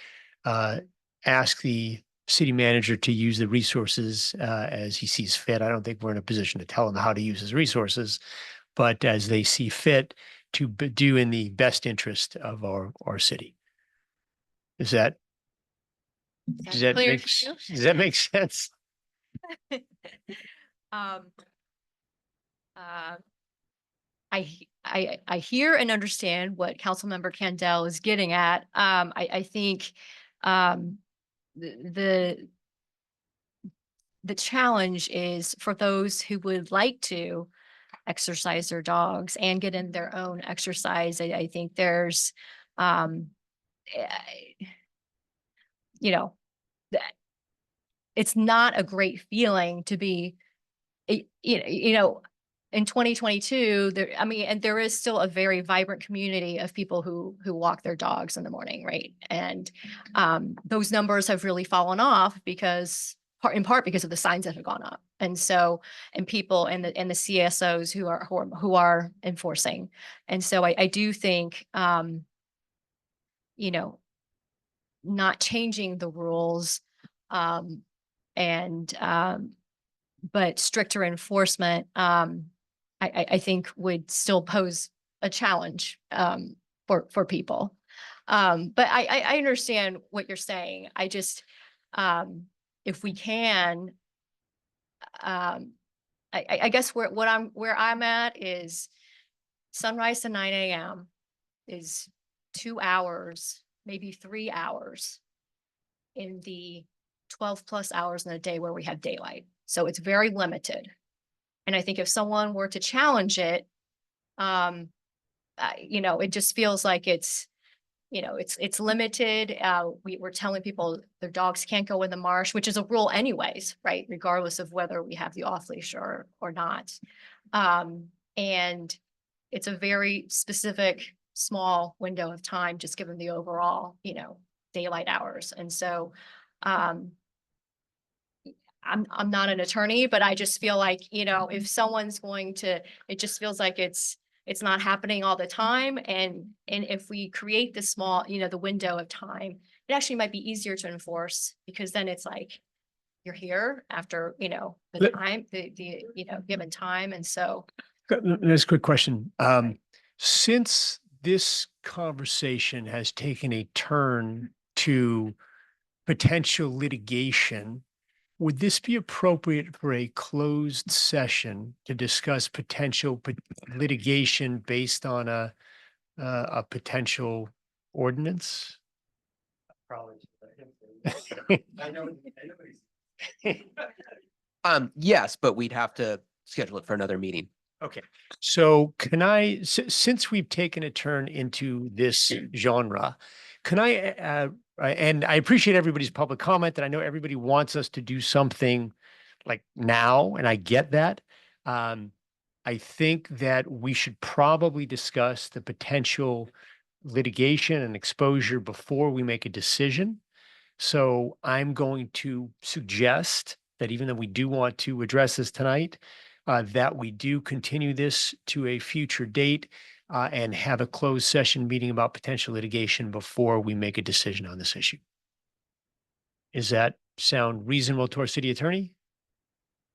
ask the city manager to use the resources as he sees fit. I don't think we're in a position to tell him how to use his resources, but as they see fit to do in the best interest of our city. Does that clear to you? does that make sense? I hear and understand what Councilmember Candell is getting at. I think the challenge is for those who would like to exercise their dogs and get in their own exercise. I think there's, it's not a great feeling to be, in 2022, and there is still a very vibrant community of people who walk their dogs in the morning, right? And those numbers have really fallen off in part because of the signs that have gone up. And so, and people and the CSOs who are enforcing. And so I do think, not changing the rules, but stricter enforcement, I think would still pose a challenge for people. But I understand what you're saying. I just, if we can, I guess where I'm at is sunrise to 9 a.m. is 2 hours, maybe 3 hours in the 12 plus hours in a day where we have daylight. So it's very limited. And I think if someone were to challenge it, it just feels like it's limited. We're telling people their dogs can't go in the marsh, which is a rule anyways, right? Regardless of whether we have the off leash or not. And it's a very specific, small window of time, just given the overall, daylight hours. And so, I'm not an attorney, but I just feel like, if someone's it just feels like it's not happening all the time. And if we create this small, the window of time, it actually might be easier to enforce, because then it's like, you're here after, the time, the given time. And so. There's a quick question. Since this conversation has taken a turn to potential litigation, would this be appropriate for a closed session to discuss potential litigation based on a potential ordinance? Probably. Yes, but we'd have to schedule it for another meeting. Okay, so can I, since we've taken a turn into this genre, can I, and I appreciate everybody's public comment, and I know everybody wants us to do something like now, and I get that. I think that we should probably discuss the potential litigation and exposure before we make a decision. So I'm going to suggest that even though we do want to address this tonight, that we do continue this to a future date and have a closed session meeting about potential litigation before we make a decision on this issue. Does that sound reasonable to our city attorney?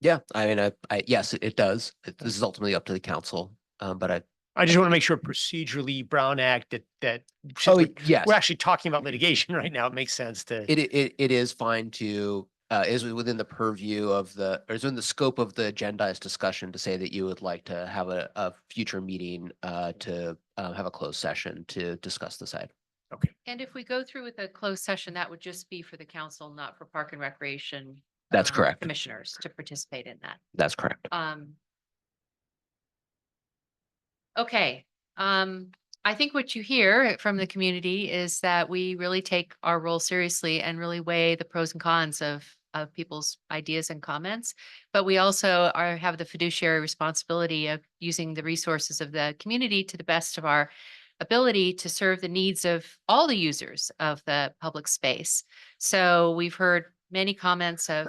Yeah, I mean, yes, it does. This is ultimately up to the council, but I just want to make sure procedurally Brown Act that Oh, since yes. we're actually talking about litigation right now. It makes sense to. It is fine to, is within the purview of or is in the scope of the agendized discussion to say that you would like to have a future meeting to have a closed session to discuss this item. Okay. And if we go through with a closed session, that would just be for the council, not for Park and Recreation. That's correct. Commissioners to participate in that. That's correct. Okay. I think what you hear from the community is that we really take our role seriously and really weigh the pros and cons of people's ideas and comments. But we also have the fiduciary responsibility of using the resources of the community to the best of our ability to serve the needs of all the users of the public space. So we've heard many comments of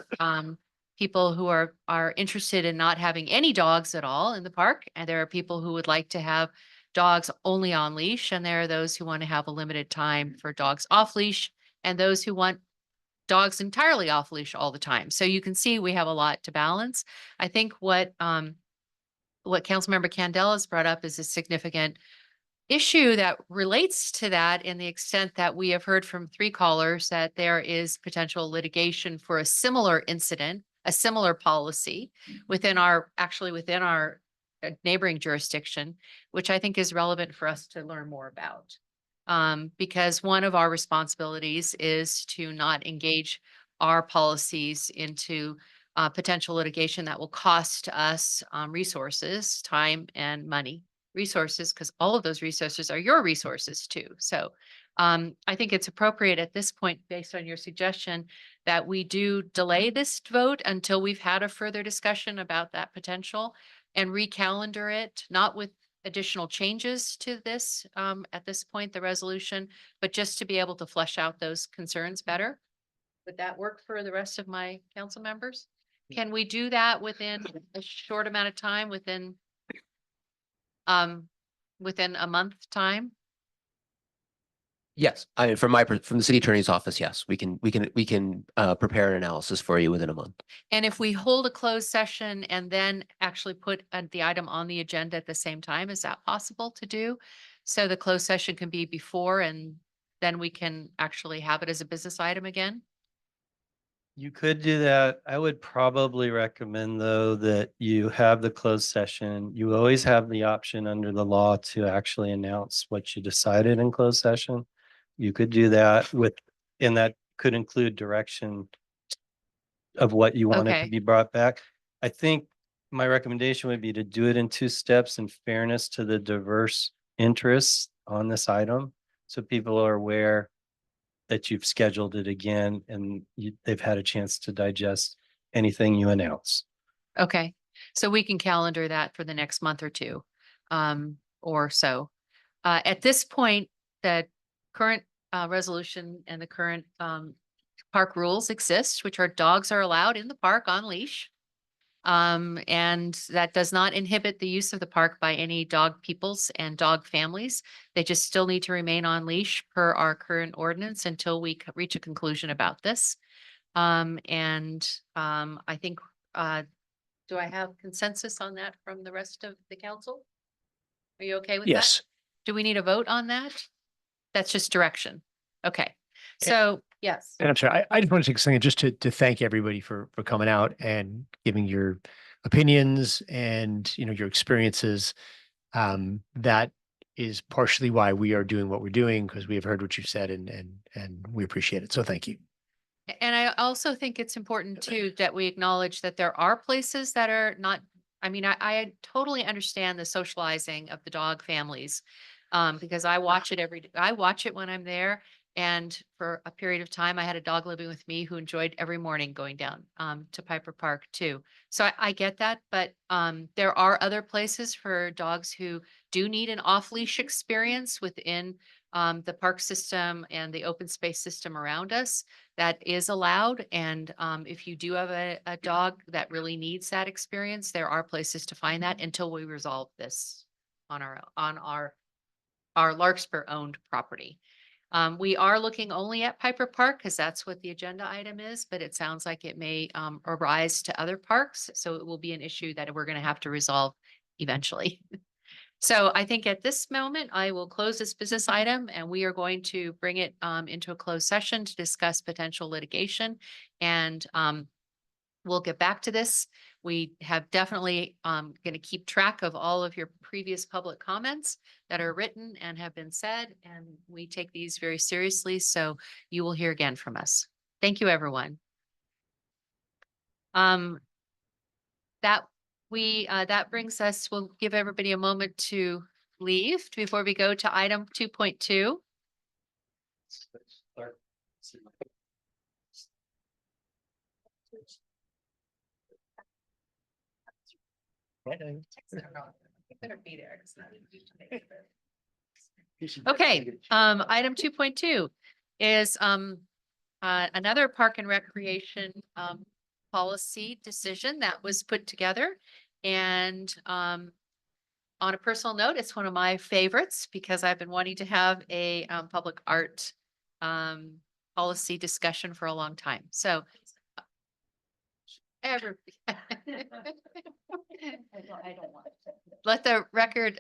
people who are interested in not having any dogs at all in the park. And there are people who would like to have dogs only on leash. And there are those who want to have a limited time for dogs off leash and those who want dogs entirely off leash all the time. So you can see we have a lot to balance. I think what Councilmember Candela has brought up is a significant issue that relates to that in the extent that we have heard from 3 callers that there is potential litigation for a similar incident, a similar policy within our neighboring jurisdiction, which I think is relevant for us to learn more about. Because one of our responsibilities is to not engage our policies into potential litigation that will cost us resources, time and money. Resources, because all of those resources are your resources too. So I think it's appropriate at this point, based on your suggestion, that we do delay this vote until we've had a further discussion about that potential and recalendar it, not with additional changes to this at this point, the resolution, but just to be able to flesh out those concerns better. Would that work for the rest of my council members? Can we do that within a short amount of time, within a month time? Yes, I mean, from the city attorney's office, yes, we can prepare an analysis for you within a month. And if we hold a closed session and then actually put the item on the agenda at the same time, is that possible to do? So the closed session can be before and then we can actually have it as a business item again? You could do that. I would probably recommend, though, that you have the closed session. You always have the option under the law to actually announce what you decided in closed session. You could do that and that could include direction of what you wanted Okay. to be brought back. I think my recommendation would be to do it in 2 steps in fairness to the diverse interests on this item. So people are aware that you've scheduled it again and they've had a chance to digest anything you announce. Okay, so we can calendar that for the next month or 2 or so. At this point, the current resolution and the current park rules exist, which are dogs are allowed in the park on leash. And that does not inhibit the use of the park by any dog peoples and dog families. They just still need to remain on leash per our current ordinance until we reach a conclusion about this. I think, do I have consensus on that from the rest of the council? Are you okay with that? Yes. Do we need a vote on that? That's just direction. Okay, so yes. And I'm sorry, I just want to take a second just to thank everybody for coming out and giving your opinions and, your experiences. That is partially why we are doing what we're doing, because we have heard what you've said and we appreciate it. So thank you. And I also think it's important too, that we acknowledge that there are places that are not, I totally understand the socializing of the dog families. Because I watch it I watch it when I'm there. And for a period of time, I had a dog living with me who enjoyed every morning going down to Piper Park too. So I get that, but there are other places for dogs who do need an off-leash experience within the park system and the open space system around us. That is allowed. And if you do have a dog that really needs that experience, there are places to find that until we resolve this on our Larkspur owned property. We are looking only at Piper Park because that's what the agenda item is, but it sounds like it may arise to other parks. So it will be an issue that we're going to have to resolve eventually. So I think at this moment, I will close this business item and we are going to bring it into a closed session to discuss potential litigation. And we'll get back to this. We have definitely going to keep track of all of your previous public comments that are written and have been said, and we take these very seriously. So you will hear again from us. Thank you, everyone. That brings us, we'll give everybody a moment to leave before we go to item 2.2. Okay, item 2.2 is another park and recreation policy decision that was put together. And on a personal note, it's one of my favorites because I've been wanting to have a public art policy discussion for a long time. So let the record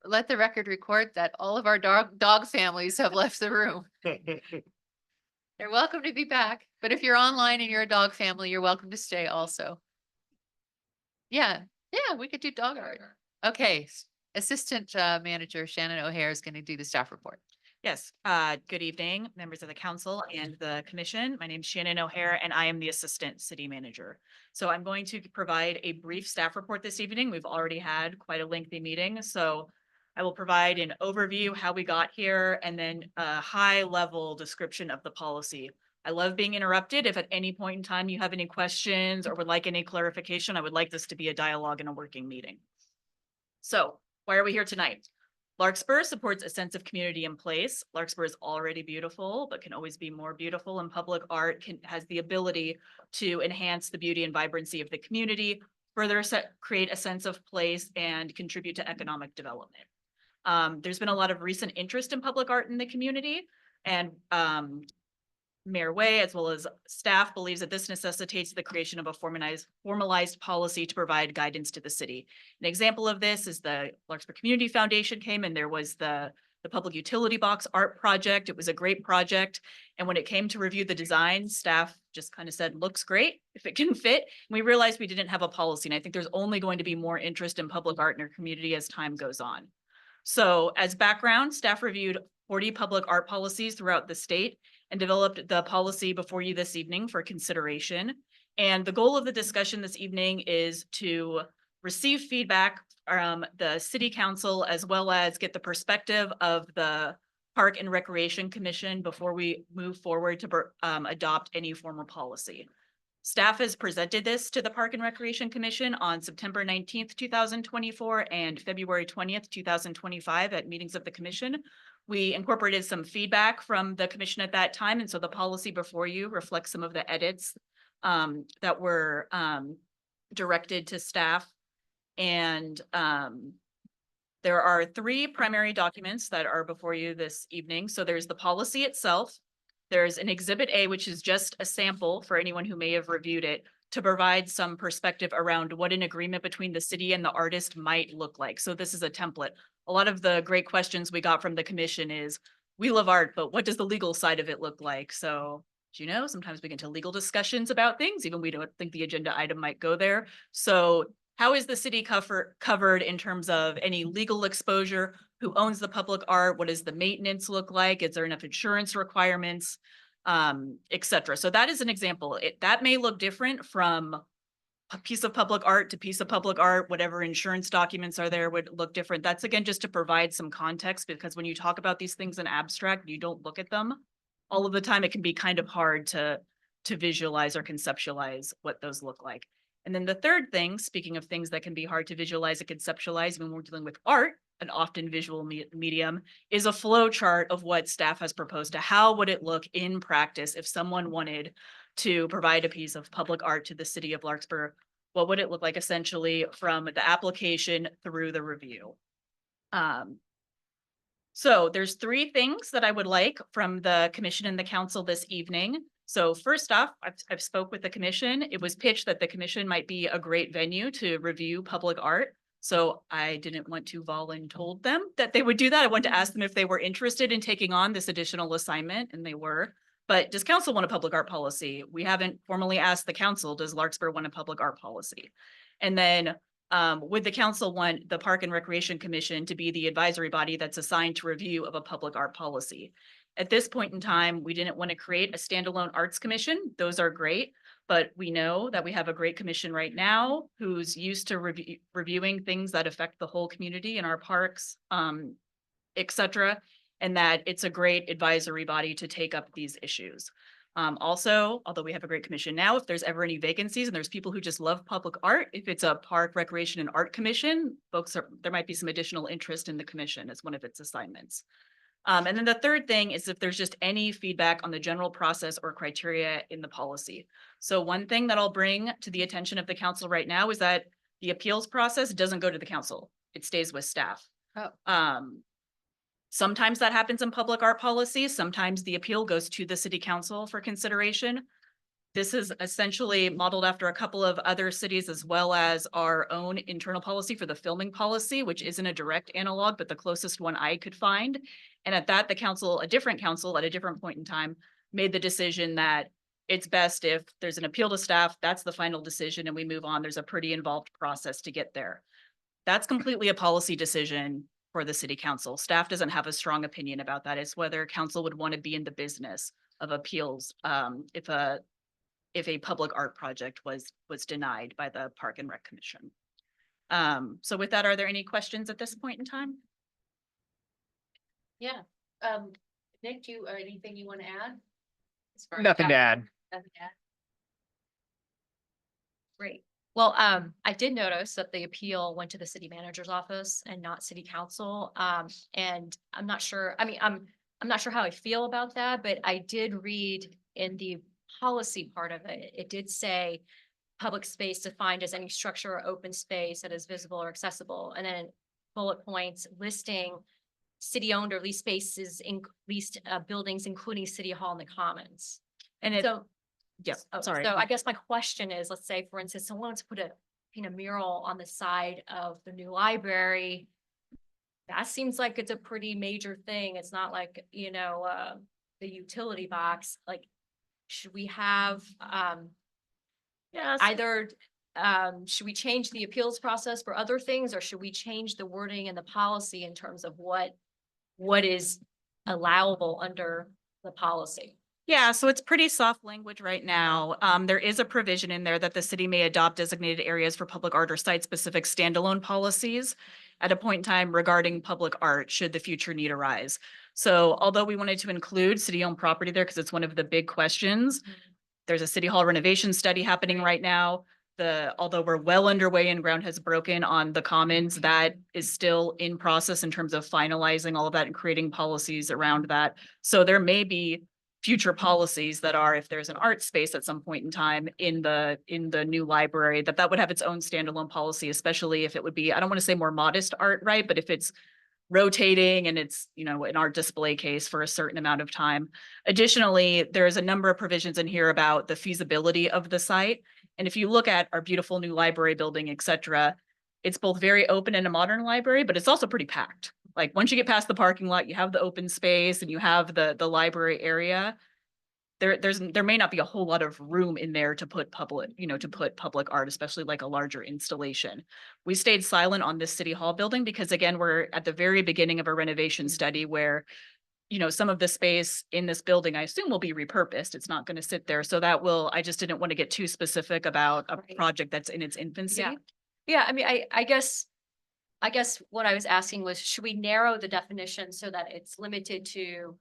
let the record record that all of our dog families have left the room. They're welcome to be back, but if you're online and you're a dog family, you're welcome to stay also. Yeah, we could do dog art. Okay, Assistant Manager Shannon O'Hare is going to do the staff report. Yes, good evening, members of the council and the commission. My name is Shannon O'Hare and I am the Assistant City Manager. So I'm going to provide a brief staff report this evening. We've already had quite a lengthy meeting, so I will provide an overview how we got here and then a high level description of the policy. I love being interrupted. If at any point in time you have any questions or would like any clarification, I would like this to be a dialogue and a working meeting. So why are we here tonight? Larkspur supports a sense of community in place. Larkspur is already beautiful, but can always be more beautiful, and public art has the ability to enhance the beauty and vibrancy of the community, further create a sense of place, and contribute to economic development. There's been a lot of recent interest in public art in the community, and Mayor Way, as well as staff, believes that this necessitates the creation of a formalized policy to provide guidance to the city. An example of this is the Larkspur Community Foundation came and there was the Public Utility Box art project. It was a great project. And when it came to review the design, staff just kind of said, looks great if it can fit. And we realized we didn't have a policy. And I think there's only going to be more interest in public art in our community as time goes on. So as background, staff reviewed 40 public art policies throughout the state and developed the policy before you this evening for consideration. And the goal of the discussion this evening is to receive feedback from the city council, as well as get the perspective of the Park and Recreation Commission before we move forward to adopt any formal policy. Staff has presented this to the Park and Recreation Commission on September 19th, 2024 and February 20th, 2025 at meetings of the commission. We incorporated some feedback from the commission at that time, and so the policy before you reflects some of the edits that were directed to staff. And there are 3 primary documents that are before you this evening. So there's the policy itself. There's an Exhibit A, which is just a sample for anyone who may have reviewed it, to provide some perspective around what an agreement between the city and the artist might look like. So this is a template. A lot of the great questions we got from the commission is, we love art, but what does the legal side of it look like? So, you know, sometimes we get into legal discussions about things, even we don't think the agenda item might go there. So how is the city covered in terms of any legal exposure? Who owns the public art? What does the maintenance look like? Is there enough insurance requirements, et cetera? So that is an example. That may look different from piece of public art to piece of public art, whatever insurance documents are there would look different. That's again, just to provide some context, because when you talk about these things in abstract, you don't look at them all of the time. It can be kind of hard to visualize or conceptualize what those look like. And then the third thing, speaking of things that can be hard to visualize and conceptualize when we're dealing with art, an often visual medium, is a flow chart of what staff has proposed to how would it look in practice if someone wanted to provide a piece of public art to the city of Larkspur. What would it look like essentially from the application through the review? So there's three things that I would like from the commission and the council this evening. So first off, I've spoke with the commission. It was pitched that the commission might be a great venue to review public art. So I didn't want to voluntold them that they would do that. I wanted to ask them if they were interested in taking on this additional assignment, and they were. But does council want a public art policy? We haven't formally asked the council, does Larkspur want a public art policy? And then would the council want the Park and Recreation Commission to be the advisory body that's assigned to review of a public art policy? At this point in time, we didn't want to create a standalone arts commission. Those are great, but we know that we have a great commission right now who's used to reviewing things that affect the whole community in our parks, et cetera, and that it's a great advisory body to take up these issues. Also, although we have a great commission now, if there's ever any vacancies and there's people who just love public art, if it's a park, recreation, and art commission, there might be some additional interest in the commission as one of its assignments. And then the third thing is if there's just any feedback on the general process or criteria in the policy. So one thing that I'll bring to the attention of the council right now is that the appeals process doesn't go to the council. It stays with staff. Oh. Sometimes that happens in public art policy. Sometimes the appeal goes to the city council for consideration. This is essentially modeled after a couple of other cities, as well as our own internal policy for the filming policy, which isn't a direct analog, but the closest one I could find. And at that, the council, a different council at a different point in time, made the decision that it's best if there's an appeal to staff, that's the final decision, and we move on. There's a pretty involved process to get there. That's completely a policy decision for the city council. Staff doesn't have a strong opinion about that. It's whether council would want to be in the business of appeals if a public art project was denied by the Park and Rec Commission. So with that, are there any questions at this point in time? Yeah. Nick, or anything you want to add? As far as Nothing to add. Nothing to add. Great. Well, I did notice that the appeal went to the city manager's office and not city council. And I'm not sure, I mean, I'm not sure how I feel about that, but I did read in the policy part of it, it did say public space defined as any structure or open space that is visible or accessible. And then bullet points listing city-owned or leased spaces in leased buildings, including City Hall and the Commons. And it, So, yes, oh, sorry. So I guess my question is, let's say, for instance, someone wants to paint a mural on the side of the new library. That seems like it's a pretty major thing. It's not like, you know, the utility box. Like, should we have either should we change the appeals process for other things, or should we change the wording and the policy in terms of what is allowable under the policy? Yeah, so it's pretty soft language right now. There is a provision in there that the city may adopt designated areas for public art or site-specific standalone policies at a point in time regarding public art, should the future need arise. So although we wanted to include city-owned property there because it's one of the big questions, there's a city hall renovation study happening right now. Although we're well underway and ground has broken on the Commons, that is still in process in terms of finalizing all of that and creating policies around that. So there may be future policies that are, if there's an art space at some point in time in the new library, that would have its own standalone policy, especially if it would be, I don't want to say more modest art, right? But if it's rotating and it's, you know, an art display case for a certain amount of time. Additionally, there's a number of provisions in here about the feasibility of the site. And if you look at our beautiful new library building, et cetera, it's both very open and a modern library, but it's also pretty packed. Like once you get past the parking lot, you have the open space and you have the library area. There may not be a whole lot of room in there to put public art, especially like a larger installation. We stayed silent on this city hall building because again, we're at the very beginning of a renovation study where some of the space in this building, I assume, will be repurposed. It's not going to sit there. So I just didn't want to get too specific about a Right. project that's in its infancy. Yeah. Yeah, I mean, I guess what I was asking was, should we narrow the definition so that it's limited to,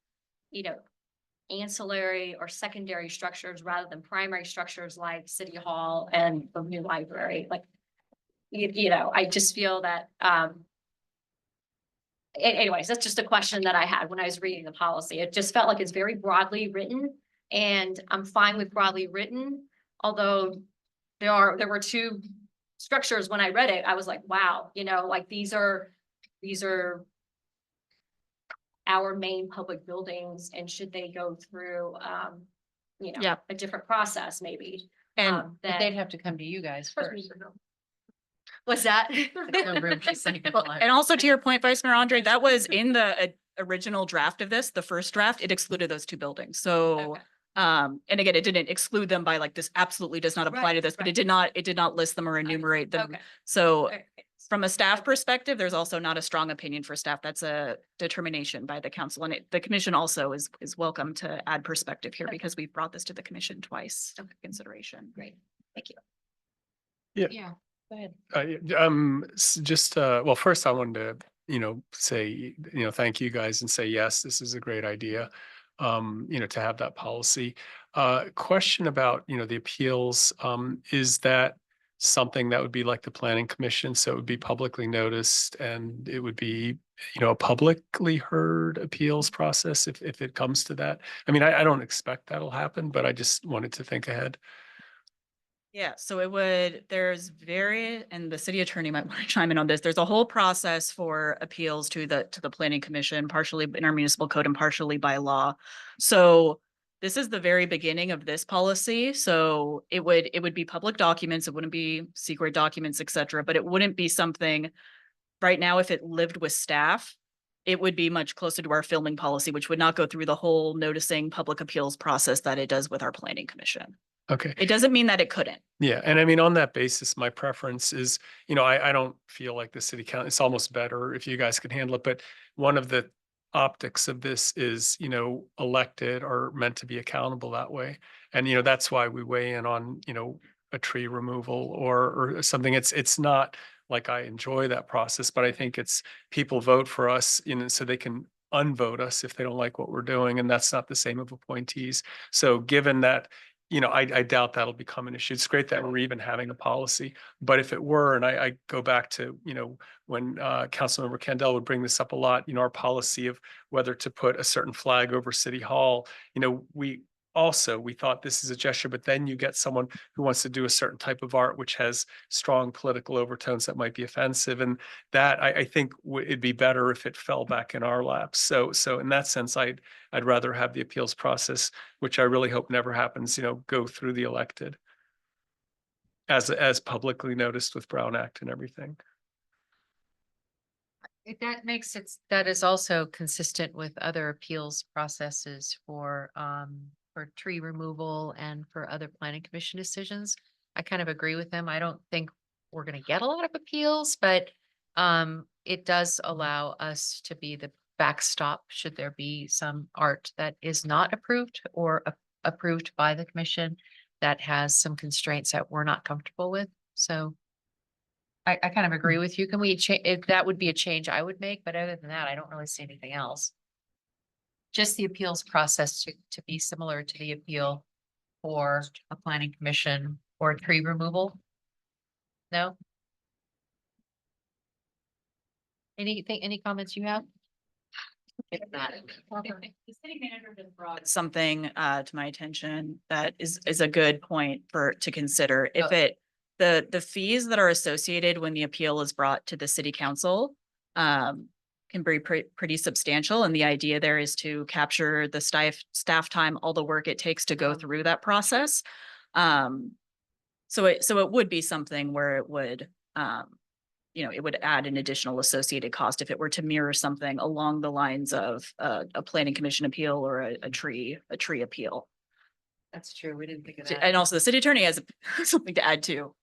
ancillary or secondary structures rather than primary structures like City Hall and the new library? Like, I just feel that, anyways, that's just a question that I had when I was reading the policy. It just felt like it's very broadly written, and I'm fine with broadly written. Although there were two structures when I read it, I was like, wow, like these are our main public buildings, and should they go through, Yeah. a different process maybe? And But they'd have to come to you guys first. What's that? No room for second Well, floor. and also to your point, Vice Mayor Andre, that was in the original draft of this, the first draft, it excluded those two buildings. So, Okay. and again, it didn't exclude them by like, this absolutely does not apply to Right, this, but right. it did not list them or enumerate them. Okay. So Okay. from a staff perspective, there's also not a strong opinion for staff. That's a determination by the council. And the commission also is welcome to add perspective here, Okay. because we've brought this to the commission twice for consideration. Great, thank you. Yeah, go ahead. Well, first I wanted to, say, thank you guys and say, yes, this is a great idea. To have that policy. Question about, the appeals, is that something that would be like the planning commission? So it would be publicly noticed and it would be, a publicly heard appeals process if it comes to that. I mean, I don't expect that'll happen, but I just wanted to think ahead. Yeah, so and the city attorney might want to chime in on this. There's a whole process for appeals to the planning commission, partially in our municipal code and partially by law. So this is the very beginning of this policy. So it would be public documents. It wouldn't be secret documents, et cetera, but it wouldn't be something right now, if it lived with staff, it would be much closer to our filming policy, which would not go through the whole noticing public appeals process that it does with our planning commission. Okay. It doesn't mean that it couldn't. Yeah, and I mean, on that basis, my preference is, I don't feel like the city council, it's almost better if you guys can handle it, but one of the optics of this is, elected are meant to be accountable that way. And, that's why we weigh in on, a tree removal or something. It's not like I enjoy that process, but I think it's people vote for us, so they can unvote us if they don't like what we're doing. And that's not the same of appointees. So given that, I doubt that'll become an issue. It's great that we're even having a policy, but if it were, and I go back to, when Councilmember Kendall would bring this up a lot, our policy of whether to put a certain flag over City Hall, we thought this is a gesture, but then you get someone who wants to do a certain type of art, which has strong political overtones that might be offensive. And that I think it'd be better if it fell back in our laps. So in that sense, I'd rather have the appeals process, which I really hope never happens, go through the elected as publicly noticed with Brown Act and everything. That is also consistent with other appeals processes for tree removal and for other planning commission decisions. I kind of agree with them. I don't think we're going to get a lot of appeals, but it does allow us to be the backstop should there be some art that is not approved or approved by the commission that has some constraints that we're not comfortable with. So I kind of agree with you. Can we if that would be a change I would make, but other than that, I don't really see anything else. Just the appeals process to be similar to the appeal for a planning commission or tree removal. No? Any comments you have? If not, The city manager just brought something to my attention that is a good point to consider. If the fees that are associated when the appeal is brought to the city council can be pretty substantial. And the idea there is to capture the staff time, all the work it takes to go through that process. So it would be something where it would, it would add an additional associated cost if it were to mirror something along the lines of a planning commission appeal or a tree appeal. that's true. We didn't think of that. And also the city attorney has something to add too.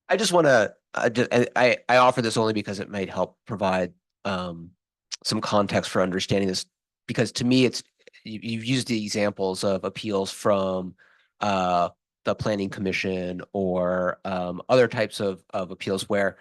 I just want to, I offer this only because it might help provide some context for understanding this because to me, you've used the examples of appeals from the planning commission or other types of appeals where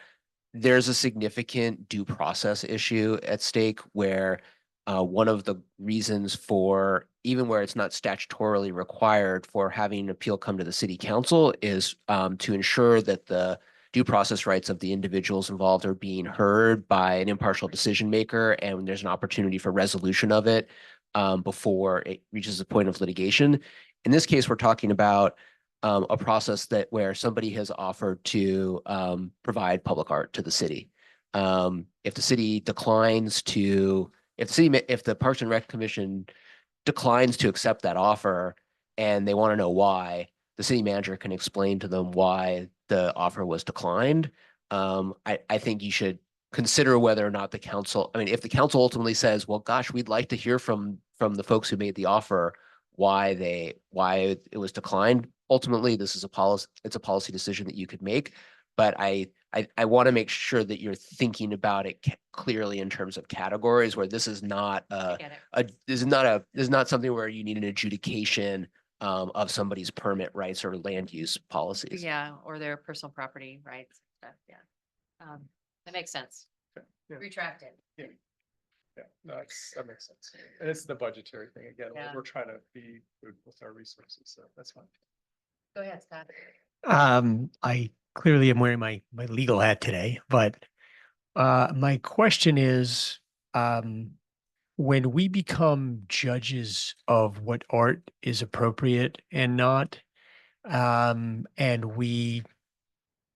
there's a significant due process issue at stake where one of the reasons for, even where it's not statutorily required for having an appeal come to the city council, is to ensure that the due process rights of the individuals involved are being heard by an impartial decision maker, and there's an opportunity for resolution of it before it reaches a point of litigation. In this case, we're talking about a process where somebody has offered to provide public art to the city. If the city declines to, if the Parks and Rec Commission declines to accept that offer and they want to know why, the city manager can explain to them why the offer was declined. I think you should consider whether or not the council, I mean, if the council ultimately says, well, gosh, we'd like to hear from the folks who made the offer, why it was declined. Ultimately, this is it's a policy decision that you could make, but I want to make sure that you're thinking about it clearly in terms of categories where this is not this is not something where you need an adjudication of somebody's permit rights or land use policies. Yeah, or their personal property rights. Yeah. That makes sense. Yeah. Retract it. Yeah. Yeah, no, that makes sense. And it's the budgetary thing again. Yeah. We're trying to be good with our resources, so that's fine. Go ahead, Scott. I clearly am wearing my legal hat today, but my question is, when we become judges of what art is appropriate and not, and we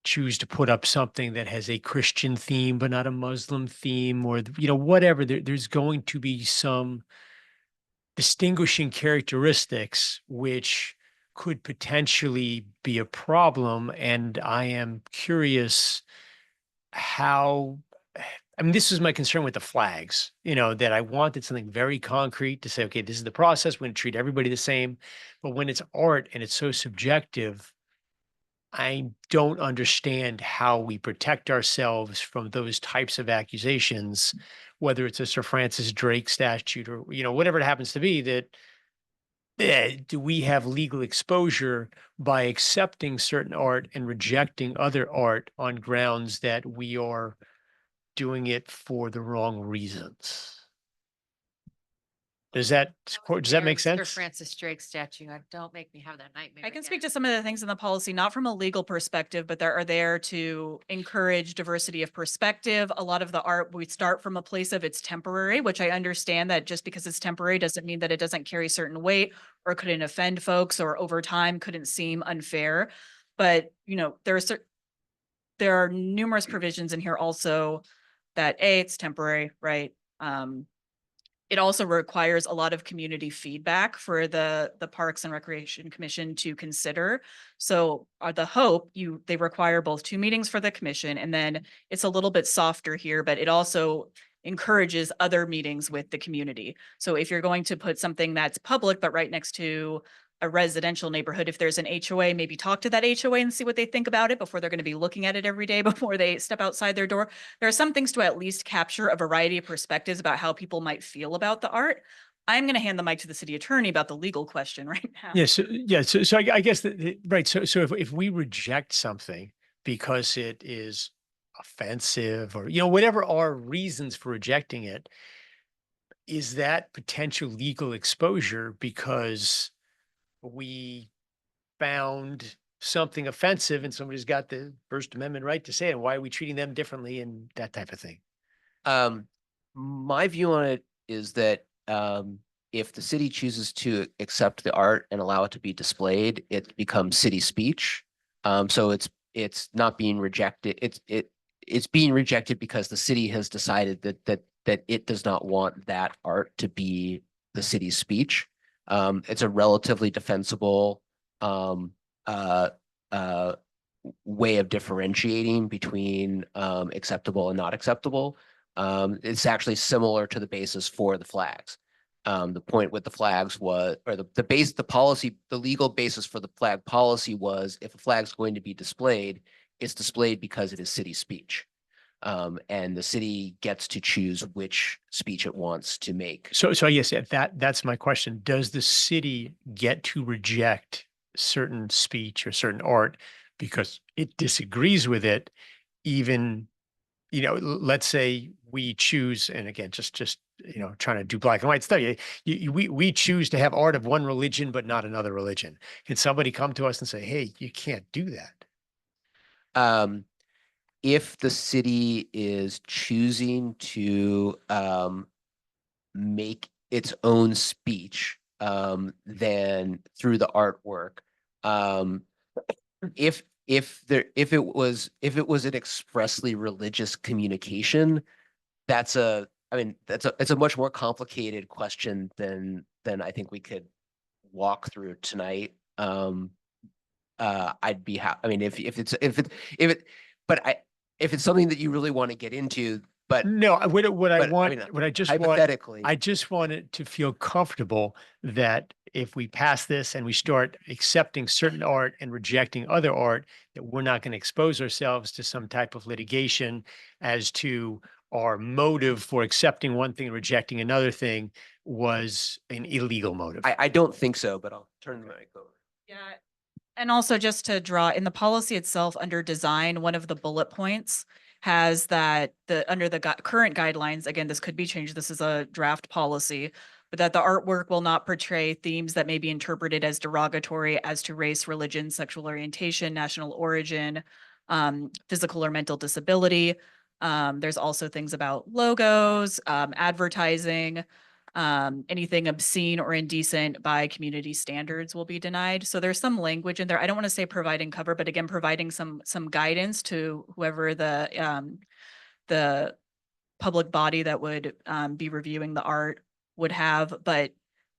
choose to put up something that has a Christian theme but not a Muslim theme, or whatever, there's going to be some distinguishing characteristics which could potentially be a problem. And I am curious how, I mean, this is my concern with the flags, that I wanted something very concrete to say, okay, this is the process. We're going to treat everybody the same. But when it's art and it's so subjective, I don't understand how we protect ourselves from those types of accusations, whether it's a Sir Francis Drake statute or, whatever it happens to be, that do we have legal exposure by accepting certain art and rejecting other art on grounds that we are doing it for the wrong reasons? Does that make Sir sense? Francis Drake statue. Don't make me have that nightmare. I can speak to some of the things in the policy, not from a legal perspective, but they are there to encourage diversity of perspective. A lot of the art, we start from a place of it's temporary, which I understand that just because it's temporary doesn't mean that it doesn't carry certain weight or couldn't offend folks or over time couldn't seem unfair. But, there are numerous provisions in here also that it's temporary, right? It also requires a lot of community feedback for the Parks and Recreation Commission to consider. So the hope, they require both 2 meetings for the commission, and then it's a little bit softer here, but it also encourages other meetings with the community. So if you're going to put something that's public, but right next to a residential neighborhood, if there's an HOA, maybe talk to that HOA and see what they think about it before they're going to be looking at it every day before they step outside their door. There are some things to at least capture a variety of perspectives about how people might feel about the art. I'm going to hand the mic to the city attorney about the legal question right now. Yes. Yeah. So I guess right. So if we reject something because it is offensive or, whatever our reasons for rejecting it, is that potential legal exposure because we found something offensive and somebody's got the First Amendment right to say it? Why are we treating them differently and that type of thing? My view on it is that if the city chooses to accept the art and allow it to be displayed, it becomes city speech. So it's not being rejected. It's being rejected because the city has decided that it does not want that art to be the city's speech. It's a relatively defensible way of differentiating between acceptable and not acceptable. It's actually similar to the basis for the flags. The point with the flags was, or the legal basis for the flag policy was, if a flag's going to be displayed, it's displayed because it is city speech. And the city gets to choose which speech it wants to make. So I guess that's my question. Does the city get to reject certain speech or certain art because it disagrees with it? Even, let's say we choose, and again, just trying to do black and white stuff. We choose to have art of one religion, but not another religion. Can somebody come to us and say, "Hey, you can't do that"? If the city is choosing to make its own speech, then through the artwork, if it was an expressly religious communication, it's a much more complicated question than I think we could walk through tonight. I'd be happy. I mean, if it's something that you really want to get into, but No, what I hypothetically, I just want it to feel comfortable that if we pass this and we start accepting certain art and rejecting other art, that we're not going to expose ourselves to some type of litigation as to our motive for accepting one thing and rejecting another thing was an illegal motive. I don't think so, but I'll turn the mic over. Yeah. And also just to draw in the policy itself under design, one of the bullet points has that under the current guidelines, again, this could be changed. This is a draft policy, but that the artwork will not portray themes that may be interpreted as derogatory as to race, religion, sexual orientation, national origin, physical or mental disability. There's also things about logos, advertising, anything obscene or indecent by community standards will be denied. So there's some language in there. I don't want to say providing cover, but again, providing some guidance to whoever the public body that would be reviewing the art would have. But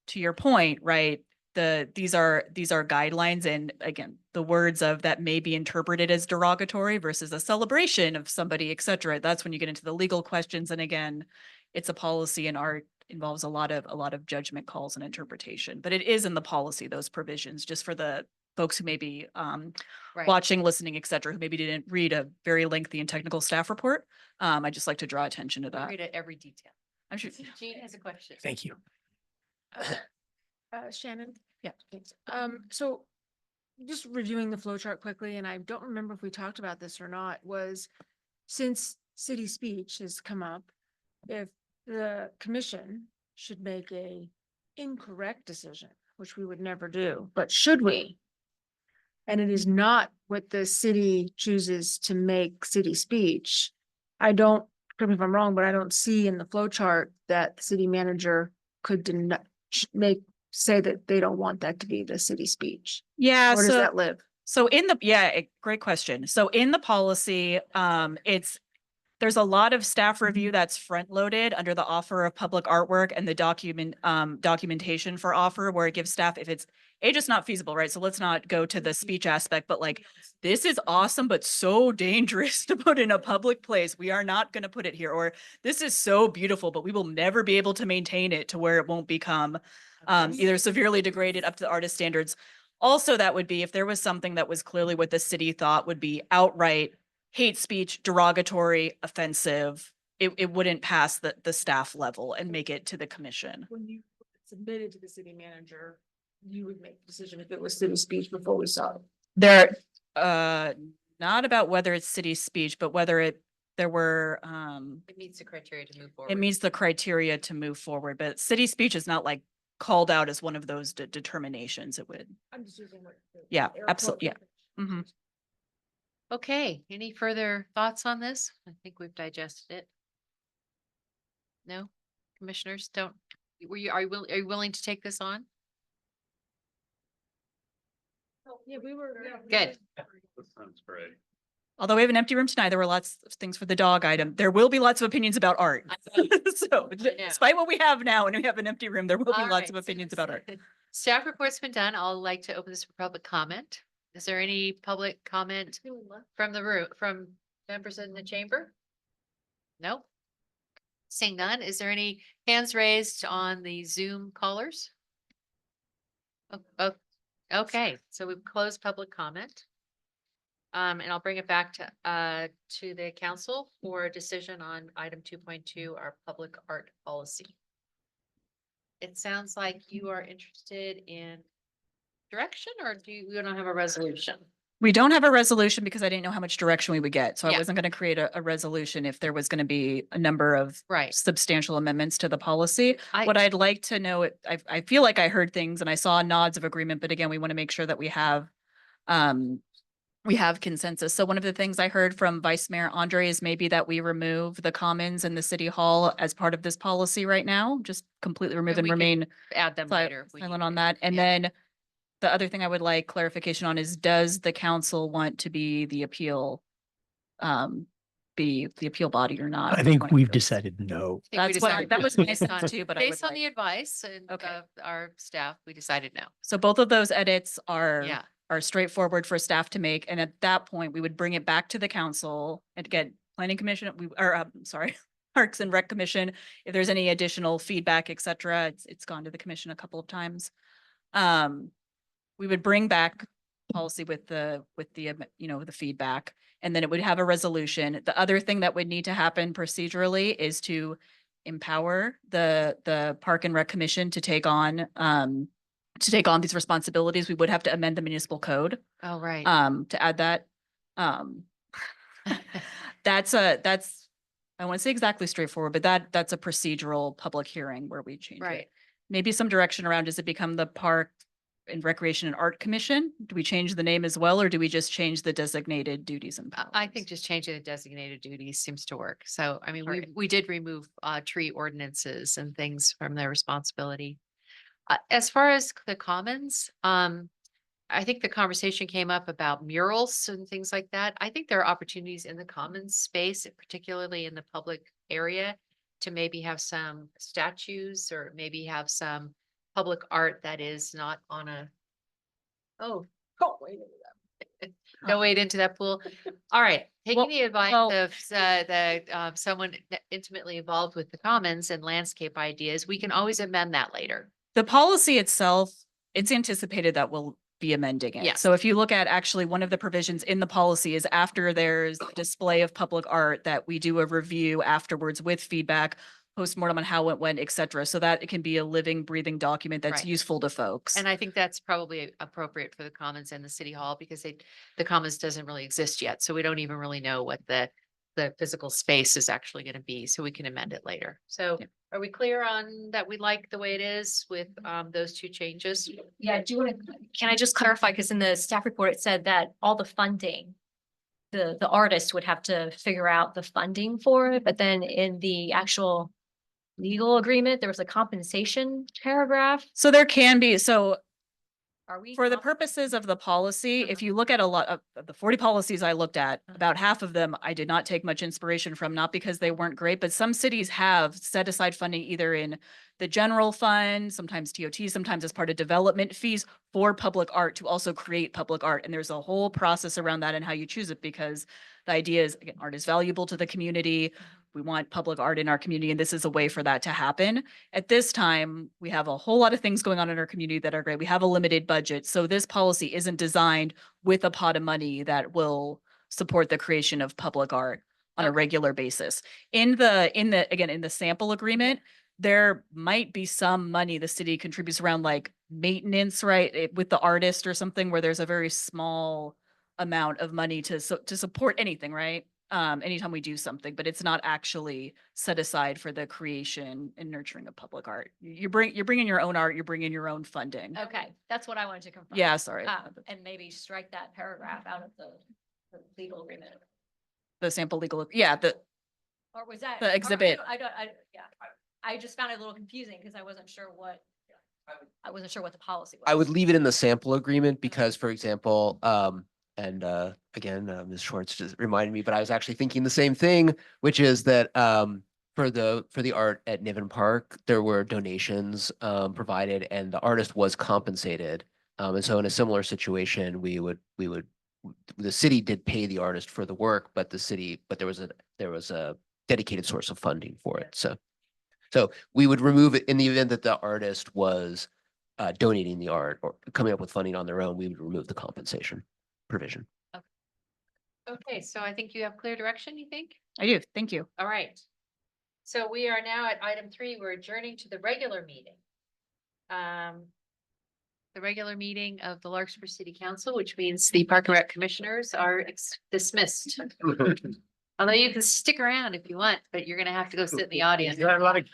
to your point, right, these are guidelines, and again, the words of that may be interpreted as derogatory versus a celebration of somebody, et cetera. That's when you get into the legal questions. And again, it's a policy, and art involves a lot of judgment calls and interpretation. But it is in the policy, those provisions, just for the folks who may be watching, listening, et cetera, who maybe didn't read a very lengthy and technical staff report. I just like to draw attention to that. Read it every detail. I'm sure. Jean has a question. Thank you. Shannon? Yeah. Thanks. So just reviewing the flow chart quickly, and I don't remember if we talked about this or not, was since city speech has come up, if the commission should make a incorrect decision, which we would never do, but should we? And it is not what the city chooses to make city speech. I don't, correct me if I'm wrong, but I don't see in the flow chart that the city manager could say that they don't want that to be the city speech. Yeah. Where does that live? So great question. So in the policy, there's a lot of staff review that's front loaded under the offer of public artwork and the documentation for offer, where it gives staff, if it's just not feasible, right? So let's not go to the speech aspect, but like, this is awesome, but so dangerous to put in a public place. We are not going to put it here. Or this is so beautiful, but we will never be able to maintain it to where it won't become either severely degraded up to the artist standards. Also, that would be if there was something that was clearly what the city thought would be outright hate speech, derogatory, offensive, it wouldn't pass the staff level and make it to the commission. When you submitted to the city manager, you would make the decision if it was city speech before we saw it. There, not about whether it's city speech, but whether it meets the criteria to move forward. It meets the criteria to move forward, but city speech is not like called out as one of those determinations. It would. I'm just using what. Yeah, absolutely. Yeah. Mm-hmm. Okay, any further thoughts on this? I think we've digested it. No, commissioners are you willing to take this on? Yeah, we were. Good. That sounds great. Although we have an empty room tonight, there were lots of things for the dog item. There will be lots of opinions about art. So despite what we have now, and we have an empty room, there will be lots of opinions about art. Staff report's been done. I'll like to open this for public comment. Is there any public comment from the room, from members in the chamber? No? Seeing none, is there any hands raised on the Zoom callers? Oh, okay, so we've closed public comment. And I'll bring it back to the council for a decision on item 2.2, our public art policy. It sounds like you are interested in direction, or we don't have a resolution? We don't have a resolution because I didn't know how much direction we would get. So I Yeah. wasn't going to create a resolution if there was going to be a number of Right. substantial amendments to the policy. I- What I'd like to know, I feel like I heard things and I saw nods of agreement, but again, we want to make sure that we have consensus. So one of the things I heard from Vice Mayor Andre is maybe that we remove the commons in the city hall as part of this policy right now, just completely remove and we can remain Add them later. if we silent need on to. that. And Yeah. then the other thing I would like clarification on is, does the council want to be the appeal, be the appeal body or not? I think One of we've those. decided no. I think we That's what, decided that no. was my Based sense on- too, but I would Based on the like, advice and Okay. of our staff, we decided no. so both of those edits Yeah. are straightforward for staff to make. And at that point, we would bring it back to the council and get planning commission, sorry, Parks and Rec Commission. If there's any additional feedback, et cetera, it's gone to the commission a couple of times. We would bring back policy with the the feedback, and then it would have a resolution. The other thing that would need to happen procedurally is to empower the Park and Rec Commission to take on these responsibilities. We would have to amend the municipal code Oh, right. to add that. That's I want to say exactly straightforward, but that's a procedural public hearing where we change Right. it. Maybe some direction around, does it become the Park and Recreation and Art Commission? Do we change the name as well, or do we just change the designated duties and powers? I think just changing the designated duties seems to work. So, I mean, Alright. we did remove tree ordinances and things from their responsibility. As far as the commons, I think the conversation came up about murals and things like that. I think there are opportunities in the commons space, particularly in the public area, to maybe have some statues or maybe have some public art that is not on a, oh, don't wade into that pool. All right, taking the advice of someone intimately involved with the commons and landscape ideas, we can always amend that later. The policy itself, it's anticipated that we'll be amending it. Yes. So if you look at actually one of the provisions in the policy is after there's display of public art, that we do a review afterwards with feedback, postmortem on how it went, et cetera, so that it can be a living, breathing document that's Right. useful to folks. And I think that's probably appropriate for the commons and the city hall because the commons doesn't really exist yet. So we don't even really know what the physical space is actually going to be. So we can amend it later. So are we clear on that? We like the way it is with those two changes? Yeah, can I just clarify, because in the staff report, it said that all the funding, the artist would have to figure out the funding for it, but then in the actual legal agreement, there was a compensation paragraph. So there can be, Are we? for the purposes of the policy, if you look at a lot of the 40 policies I looked at, about half of them I did not take much inspiration from, not because they weren't great, but some cities have set aside funding either in the general fund, sometimes TOT, sometimes as part of development fees for public art to also create public art. And there's a whole process around that and how you choose it, because the idea is, again, art is valuable to the community. We want public art in our community, and this is a way for that to happen. At this time, we have a whole lot of things going on in our community that are great. We have a limited budget. So this policy isn't designed with a pot of money that will support the creation of public art on a regular basis. In the sample agreement, there might be some money the city contributes around like maintenance, right? With the artist or something where there's a very small amount of money to support anything, right? Anytime we do something, but it's not actually set aside for the creation and nurturing of public art. You're bringing your own art, you're bringing your own funding. Okay, that's what I wanted to confirm. Yeah, sorry. And maybe strike that paragraph out of the legal agreement. The sample legal, yeah, Or was that? The exhibit. Yeah. I just found it a little confusing because I wasn't sure what the policy was. I would leave it in the sample agreement because, for example, again, Ms. Schwartz just reminded me, but I was actually thinking the same thing, which is that for the art at Niven Park, there were donations provided and the artist was compensated. And so in a similar situation, the city did pay the artist for the work, but there was a dedicated source of funding for it. So we would remove it in the event that the artist was donating the art or coming up with funding on their own. We would remove the compensation provision. Okay, so I think you have clear direction, you think? I do. Thank you. All right. So we are now at item 3. We're adjourning to the regular meeting. The regular meeting of the Larkspur City Council, which means the Park and Rec Commissioners are dismissed. Although you can stick around if you want, but you're gonna have to go sit in the audience. You got a lot of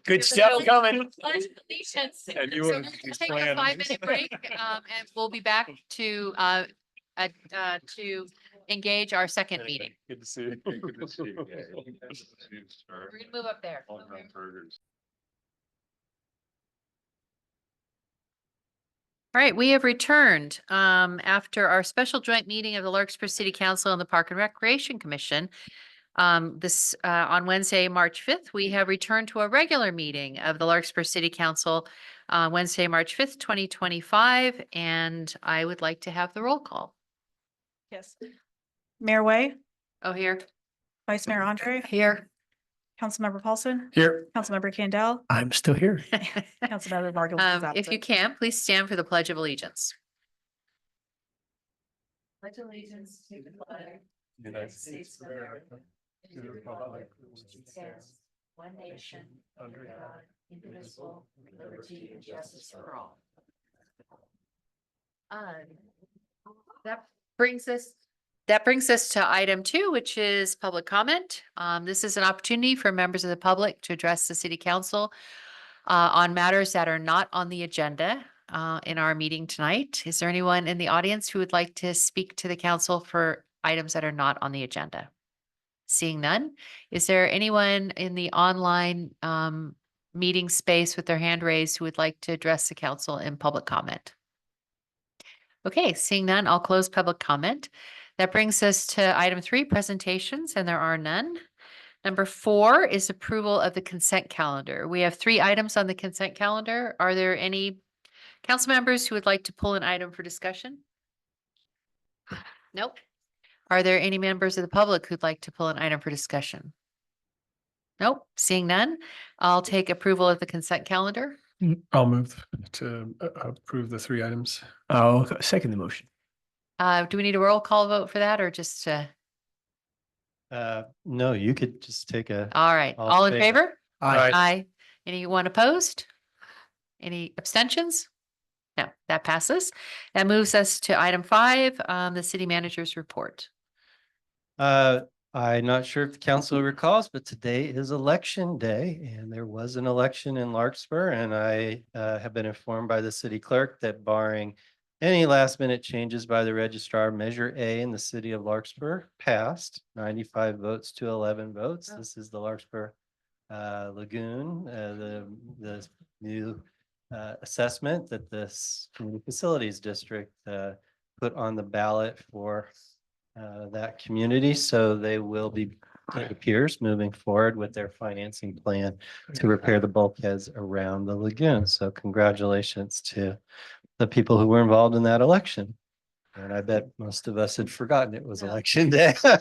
good stuff coming. Pledge of allegiance. And you So wanna we're gonna just take a plan. 5-minute break, and we'll be back to engage our second meeting. Good to see you. Good to see you. Yeah, good to see you, sir. We're gonna move up there. All around burgers. All right, we have returned after our special joint meeting of the Larkspur City Council and the Park and Recreation Commission. This on Wednesday, March 5th, we have returned to a regular meeting of the Larkspur City Council Wednesday, March 5th, 2025, and I would like to have the roll call. Yes. Mayor Way, Oh, here. Vice Mayor Andre, Here. Councilmember Paulson, Here, Councilmember Candell, I'm still here. Councilmember Margot. If you can, please stand for the Pledge of Allegiance. Pledge allegiance to the flag. United States of America, To the republic which stands one nation under God, indivisible, with liberty and justice for all. That brings us to item 2, which is public comment. This is an opportunity for members of the public to address the city council on matters that are not on the agenda in our meeting tonight. Is there anyone in the audience who would like to speak to the council for items that are not on the agenda? Seeing none, is there anyone in the online meeting space with their hand raised who would like to address the council in public comment? Okay, seeing none, I'll close public comment. That brings us to item 3, presentations, and there are none. Number 4 is approval of the consent calendar. We have 3 items on the consent calendar. Are there any council members who would like to pull an item for discussion? Nope. Are there any members of the public who'd like to pull an item for discussion? Nope. Seeing none, I'll take approval of the consent calendar. I'll move to approve the 3 items. I'll second the motion. Do we need a roll call vote for that or just, No, you could just take a. all right, all in favor? Aye. Aye. Anyone opposed? Any abstentions? No, that passes. That moves us to item 5, the city manager's report. I'm not sure if the council recalls, but today is election day and there was an election in Larkspur, and I have been informed by the city clerk that barring any last minute changes by the registrar, Measure A in the city of Larkspur passed 95 votes to 11 votes. This is the Larkspur Lagoon, the new assessment that this community facilities district put on the ballot for that community. So they will be, it appears, moving forward with their financing plan to repair the bulkheads around the lagoon. So congratulations to the people who were involved in that election. And I bet most of us had forgotten it was election day. I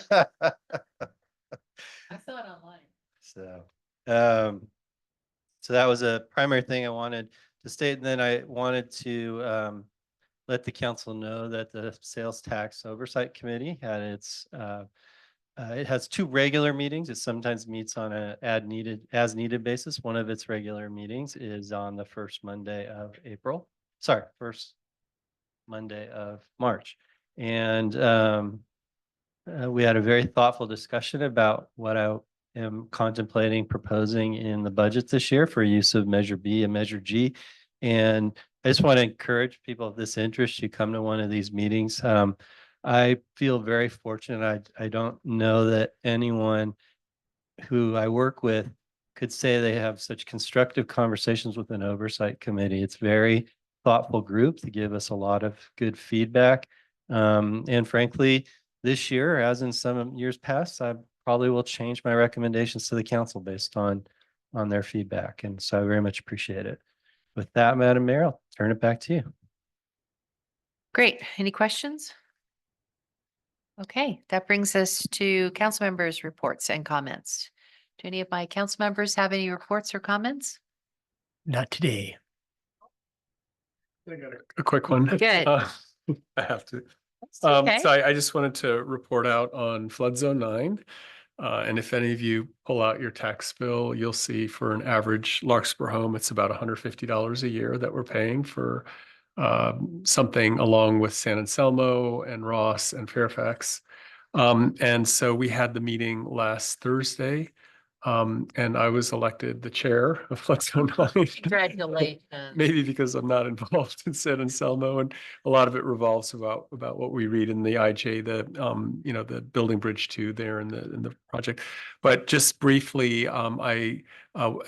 saw it online. So, so that was a primary thing I wanted to state. And then I wanted to let the council know that the Sales Tax Oversight Committee had its, it has 2 regular meetings. It sometimes meets on a as needed basis. One of its regular meetings is on the first Monday of April. Sorry, first Monday of March. And we had a very thoughtful discussion about what I am contemplating proposing in the budget this year for use of Measure B and Measure G. And I just want to encourage people of this interest, you come to one of these meetings. I feel very fortunate. I don't know that anyone who I work with could say they have such constructive conversations with an oversight committee. It's very thoughtful group to give us a lot of good feedback. And frankly, this year, as in some years past, I probably will change my recommendations to the council based on their feedback. And so I very much appreciate it. With that, Madam Mayor, I'll turn it back to you. Great. Any questions? Okay, that brings us to council members' reports and comments. Do any of my council members have any reports or comments? Not today. I got a quick one. Good. I have to. Okay. So I just wanted to report out on flood zone 9. And if any of you pull out your tax bill, you'll see for an average Larkspur home, it's about $150 a year that we're paying for something along with San Anselmo and Ross and Fairfax. And so we had the meeting last Thursday. And I was elected the chair of Flood Zone 9. Congratulations. Maybe because I'm not involved in San Anselmo, and a lot of it revolves about what we read in the IJ, the building bridge 2 there in the project. But just briefly, I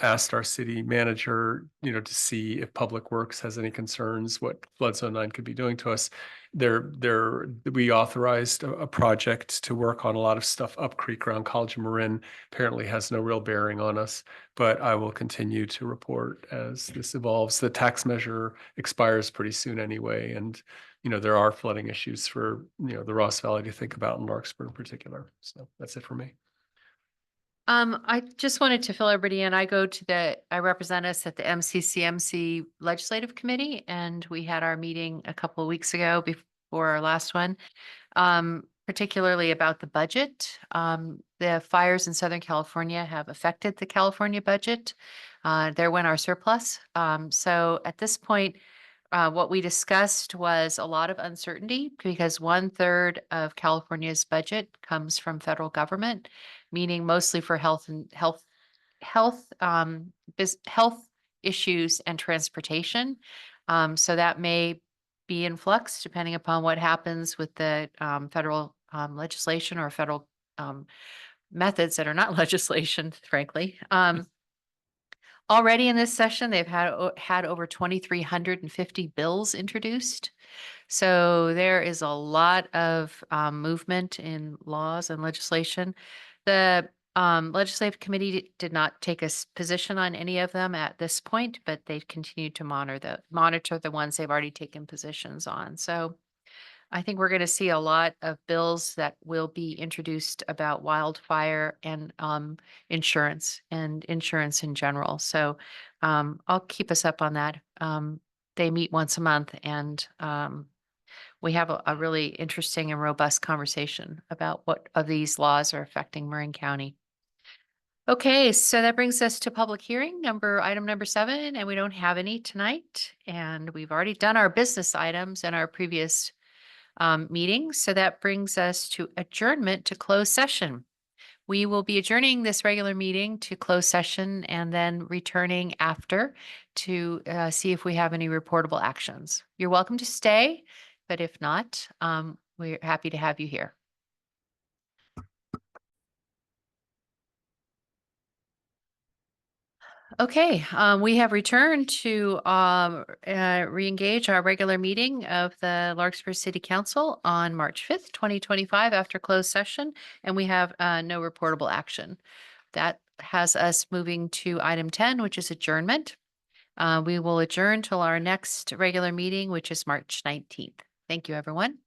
asked our city manager, to see if Public Works has any concerns, what Flood Zone 9 could be doing to us. We authorized a project to work on a lot of stuff up creek around College of Marin. Apparently has no real bearing on us, but I will continue to report as this evolves. The tax measure expires pretty soon anyway, and there are flooding issues for the Ross Valley to think about, in Larkspur in particular. So that's it for me. I just wanted to fill everybody in. I represent us at the MCCMC Legislative Committee, and we had our meeting a couple of weeks ago before our last one, particularly about the budget. The fires in Southern California have affected the California budget. There went our surplus. So at this point, what we discussed was a lot of uncertainty because 1/3 of California's budget comes from federal government, meaning mostly for health issues and transportation. So that may be in flux depending upon what happens with the federal legislation or federal methods that are not legislation, frankly. Already in this session, they've had over 2,350 bills introduced. So there is a lot of movement in laws and legislation. The Legislative Committee did not take a position on any of them at this point, but they continue to monitor the ones they've already taken positions on. So I think we're going to see a lot of bills that will be introduced about wildfire and insurance in general. So I'll keep us up on that. They meet once a month, and we have a really interesting and robust conversation about what of these laws are affecting Marin County. Okay, so that brings us to public hearing item number 7, and we don't have any tonight. And we've already done our business items in our previous meeting. So that brings us to adjournment to closed session. We will be adjourning this regular meeting to closed session and then returning after to see if we have any reportable actions. You're welcome to stay, but if not, we're happy to have you here. Okay, we have returned to re-engage our regular meeting of the Larkspur City Council on March 5th, 2025 after closed session, and we have no reportable action. That has us moving to item 10, which is adjournment. We will adjourn till our next regular meeting, which is March 19th. Thank you, everyone.